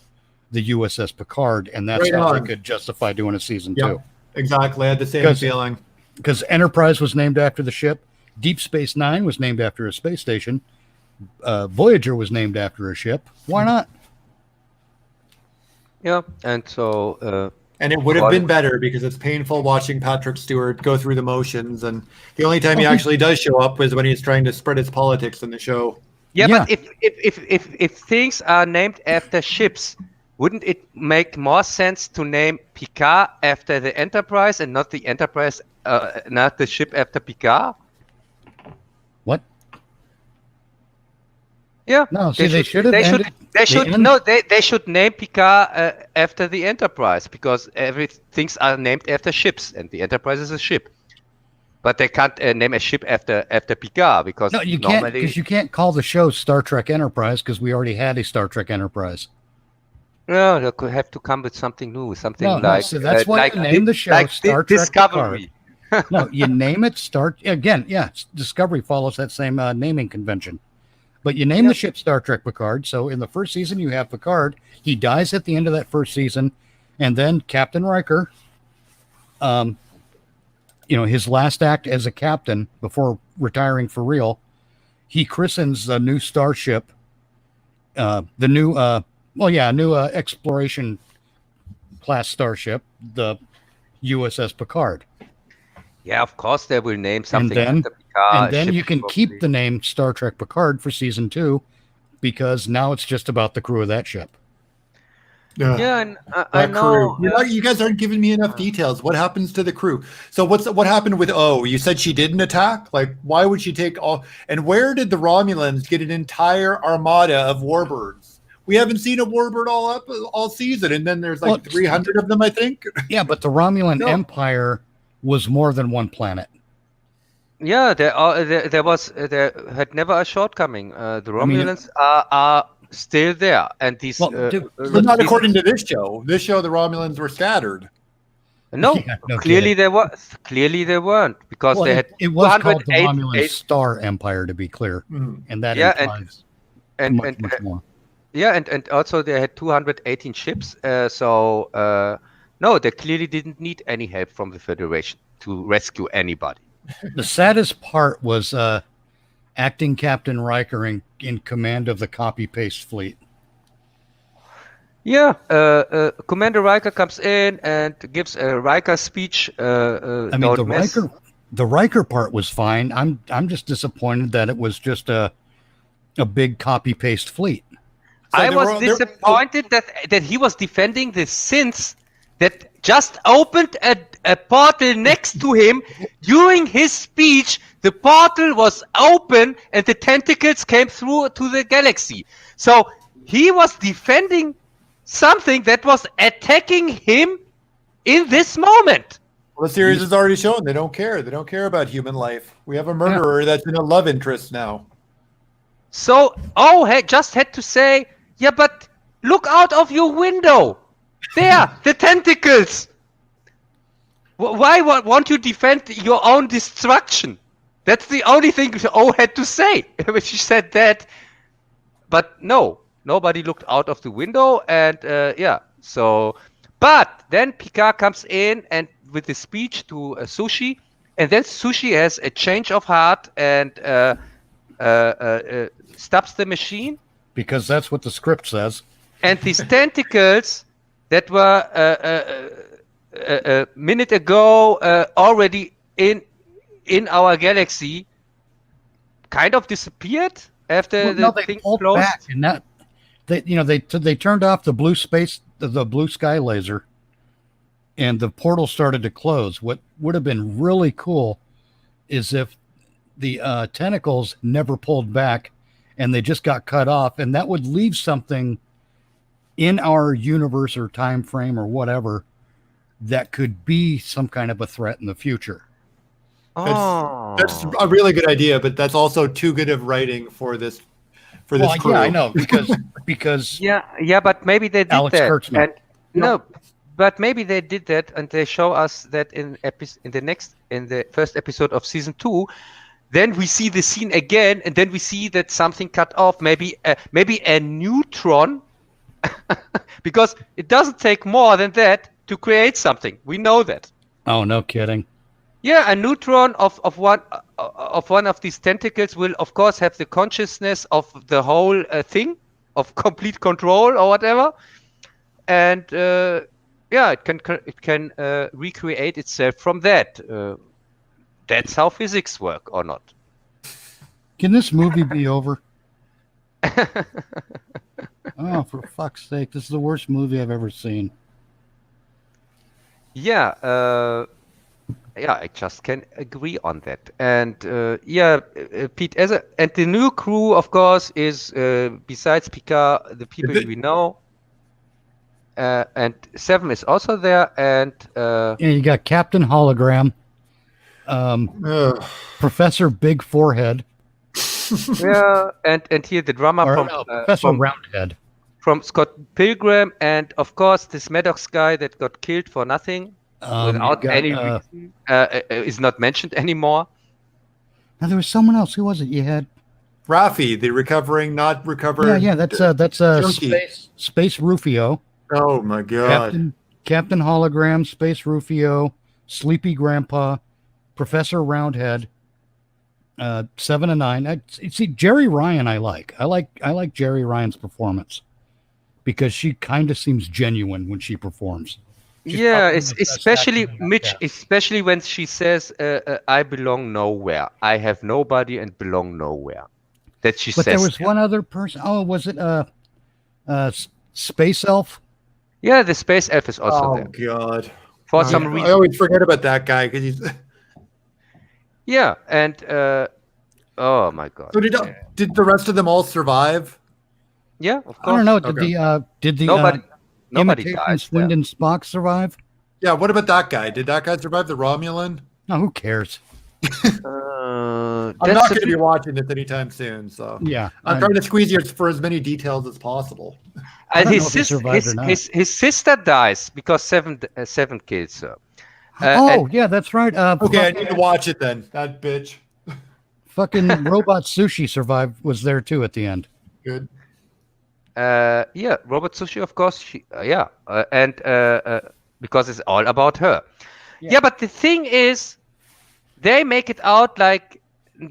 Speaker 2: the USS Picard, and that's
Speaker 3: Right
Speaker 2: how they
Speaker 3: on.
Speaker 2: could justify doing a season
Speaker 3: Yep.
Speaker 2: 2.
Speaker 3: Exactly. I had the same
Speaker 2: 'Cause-
Speaker 3: feeling.
Speaker 2: Because Enterprise was named after the ship, Deep Space Nine was named after a space station, Voyager was named after a ship. Why not?
Speaker 1: Yeah, and so
Speaker 3: And it would have been better because it's painful watching Patrick Stewart go through the motions. And the only time he actually does show up is when he's trying to spread his politics in the show.
Speaker 1: yeah,
Speaker 2: Yeah.
Speaker 1: but if things are named after ships, wouldn't it make more sense to name Picard after the Enterprise and not the Enterprise, not the ship after Picard?
Speaker 2: What?
Speaker 1: Yeah.
Speaker 2: No, see, they should have
Speaker 1: They should.
Speaker 2: ended-
Speaker 1: They should.
Speaker 2: end-
Speaker 1: No, they should name Picard after the Enterprise because things are named after ships, and the Enterprise is a ship. But they can't name a ship after Picard because
Speaker 2: No, you can't,
Speaker 1: normally
Speaker 2: because you can't call the show Star Trek Enterprise because we already had a Star Trek Enterprise.
Speaker 1: no, they could have to come with something new, something
Speaker 2: No,
Speaker 1: like
Speaker 2: so that's why
Speaker 1: like
Speaker 2: you name the show Star Trek
Speaker 1: Discovery.
Speaker 2: No, you name it again. Yeah, Discovery follows that same naming convention. But you name the ship Star Trek Picard. So in the first season, you have Picard. He dies at the end of that first season. And then Captain Riker, his last act as a captain before retiring for real, he christens the new starship, new exploration class starship, the USS Picard.
Speaker 1: Yeah, of course they will name something
Speaker 2: then-
Speaker 1: after Picard.
Speaker 2: And then
Speaker 1: ship
Speaker 2: you can
Speaker 1: probably.
Speaker 2: keep the name Star Trek Picard for season 2 because now it's just about the crew of that ship.
Speaker 1: Yeah, and I
Speaker 3: That
Speaker 1: know.
Speaker 3: crew. You guys aren't giving me enough details. What happens to the crew? So what happened with O? You said she didn't attack. Like, why would she take all? And where did the Romulans get an entire armada of warbirds? We haven't seen a warbird all season, and then there's like 300 of them, I think.
Speaker 2: Yeah, but the Romulan
Speaker 1: No.
Speaker 2: Empire was more than one planet.
Speaker 1: Yeah, there had never a shortcoming. The Romulans are still there, and these.
Speaker 2: Well, dude,
Speaker 3: But not according to this show. This show, the Romulans were scattered.
Speaker 1: No,
Speaker 2: Yeah, no
Speaker 1: clearly
Speaker 2: kidding.
Speaker 1: they were. Clearly they weren't because
Speaker 2: Well,
Speaker 1: they had.
Speaker 2: it was called the
Speaker 1: 208
Speaker 2: Romulan Star Empire, to be clear, and that
Speaker 1: Yeah,
Speaker 2: implies
Speaker 1: and
Speaker 2: much more.
Speaker 1: Yeah, and also they had 218 ships. No, they clearly didn't need any help from the Federation to rescue anybody.
Speaker 2: The saddest part was acting Captain Riker in command of the copy-paste fleet.
Speaker 1: Yeah, Commander Riker comes in and gives a Riker speech.
Speaker 2: I mean, the Riker part was fine. I'm just disappointed that it was just a big copy-paste fleet.
Speaker 3: So
Speaker 1: I was disappointed that he was defending the sins that just opened a portal next to him during his speech. The portal was open and the tentacles came through to the galaxy. So he was defending something that was attacking him in this moment.
Speaker 3: Well, the series has already shown they don't care. They don't care about human life. We have a murderer that's in a love interest now.
Speaker 1: So just had to say, yeah, but look out of your window. There, the tentacles. Why won't you defend your own destruction? That's the only thing O had to say when she said that. But no, nobody looked out of the window, and but then Picard comes in and with the speech to Sushi, and then Sushi has a change of heart and stops the machine.
Speaker 2: Because that's what the script says.
Speaker 1: And these tentacles that were a minute ago already in our galaxy kind of disappeared after
Speaker 2: they
Speaker 1: thing
Speaker 2: pulled
Speaker 1: closed.
Speaker 2: back, and that they turned off the blue sky laser, and the portal started to close. What would have been really cool is if the tentacles never pulled back and they just got cut off, and that would leave something in our universe or time frame or whatever that could be some kind of a threat in the future.
Speaker 3: That's a really good idea, but that's also too good of writing for this crew.
Speaker 2: Yeah, I know, because
Speaker 1: yeah, but maybe they did
Speaker 2: Alex
Speaker 1: that.
Speaker 2: Kurtzman.
Speaker 1: And, no, but maybe they did that, and they show us that in the first episode of season 2. Then we see the scene again, and then we see that something cut off. Maybe a neutron Because it doesn't take more than that to create something. We know that.
Speaker 2: Oh, no kidding.
Speaker 1: Yeah, a neutron of one of these tentacles will, of course, have the consciousness of the whole thing, of complete control or whatever, and yeah, it can recreate itself from that. That's how physics work, or not?
Speaker 2: Can this movie be over? Oh, for fuck's sake! This is the worst movie I've ever seen.
Speaker 1: Yeah, yeah, I just can agree on that. And yeah, Pete, and the new crew, of course, is besides Picard, the people we know. And Seven is also there, and
Speaker 2: Yeah, you got Captain Hologram, Professor Big Forehead.
Speaker 1: yeah, and here the drummer
Speaker 2: Professor Roundhead
Speaker 1: from Scott Pilgrim, and of course this Maddox guy that got killed for nothing without any reason is not mentioned anymore.
Speaker 2: Now there was someone else. Who was it? You had
Speaker 3: Rafi, the not recovered.
Speaker 2: Yeah, that's Space Rufio.
Speaker 3: Oh my god!
Speaker 2: Captain Hologram, Space Rufio, Sleepy Grandpa, Professor Roundhead. 7 and 9. See, Jerry Ryan, I like Jerry Ryan's performance because she kind of seems genuine when she performs.
Speaker 1: Yeah, especially Mitch, especially when she says, "I belong nowhere. I have nobody and belong nowhere." That she says.
Speaker 2: But there was one other person. Oh, was it Space Elf?
Speaker 1: Yeah, the Space Elf is also there.
Speaker 3: Oh god!
Speaker 1: For some reason,
Speaker 3: I always forget about that guy because he's.
Speaker 1: Yeah, and oh my god!
Speaker 3: So did the rest of them all survive?
Speaker 1: Yeah, of course.
Speaker 2: I don't know. Did the
Speaker 1: nobody died?
Speaker 2: Swindon Spock survive?
Speaker 3: Yeah. What about that guy? Did that guy survive? The Romulan?
Speaker 2: No, who cares?
Speaker 3: I'm not going to be watching this anytime soon, so
Speaker 2: yeah,
Speaker 3: I'm trying to squeeze you for as many details as possible.
Speaker 2: I don't
Speaker 1: his,
Speaker 2: know if he survived or not.
Speaker 1: his sister dies because seven kills her.
Speaker 2: Yeah, that's right.
Speaker 3: Okay, I need to watch it then. That bitch.
Speaker 2: Fucking Robot Sushi was there too at the end.
Speaker 3: Good.
Speaker 1: Yeah, Robot Sushi, of course. And because it's all about her. Yeah, but the thing is, they make it out like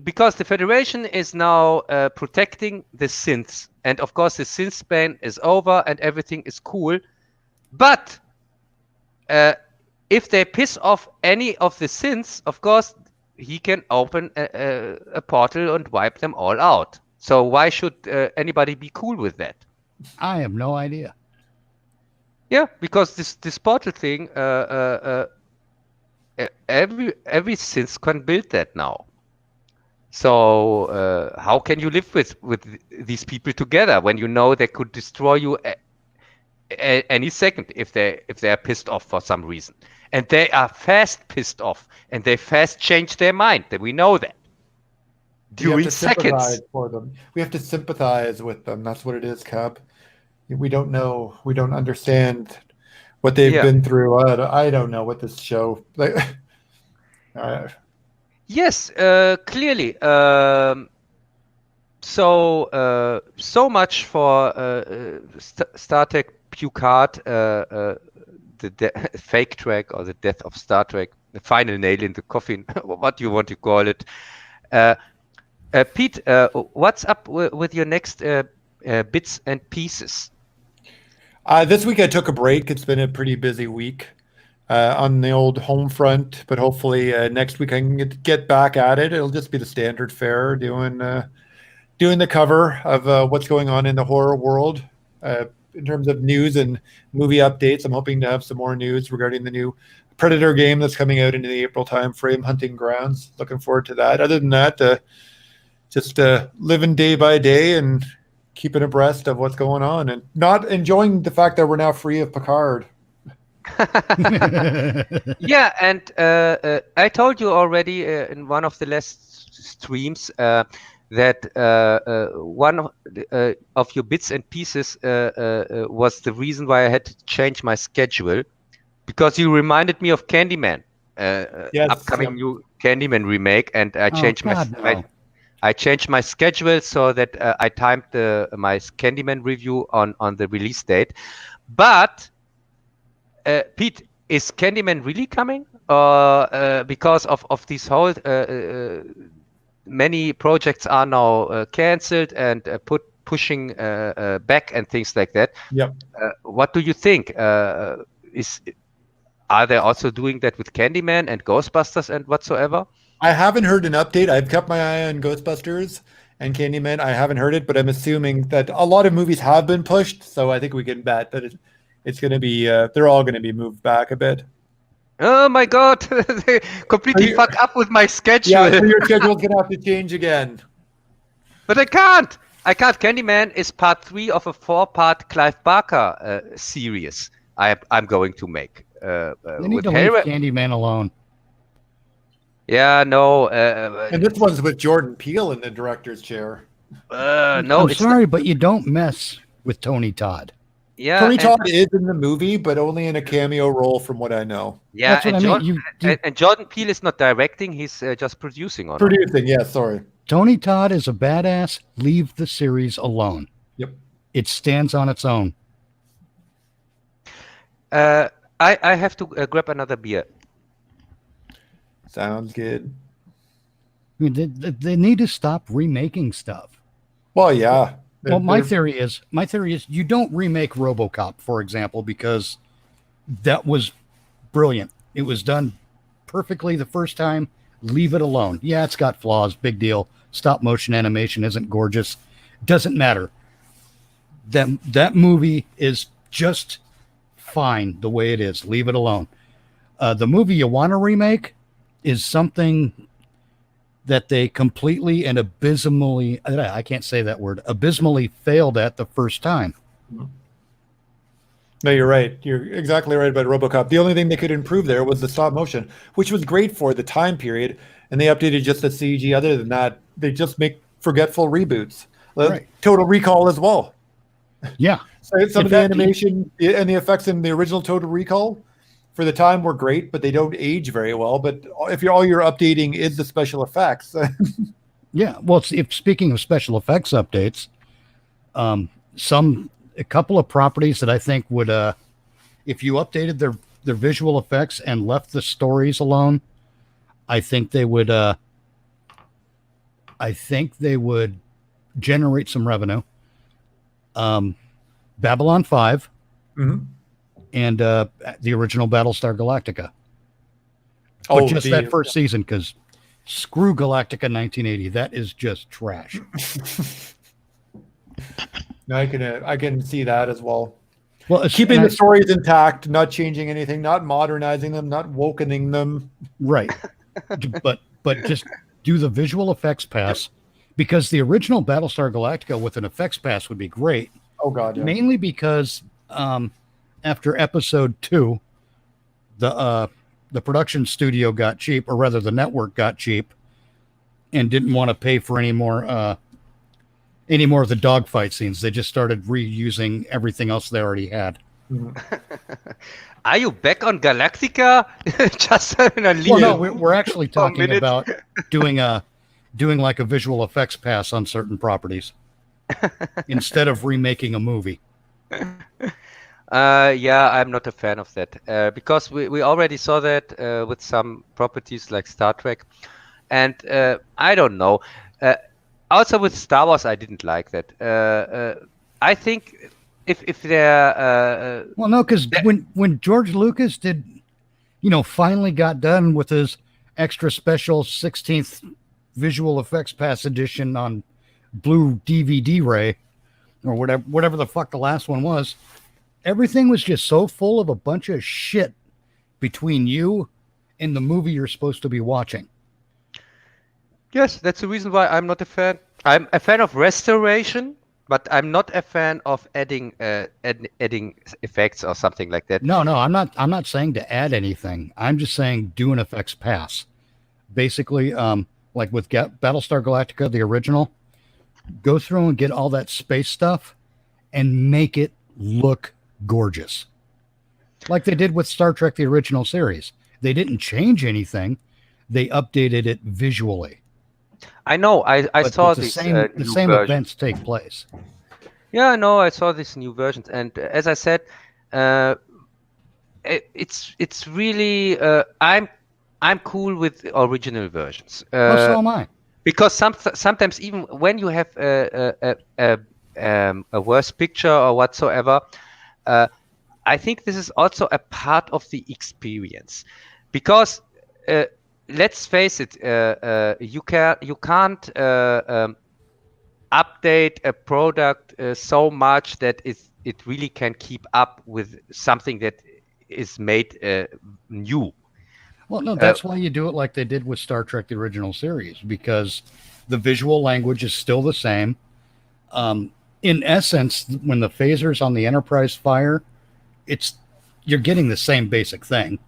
Speaker 1: because the Federation is now protecting the synths, and of course the synth ban is over and everything is cool, but if they piss off any of the synths, of course, he can open a portal and wipe them all out. So why should anybody be cool with that?
Speaker 2: I have no idea.
Speaker 1: Yeah, because this portal thing, every synth can build that now. So how can you live with these people together when you know they could destroy you any second if they are pissed off for some reason? And they are fast pissed off, and they fast change their mind. That we know that during seconds.
Speaker 3: For them. We have to sympathize with them. That's what it is, Cap. We don't know. We don't understand what they've been through. I don't know what this show.
Speaker 1: Yes, clearly. So much for Star Trek Picard. The fake track or the death of Star Trek, the final nail in the coffin, what do you want to call it? Pete, what's up with your next bits and pieces?
Speaker 3: This week I took a break. It's been a pretty busy week on the old home front, but hopefully next week I can get back at it. It'll just be the standard fare, doing the cover of what's going on in the horror world. In terms of news and movie updates, I'm hoping to have some more news regarding the new Predator game that's coming out into the April timeframe, Hunting Grounds. Looking forward to that. Other than that, just living day by day and keeping abreast of what's going on and not enjoying the fact that we're now free of Picard.
Speaker 1: Yeah, and I told you already in one of the last streams that one of your bits and pieces was the reason why I had to change my schedule, because you reminded me of Candyman, upcoming new Candyman remake, and I changed I changed my schedule so that I timed my Candyman review on the release date. But Pete, is Candyman really coming? Because of these whole many projects are now cancelled and pushing back and things like that.
Speaker 3: Yep.
Speaker 1: What do you think? Are they also doing that with Candyman and Ghostbusters and whatsoever?
Speaker 3: I haven't heard an update. I've kept my eye on Ghostbusters and Candyman. I haven't heard it, but I'm assuming that a lot of movies have been pushed. So I think we can bet that it's going to be, they're all going to be moved back a bit.
Speaker 1: Oh my God! They completely fuck up with my schedule.
Speaker 3: Yeah, so your schedule's going to have to change again.
Speaker 1: But I can't. Candyman is part 3 of a 4-part Clive Barker series I'm going to make.
Speaker 2: They need to leave Candyman alone.
Speaker 1: Yeah, no.
Speaker 3: And this one's with Jordan Peele in the director's chair.
Speaker 1: No,
Speaker 2: I'm sorry, but you don't mess with Tony Todd.
Speaker 1: Yeah,
Speaker 3: Tony Todd is in the movie, but only in a cameo role, from what I know.
Speaker 1: Yeah,
Speaker 2: that's what I mean.
Speaker 1: And Jordan Peele is not directing; he's just producing on it.
Speaker 3: Producing, yeah. Sorry.
Speaker 2: Tony Todd is a badass. Leave the series alone.
Speaker 3: Yep.
Speaker 2: It stands on its own.
Speaker 1: I have to grab another beer.
Speaker 3: Sounds good.
Speaker 2: I mean, they need to stop remaking stuff.
Speaker 3: Well, yeah.
Speaker 2: Well, my theory is you don't remake RoboCop, for example, because that was brilliant. It was done perfectly the first time. Leave it alone. Yeah, it's got flaws. Big deal. Stop motion animation isn't gorgeous. Doesn't matter. That movie is just fine the way it is. Leave it alone. The movie you want to remake is something that they completely and abysmally, I can't say that word, abysmally failed at the first time.
Speaker 3: No, you're right. You're exactly right about RoboCop. The only thing they could improve there was the stop motion, which was great for the time period, and they updated just the CG. Other than that, they just make forgetful reboots.
Speaker 2: Right.
Speaker 3: Total Recall as well.
Speaker 2: Yeah.
Speaker 3: So some of the animation and the effects in the original Total Recall for the time were great, but they don't age very well. But if all you're updating is the special effects.
Speaker 2: Yeah. Well, if speaking of special effects updates, a couple of properties that I think would, if you updated their visual effects and left the stories alone, I think they would generate some revenue. Babylon 5.
Speaker 3: Mm-hmm.
Speaker 2: And the original Battlestar Galactica. But just that first season, because screw Galactica 1980. That is just trash.
Speaker 3: No, I can see that as well.
Speaker 2: Well,
Speaker 3: keeping the stories intact, not changing anything, not modernizing them, not wokening them.
Speaker 2: Right. but just do the visual effects pass, because the original Battlestar Galactica with an effects pass would be great.
Speaker 3: Oh God, yeah.
Speaker 2: Mainly because after episode 2, the production studio got cheap, or rather the network got cheap, and didn't want to pay for any more of the dogfight scenes. They just started reusing everything else they already had.
Speaker 3: Mm-hmm.
Speaker 1: Are you back on Galactica? Just in a
Speaker 2: well, no, we're actually talking about doing like a visual effects pass on certain properties instead of remaking a movie.
Speaker 1: Yeah, I'm not a fan of that because we already saw that with some properties like Star Trek, and I don't know. Also with Star Wars, I didn't like that. I think if they're
Speaker 2: well, no, because when George Lucas did, finally got done with his extra special 16th visual effects pass edition on blue DVD ray, or whatever the fuck the last one was. Everything was just so full of a bunch of shit between you and the movie you're supposed to be watching.
Speaker 1: Yes, that's the reason why I'm not a fan. I'm a fan of restoration, but I'm not a fan of adding effects or something like that.
Speaker 2: No, I'm not saying to add anything. I'm just saying do an effects pass. Basically, like with Battlestar Galactica, the original, go through and get all that space stuff and make it look gorgeous, like they did with Star Trek the original series. They didn't change anything, they updated it visually.
Speaker 1: I know. I
Speaker 2: But
Speaker 1: saw
Speaker 2: the
Speaker 1: this
Speaker 2: same
Speaker 1: new version.
Speaker 2: events take place.
Speaker 1: Yeah, no, I saw these new versions, and as I said, uh, it's really I'm cool with the original versions
Speaker 2: So am I.
Speaker 1: because sometimes even when you have a worse picture or whatsoever, uh, I think this is also a part of the experience, because let's face it, you can't update a product so much that it really can keep up with something that is made new.
Speaker 2: Well, no, that's why you do it like they did with Star Trek: The Original Series, because the visual language is still the same. In essence, when the phasers on the Enterprise fire, you're getting the same basic thing.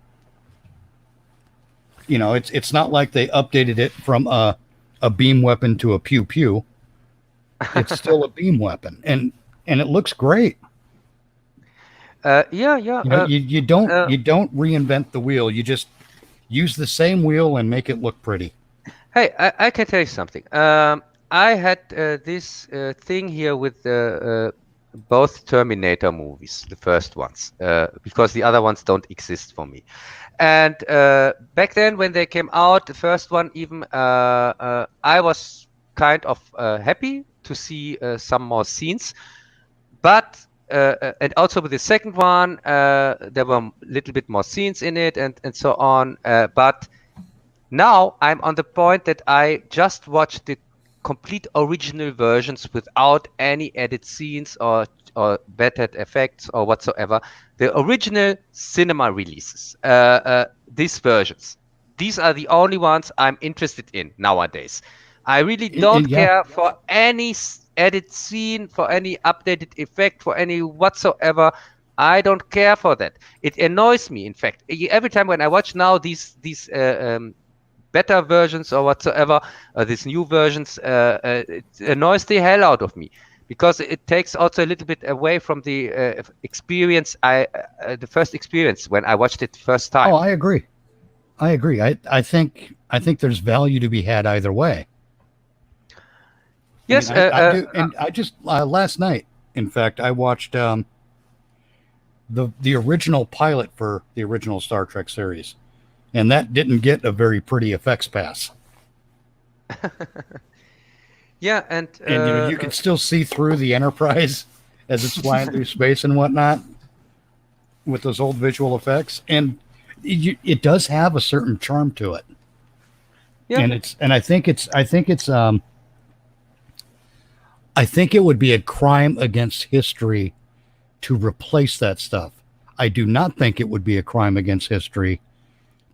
Speaker 2: You know, it's not like they updated it from a beam weapon to a pew pew. It's still a beam weapon, and it looks great.
Speaker 1: Yeah.
Speaker 2: You know, you don't reinvent the wheel. You just use the same wheel and make it look pretty.
Speaker 1: Hey, I can tell you something. I had this thing here with both Terminator movies, the first ones, because the other ones don't exist for me. And back then, when they came out, the first one, even I was kind of happy to see some more scenes. But and also with the second one, there were a little bit more scenes in it, and so on. But now I'm on the point that I just watched the complete original versions without any edit scenes or bettered effects or whatsoever. The original cinema releases, these versions, these are the only ones I'm interested in nowadays. I really don't care for any edit scene, for any updated effect, for any whatsoever. I don't care for that. It annoys me. In fact, every time when I watch now these better versions or whatsoever, these new versions, it annoys the hell out of me, because it takes also a little bit away from the experience, the first experience when I watched it first time.
Speaker 2: Oh, I agree. I think there's value to be had either way.
Speaker 1: Yes,
Speaker 2: I do. And I just last night, in fact, I watched the original pilot for the original Star Trek series, and that didn't get a very pretty effects pass.
Speaker 1: Yeah, and
Speaker 2: you know, you can still see through the Enterprise as it's flying through space and whatnot with those old visual effects, and it does have a certain charm to it. Yeah, and I think it would be a crime against history to replace that stuff. I do not think it would be a crime against history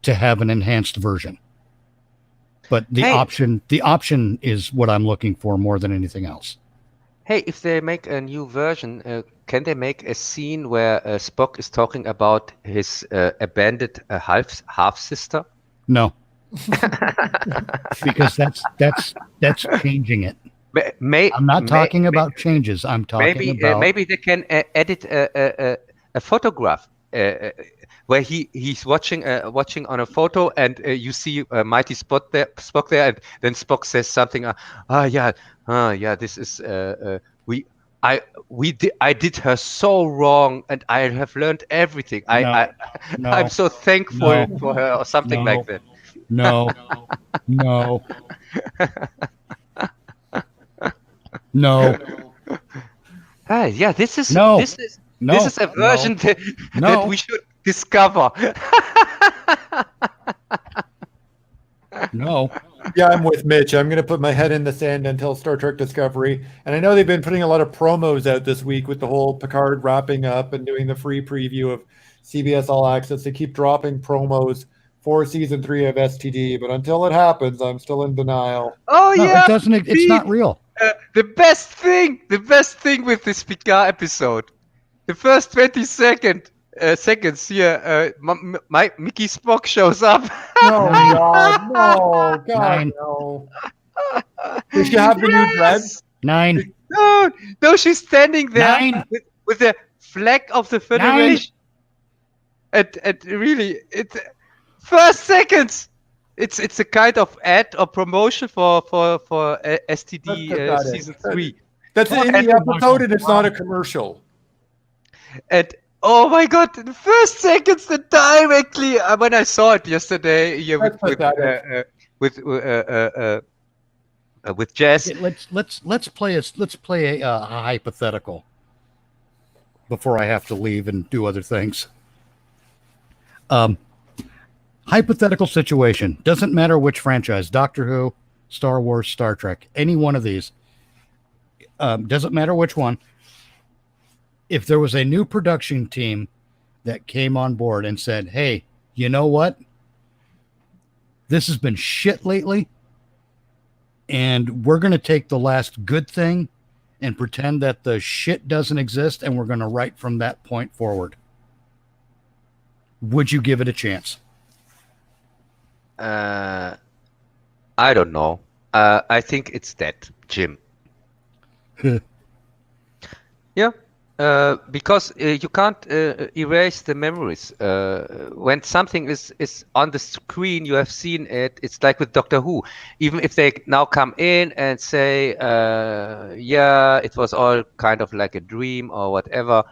Speaker 2: to have an enhanced version. But the option is what I'm looking for more than anything else.
Speaker 1: Hey, if they make a new version, can they make a scene where Spock is talking about his abandoned half sister?
Speaker 2: No, because that's changing it. I'm not talking about changes. I'm talking about
Speaker 1: maybe they can edit a photograph where he's watching on a photo, and you see Mighty Spock there, and then Spock says something. This is I did her so wrong, and I have learned everything. I'm so thankful for her, or something like that.
Speaker 2: No.
Speaker 1: Yeah, this is a version that we should discover.
Speaker 2: No.
Speaker 3: Yeah, I'm with Mitch. I'm going to put my head in the sand until Star Trek Discovery. And I know they've been putting a lot of promos out this week with the whole Picard wrapping up and doing the free preview of CBS All Access. They keep dropping promos for season 3 of STD, but until it happens, I'm still in denial.
Speaker 1: Oh yeah,
Speaker 2: it doesn't. It's not real.
Speaker 1: The best thing with this Picard episode, the first 20 seconds here, my Mickey Spock shows up.
Speaker 3: No, God, no. Does she have the new dress?
Speaker 2: 9.
Speaker 1: No, she's standing there with the flag of the Federation. And really, it's first seconds. It's a kind of ad or promotion for
Speaker 3: That's
Speaker 1: STD
Speaker 3: pathetic.
Speaker 1: season 3.
Speaker 3: That's in the episode, and it's not a commercial.
Speaker 1: And oh my god, the first seconds, the directly when I saw it yesterday here
Speaker 3: That's pathetic.
Speaker 1: with Jess.
Speaker 2: Okay, let's play a hypothetical before I have to leave and do other things. Hypothetical situation, doesn't matter which franchise, Doctor Who, Star Wars, Star Trek, any one of these, doesn't matter which one. If there was a new production team that came on board and said, hey, you know what? This has been shit lately, and we're going to take the last good thing and pretend that the shit doesn't exist, and we're going to write from that point forward. Would you give it a chance?
Speaker 1: I don't know. I think it's dead, Jim. Yeah. Because you can't erase the memories. When something is on the screen, you have seen it. It's like with Doctor Who. Even if they now come in and say, yeah, it was all kind of like a dream or whatever.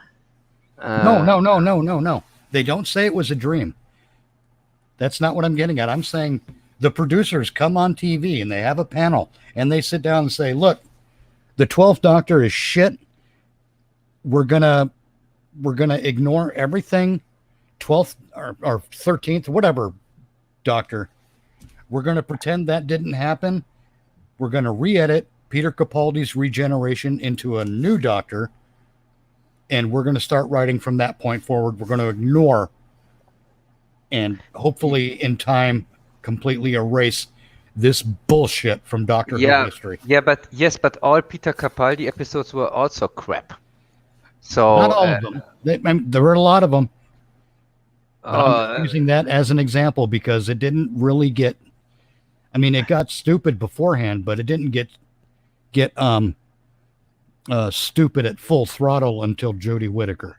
Speaker 2: No. They don't say it was a dream. That's not what I'm getting at. I'm saying the producers come on TV and they have a panel and they sit down and say, look, the 12th Doctor is shit. We're gonna ignore everything, 12th or 13th, whatever Doctor. We're gonna pretend that didn't happen. We're gonna re-edit Peter Capaldi's regeneration into a new Doctor, and we're gonna start writing from that point forward. We're gonna ignore and hopefully in time completely erase this bullshit from Doctor Who history.
Speaker 1: Yeah, but all Peter Capaldi episodes were also crap. So
Speaker 2: not all of them. There were a lot of them. I'm using that as an example because it didn't really get. I mean, it got stupid beforehand, but it didn't get stupid at full throttle until Jodie Whittaker.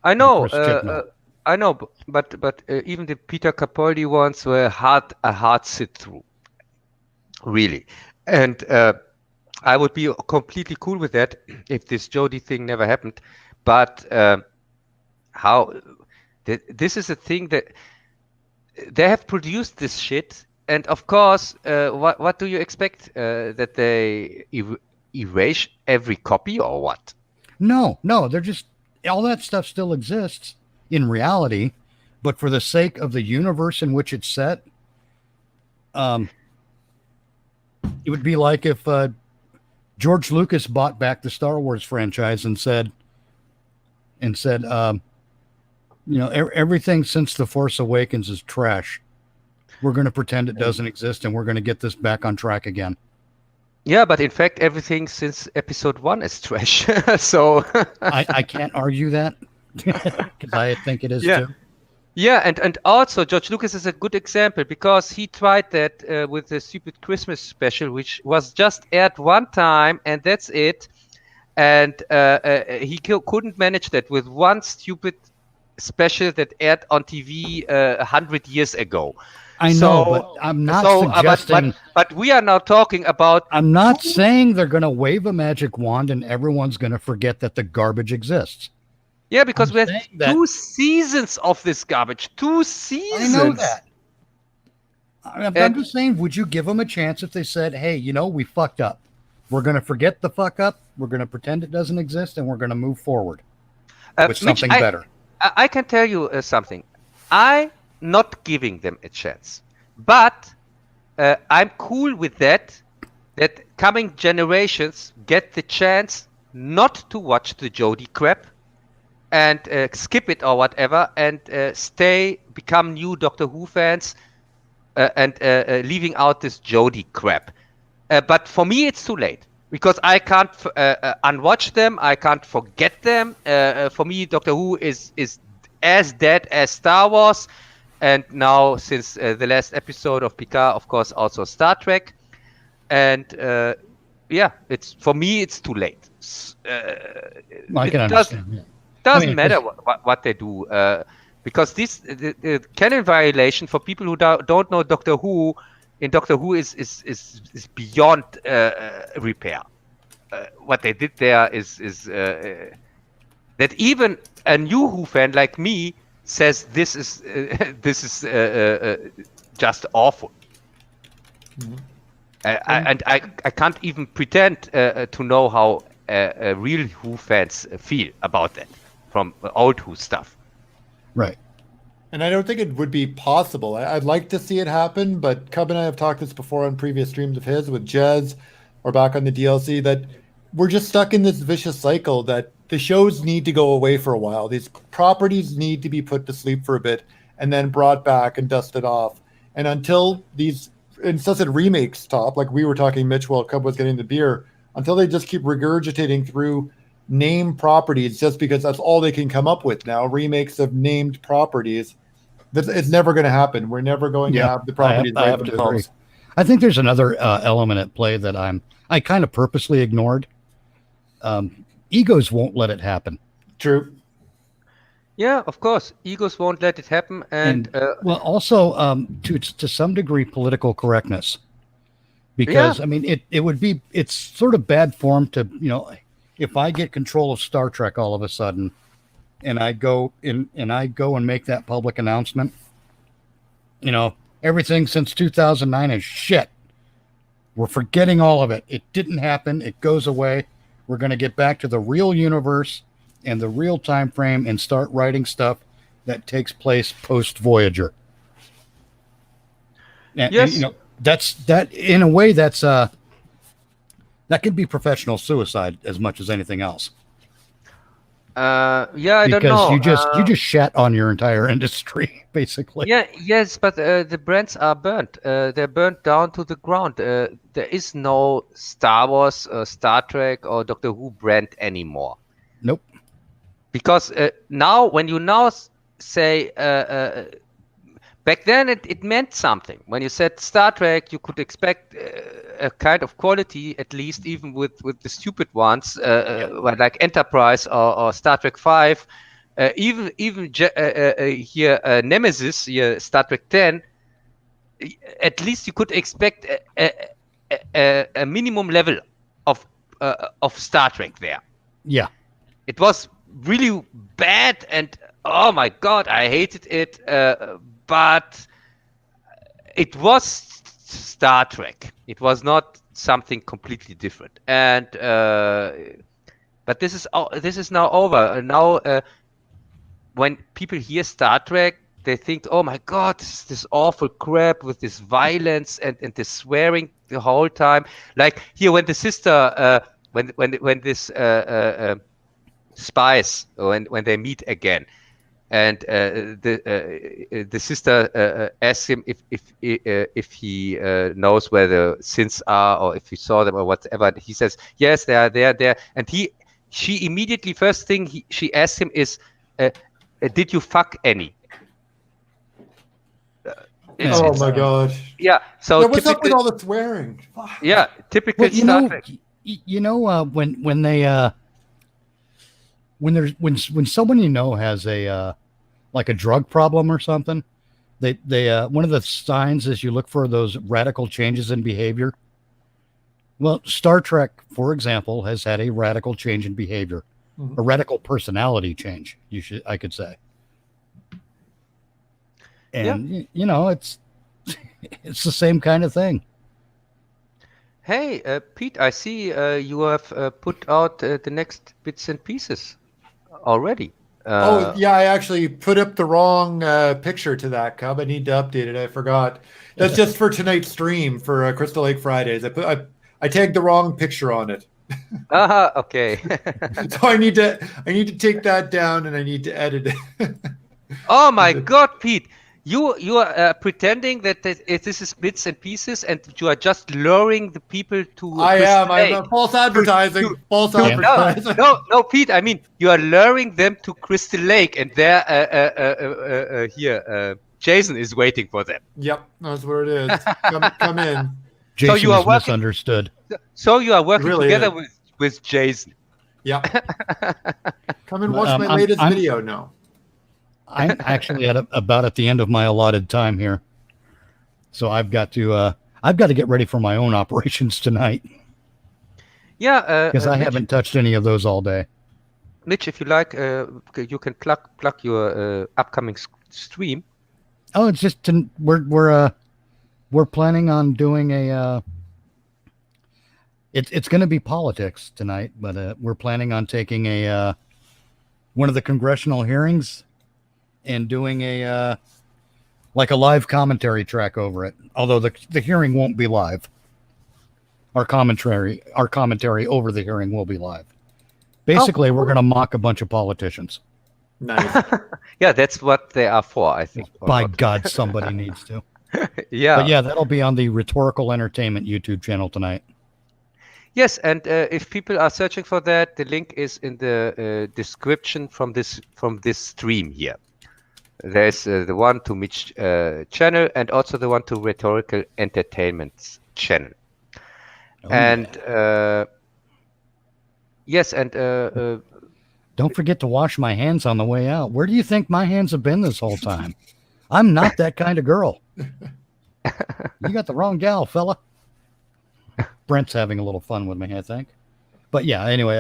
Speaker 1: I know, but even the Peter Capaldi ones were a hard sit through, really, and I would be completely cool with that if this Jodie thing never happened. But this is a thing that they have produced this shit, and of course, what do you expect? That they erase every copy or what?
Speaker 2: No, they're just all that stuff still exists in reality, but for the sake of the universe in which it's set, it would be like if George Lucas bought back the Star Wars franchise and said, everything since The Force Awakens is trash. We're going to pretend it doesn't exist, and we're going to get this back on track again.
Speaker 1: Yeah, but in fact, everything since episode 1 is trash. So
Speaker 2: I can't argue that because I think it is too.
Speaker 1: Yeah, and also George Lucas is a good example because he tried that with the stupid Christmas special, which was just aired one time, and that's it. And he couldn't manage that with one stupid special that aired on TV 100 years ago.
Speaker 2: I know, but I'm not suggesting.
Speaker 1: But we are now talking about.
Speaker 2: I'm not saying they're going to wave a magic wand and everyone's going to forget that the garbage exists.
Speaker 1: Yeah, because we have 2 seasons of this garbage. 2 seasons.
Speaker 2: I know that. I'm just saying, would you give them a chance if they said, hey, we fucked up. We're going to forget the fuck up. We're going to pretend it doesn't exist, and we're going to move forward with something better.
Speaker 1: I can tell you something. I'm not giving them a chance. But I'm cool with that coming generations get the chance not to watch the Jodie crap and skip it or whatever and become new Doctor Who fans and leaving out this Jodie crap. But for me, it's too late because I can't unwatch them. I can't forget them. For me, Doctor Who is as dead as Star Wars. And now, since the last episode of Picard, of course, also Star Trek. And for me, it's too late.
Speaker 2: I can understand.
Speaker 1: Doesn't matter what they do. because the canon violation for people who don't know Doctor Who, in Doctor Who is beyond repair. What they did there is that even a new Who fan like me says this is just awful. Mm-hmm. And I can't even pretend to know how real Who fans feel about that from old Who stuff.
Speaker 2: Right.
Speaker 3: And I don't think it would be possible. I'd like to see it happen, but Cub and I have talked this before on previous streams of his with Jez or back on the DLC, that we're just stuck in this vicious cycle that the shows need to go away for a while. These properties need to be put to sleep for a bit and then brought back and dusted off. And until these incessant remakes stop, like we were talking, Mitch, while Cub was getting the beer, until they just keep regurgitating through name properties just because that's all they can come up with now, remakes of named properties, it's never going to happen. We're never going to have the properties right themselves.
Speaker 2: I think there's another element at play that I kind of purposely ignored. Egos won't let it happen.
Speaker 3: True.
Speaker 2: Yeah,
Speaker 1: of course. Egos won't let it happen. And
Speaker 2: well, also to some degree, political correctness. Because, I mean, it's sort of bad form to, if I get control of Star Trek all of a sudden and I go and make that public announcement, everything since 2009 is shit. We're forgetting all of it. It didn't happen. It goes away. We're going to get back to the real universe and the real time frame and start writing stuff that takes place post Voyager.
Speaker 1: Yes.
Speaker 2: And, that in a way that can be professional suicide as much as anything else.
Speaker 1: I don't know.
Speaker 2: Because you just shat on your entire industry, basically.
Speaker 1: Yes, but the brands are burnt. They're burnt down to the ground. There is no Star Wars, Star Trek, or Doctor Who brand anymore.
Speaker 2: Nope.
Speaker 1: Because now, when you say, back then it meant something. When you said Star Trek, you could expect a kind of quality, at least, even with the stupid ones, like Enterprise or Star Trek 5, even here Nemesis, here Star Trek 10. At least you could expect a minimum level of Star Trek there.
Speaker 2: Yeah,
Speaker 1: it was really bad, and oh my god, I hated it. But it was Star Trek. It was not something completely different. And but this is now over. Now, when people hear Star Trek, they think, "Oh my God, this awful crap with this violence and this swearing the whole time." Like here, when the sister, when this spies, when they meet again. And the sister asks him if he knows where the sins are, or if he saw them, or whatever. He says, "Yes, they are there." And she immediately, first thing she asks him is, "Did you fuck any?"
Speaker 3: Oh my god!
Speaker 1: Yeah. So
Speaker 3: what's up with all the swearing?
Speaker 1: Yeah, typical Star Trek.
Speaker 2: When someone has a like a drug problem or something, they one of the signs is you look for those radical changes in behavior. Well, Star Trek, for example, has had a radical change in behavior, a radical personality change. I could say, and it's the same kind of thing.
Speaker 1: Hey, Pete, I see you have put out the next bits and pieces already.
Speaker 3: I actually put up the wrong picture to that, Cub. I need to update it. I forgot. That's just for tonight's stream for Crystal Lake Fridays. I tagged the wrong picture on it.
Speaker 1: Okay.
Speaker 3: So I need to take that down and I need to edit it.
Speaker 1: Oh my God, Pete. You are pretending that this is bits and pieces, and you are just luring the people to.
Speaker 3: I'm false advertising. False advertising.
Speaker 1: No, Pete. I mean, you are luring them to Crystal Lake, and there, Jason is waiting for them.
Speaker 3: Yep, that's where it is. Come in.
Speaker 2: Jason, so you are misunderstood.
Speaker 1: So you are working really together with Jason.
Speaker 3: Yeah. Come and watch my latest video now.
Speaker 2: I'm actually about at the end of my allotted time here, so I've got to get ready for my own operations tonight
Speaker 1: Yeah,
Speaker 2: because I haven't touched any of those all day.
Speaker 1: Mitch, if you like, you can plug your upcoming stream.
Speaker 2: Oh, it's just we're planning on doing a. It's going to be politics tonight, but we're planning on taking a one of the congressional hearings and doing a like a live commentary track over it. Although the hearing won't be live. Our commentary over the hearing will be live. Basically, we're going to mock a bunch of politicians.
Speaker 3: Nice.
Speaker 1: Yeah, that's what they are for, I think.
Speaker 2: By God, somebody needs to.
Speaker 1: Yeah.
Speaker 2: But yeah, that'll be on the Rhetorical Entertainment YouTube channel tonight.
Speaker 1: Yes, and if people are searching for that, the link is in the description from this stream here. There's the one to Mitch channel and also the one to Rhetorical Entertainment's channel.
Speaker 2: Oh,
Speaker 1: and
Speaker 2: yeah.
Speaker 1: yes, and
Speaker 2: don't forget to wash my hands on the way out. Where do you think my hands have been this whole time? I'm not that kind of girl. You got the wrong gal, fella. Brent's having a little fun with me, I think. But yeah, anyway,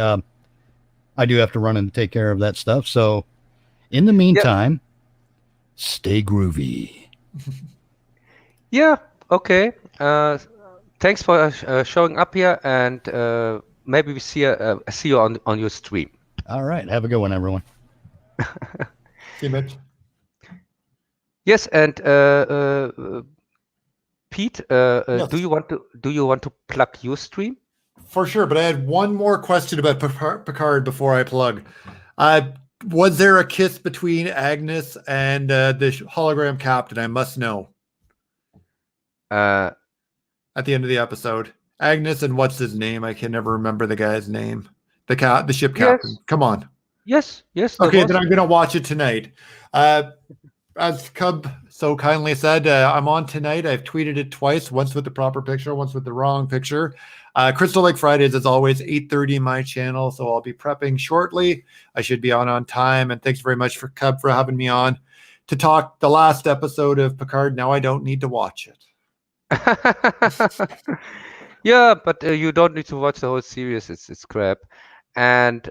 Speaker 2: I do have to run and take care of that stuff. So in the meantime, stay groovy.
Speaker 1: Yeah, okay. Thanks for showing up here, and maybe we see you on your stream.
Speaker 2: All right. Have a good one, everyone.
Speaker 3: See you, Mitch.
Speaker 1: Yes, and Pete,
Speaker 3: Yes.
Speaker 1: do you want to plug your stream?
Speaker 3: For sure, but I had one more question about Picard before I plug. Was there a kiss between Agnes and the hologram captain? I must know. At the end of the episode, Agnes and what's his name? I can never remember the guy's name. The ship captain.
Speaker 1: Yes.
Speaker 3: Come on.
Speaker 1: Yes.
Speaker 3: Okay, then I'm gonna watch it tonight. As Cub so kindly said, I'm on tonight. I've tweeted it twice, once with the proper picture, once with the wrong picture. Crystal Lake Fridays, as always, 8:30 my channel, so I'll be prepping shortly. I should be on time, and thanks very much for Cub for having me on to talk the last episode of Picard. Now I don't need to watch it.
Speaker 1: Yeah, but you don't need to watch the whole series. It's crap. And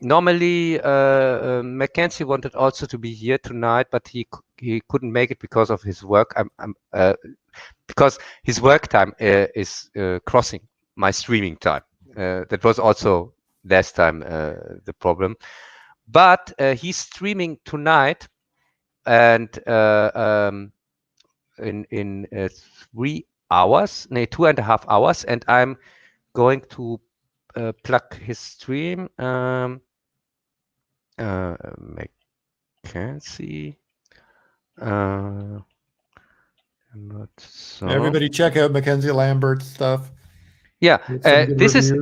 Speaker 1: normally Mackenzie wanted also to be here tonight, but he couldn't make it because of his work. Because his work time is crossing my streaming time. That was also last time the problem. But he's streaming tonight, and in 3 hours, 2.5 hours, and I'm going to plug his stream. Mackenzie.
Speaker 3: Everybody check out Mackenzie Lambert's stuff.
Speaker 1: Yeah, this is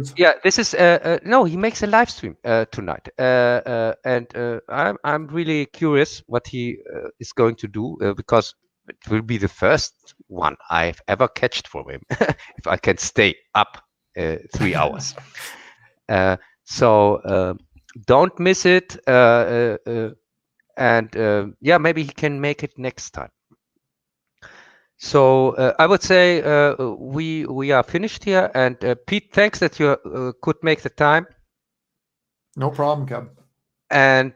Speaker 1: no, he makes a live stream tonight, and I'm really curious what he is going to do because it will be the first one I've ever catched from him if I can stay up 3 hours. So don't miss it, and yeah, maybe he can make it next time. So I would say we are finished here, and Pete, thanks that you could make the time.
Speaker 3: No problem, Cub.
Speaker 1: And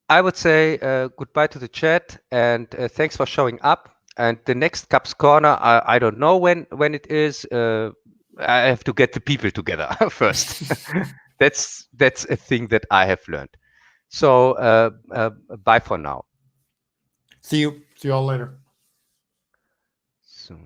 Speaker 1: I would say goodbye to the chat, and thanks for showing up. And the next Cub's Corner, I don't know when it is. I have to get the people together first. That's a thing that I have learned. So bye for now.
Speaker 3: See you all later.
Speaker 1: So.